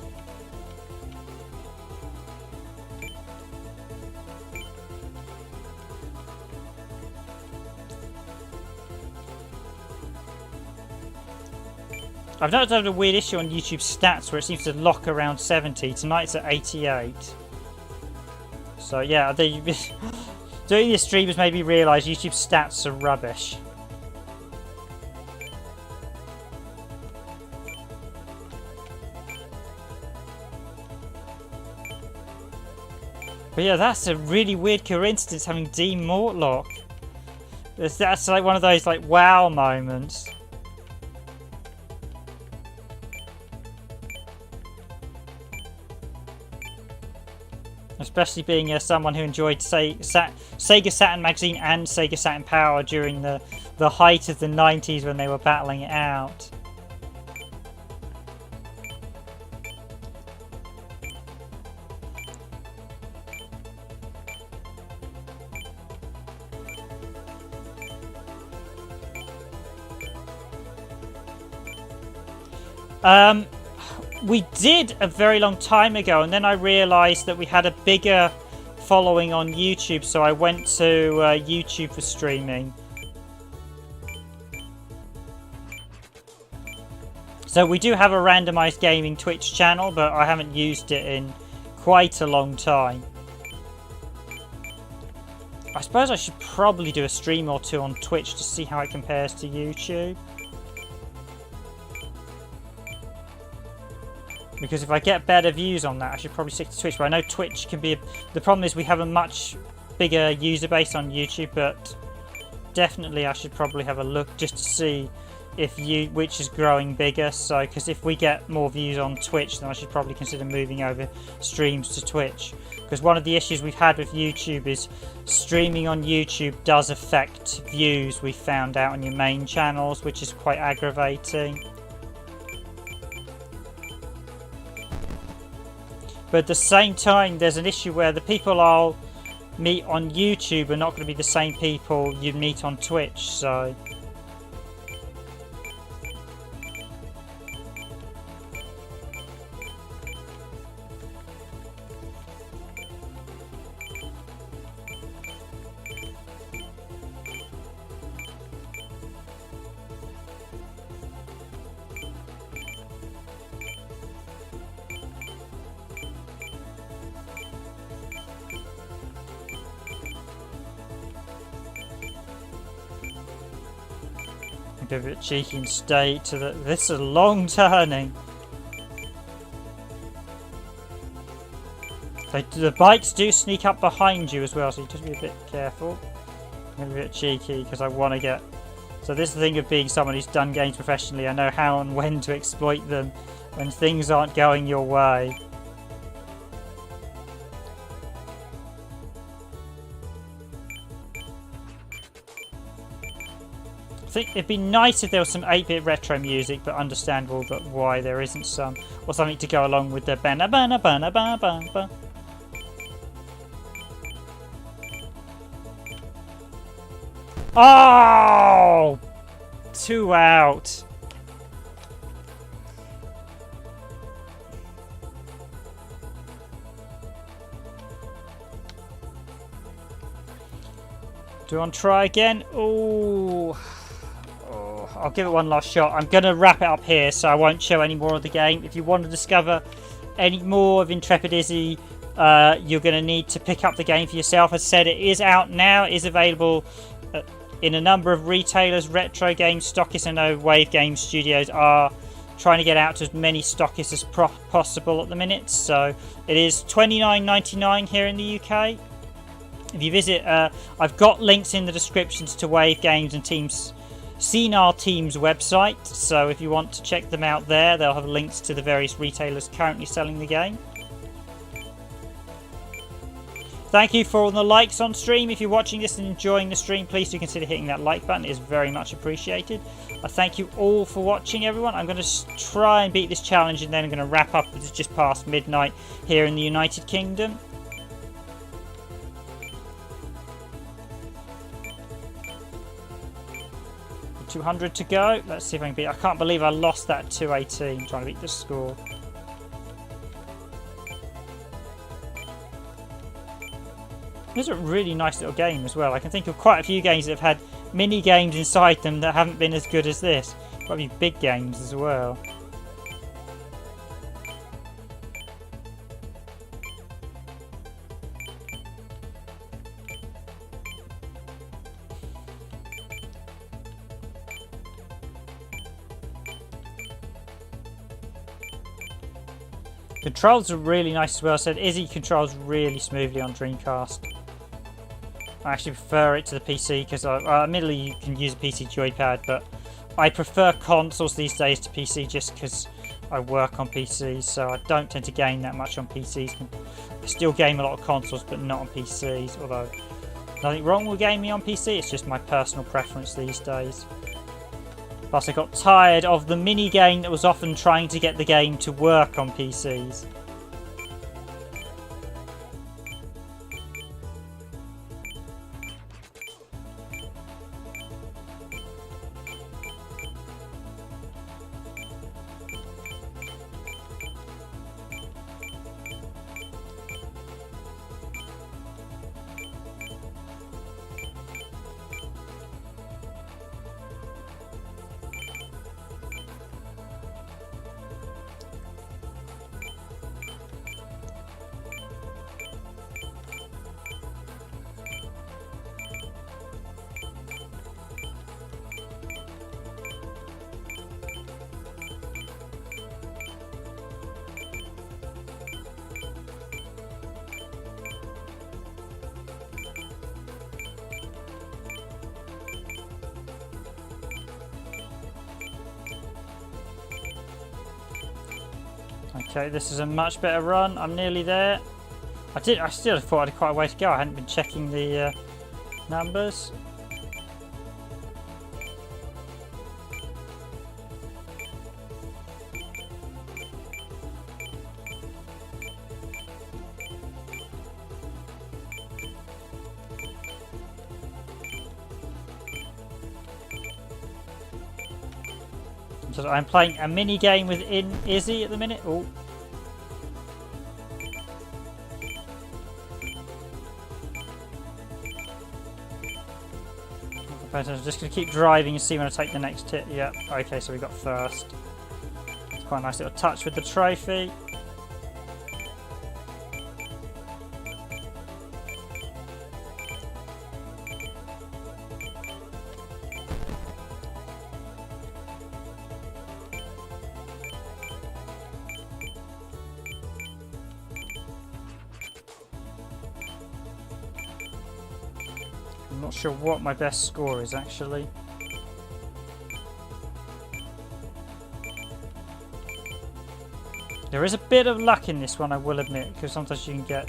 I've noticed I have a weird issue on YouTube stats where it seems to lock around 70. Tonight it's at 88. So yeah, doing this stream has made me realise YouTube stats are rubbish. But yeah, that's a really weird coincidence, having Dean Mortlock. That's like one of those like wow moments. Especially being someone who enjoyed Sega Saturn magazine and Sega Saturn Power during the height of the 90s when they were battling it out. We did a very long time ago, and then I realised that we had a bigger following on YouTube, so I went to YouTube for streaming. So we do have a Randomised Gaming Twitch channel, but I haven't used it in quite a long time. I suppose I should probably do a stream or two on Twitch to see how it compares to YouTube. Because if I get better views on that, I should probably stick to Twitch. But I know Twitch can be... The problem is we have a much bigger user base on YouTube, but definitely I should probably have a look just to see if which is growing bigger. So, because if we get more views on Twitch, then I should probably consider moving over streams to Twitch. Because one of the issues we've had with YouTube is streaming on YouTube does affect views, we found out, on your main channels, which is quite aggravating. But at the same time, there's an issue where the people I'll meet on YouTube are not going to be the same people you'd meet on Twitch, so... Be a bit cheeky and stay to the... This is a long turning. The bikes do sneak up behind you as well, so you just be a bit careful. I'm going to be a bit cheeky because I want to get... So this is the thing of being someone who's done games professionally. I know how and when to exploit them when things aren't going your way. I think it'd be nice if there was some 8-bit retro music, but understandable that why there isn't some, or something to go along with the bana bana bana bana bana. Oh! 2 out. Do you want to try again? Ooh. I'll give it one last shot. I'm going to wrap it up here, so I won't show any more of the game. If you want to discover any more of Intrepid Izzy, you're going to need to pick up the game for yourself. As I said, it is out now. It is available in a number of retailers, retro games, stockists. I know Wave Game Studios are trying to get out to as many stockists as possible at the minute. So it is $29.99 here in the UK. If you visit, I've got links in the descriptions to Wave Games and Senile Team's website, so if you want to check them out there, they'll have links to the various retailers currently selling the game. Thank you for all the likes on stream. If you're watching this and enjoying the stream, please do consider hitting that like button. It is very much appreciated. I thank you all for watching, everyone. I'm going to try and beat this challenge, and then I'm going to wrap up. It's just past midnight here in the United Kingdom. $200 to go. Let's see if I can beat. I can't believe I lost that 218 trying to beat the score. This is a really nice little game as well. I can think of quite a few games that have had mini games inside them that haven't been as good as this. Probably big games as well. Controls are really nice as well. I said Izzy controls really smoothly on Dreamcast. I actually prefer it to the PC because admittedly you can use a PC joypad, but I prefer consoles these days to PC just because I work on PCs, so I don't tend to game that much on PCs. I still game a lot of consoles, but not on PCs, although nothing wrong with gaming on PC, it's just my personal preference these days. Plus I got tired of the mini game that was often trying to get the game to work on PCs. Okay, this is a much better run. I'm nearly there. I still thought I had quite a way to go. I hadn't been checking the numbers. So I'm playing a mini game within Izzy at the minute. Oh. I'm just going to keep driving and see when I take the next hit. Yeah, okay, so we got first. It's quite a nice little touch with the trophy. I'm not sure what my best score is actually. There is a bit of luck in this one, I will admit, because sometimes you can get...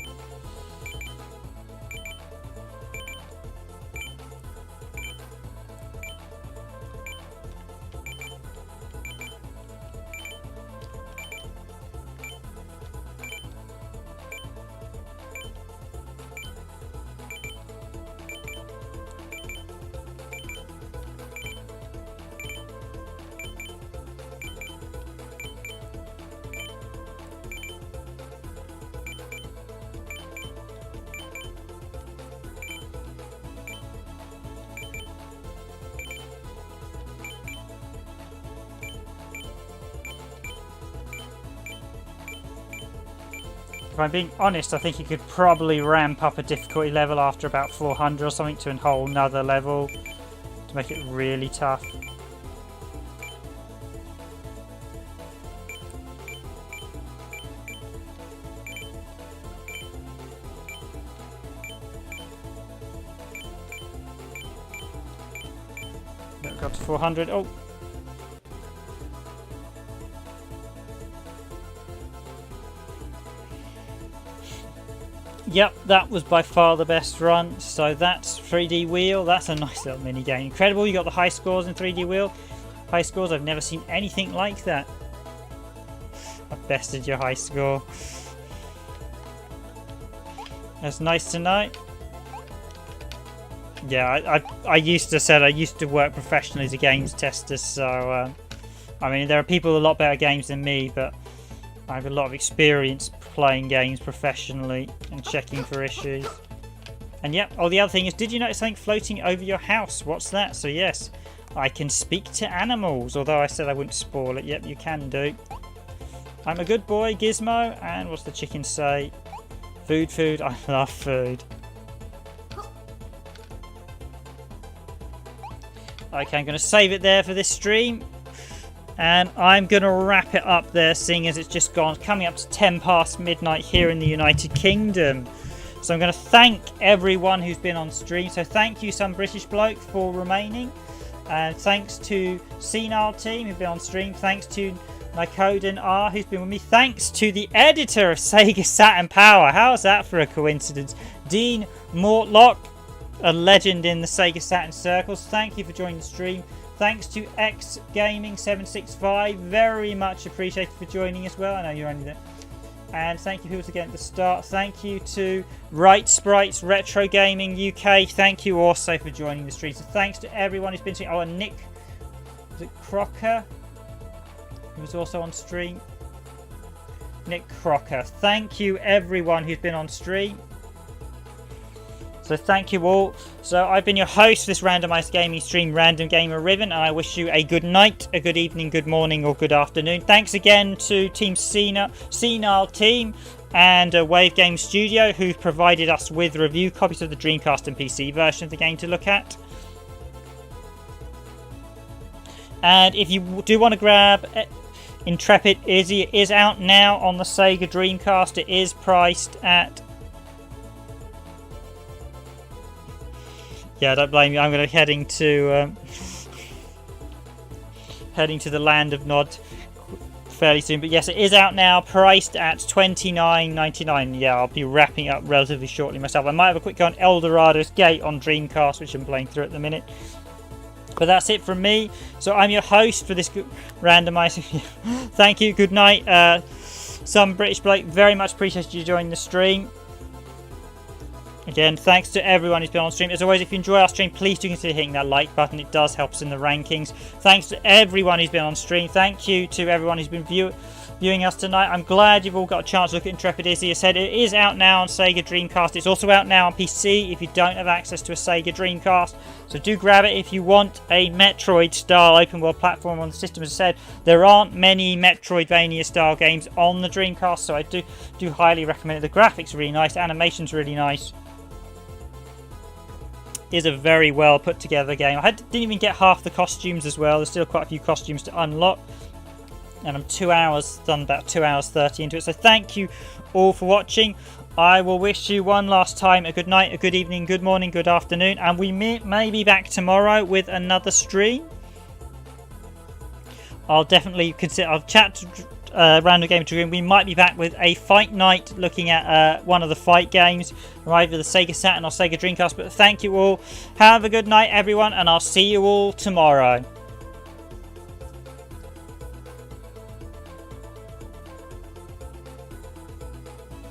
If I'm being honest, I think you could probably ramp up a difficulty level after about 400 or something to a whole nother level to make it really tough. Got to 400. Oh! Yep, that was by far the best run. So that's 3D Wheel. That's a nice little mini game. Incredible, you got the high scores in 3D Wheel. High scores, I've never seen anything like that. I bested your high score. That's nice to know. Yeah, I used to work professionally as a games tester, so I mean, there are people with a lot better games than me, but I have a lot of experience playing games professionally and checking for issues. And yep, oh, the other thing is, did you notice something floating over your house? What's that? So yes, I can speak to animals, although I said I wouldn't spoil it. Yep, you can do. I'm a good boy, Gizmo. And what's the chicken say? Food, food, I love food. Okay, I'm going to save it there for this stream. And I'm going to wrap it up there, seeing as it's just coming up to 10 past midnight here in the United Kingdom. So I'm going to thank everyone who's been on stream. So thank you, some British bloke, for remaining. And thanks to Senile team who've been on stream. Thanks to Nykoden R who's been with me. Thanks to the editor of Sega Saturn Power. How's that for a coincidence? Dean Mortlock, a legend in the Sega Saturn circles. Thank you for joining the stream. Thanks to X Gaming 765, very much appreciated for joining as well. I know you're only there. And thank you people again at the start. Thank you to Right Sprites Retro Gaming UK. Thank you also for joining the stream. So thanks to everyone who's been streaming. Oh, and Nick, was it Crocker, who was also on stream? Nick Crocker. Thank you everyone who's been on stream. So thank you all. So I've been your host for this randomised gaming stream, Random Gamer Riven, and I wish you a good night, a good evening, good morning, or good afternoon. Thanks again to Team Senile team and Wave Game Studio, who've provided us with review copies of the Dreamcast and PC version of the game to look at. And if you do want to grab Intrepid Izzy, it is out now on the Sega Dreamcast. It is priced at... Yeah, don't blame me. I'm going to be heading to the land of Nod fairly soon. But yes, it is out now, priced at $29.99. Yeah, I'll be wrapping up relatively shortly myself. I might have a quick go on Eldorado's Gate on Dreamcast, which I'm playing through at the minute. But that's it from me. So I'm your host for this randomising. Thank you. Good night. Some British bloke. Very much appreciate you joining the stream. Again, thanks to everyone who's been on stream. As always, if you enjoy our stream, please do consider hitting that like button. It does help us in the rankings. Thanks to everyone who's been on stream. Thank you to everyone who's been viewing us tonight. I'm glad you've all got a chance to look at Intrepid Izzy. As I said, it is out now on SEGA Dreamcast. It's also out now on PC if you don't have access to a SEGA Dreamcast. So do grab it if you want a Metroid-style open-world platform on the system. As I said, there aren't many Metroidvania-style games on the Dreamcast, so I do highly recommend it. The graphics are really nice. The animation's really nice. Is a very well put together game. Didn't even get half the costumes as well. There's still quite a few costumes to unlock. And I'm done about 2 hours 30 into it. So thank you all for watching. I will wish you one last time a good night, a good evening, good morning, good afternoon. And we may be back tomorrow with another stream. I'll definitely consider, I'll chat to Random Gamer Dream. We might be back with a fight night looking at one of the fight games from either the Sega Saturn or Sega Dreamcast. But thank you all. Have a good night, everyone, and I'll see you all tomorrow.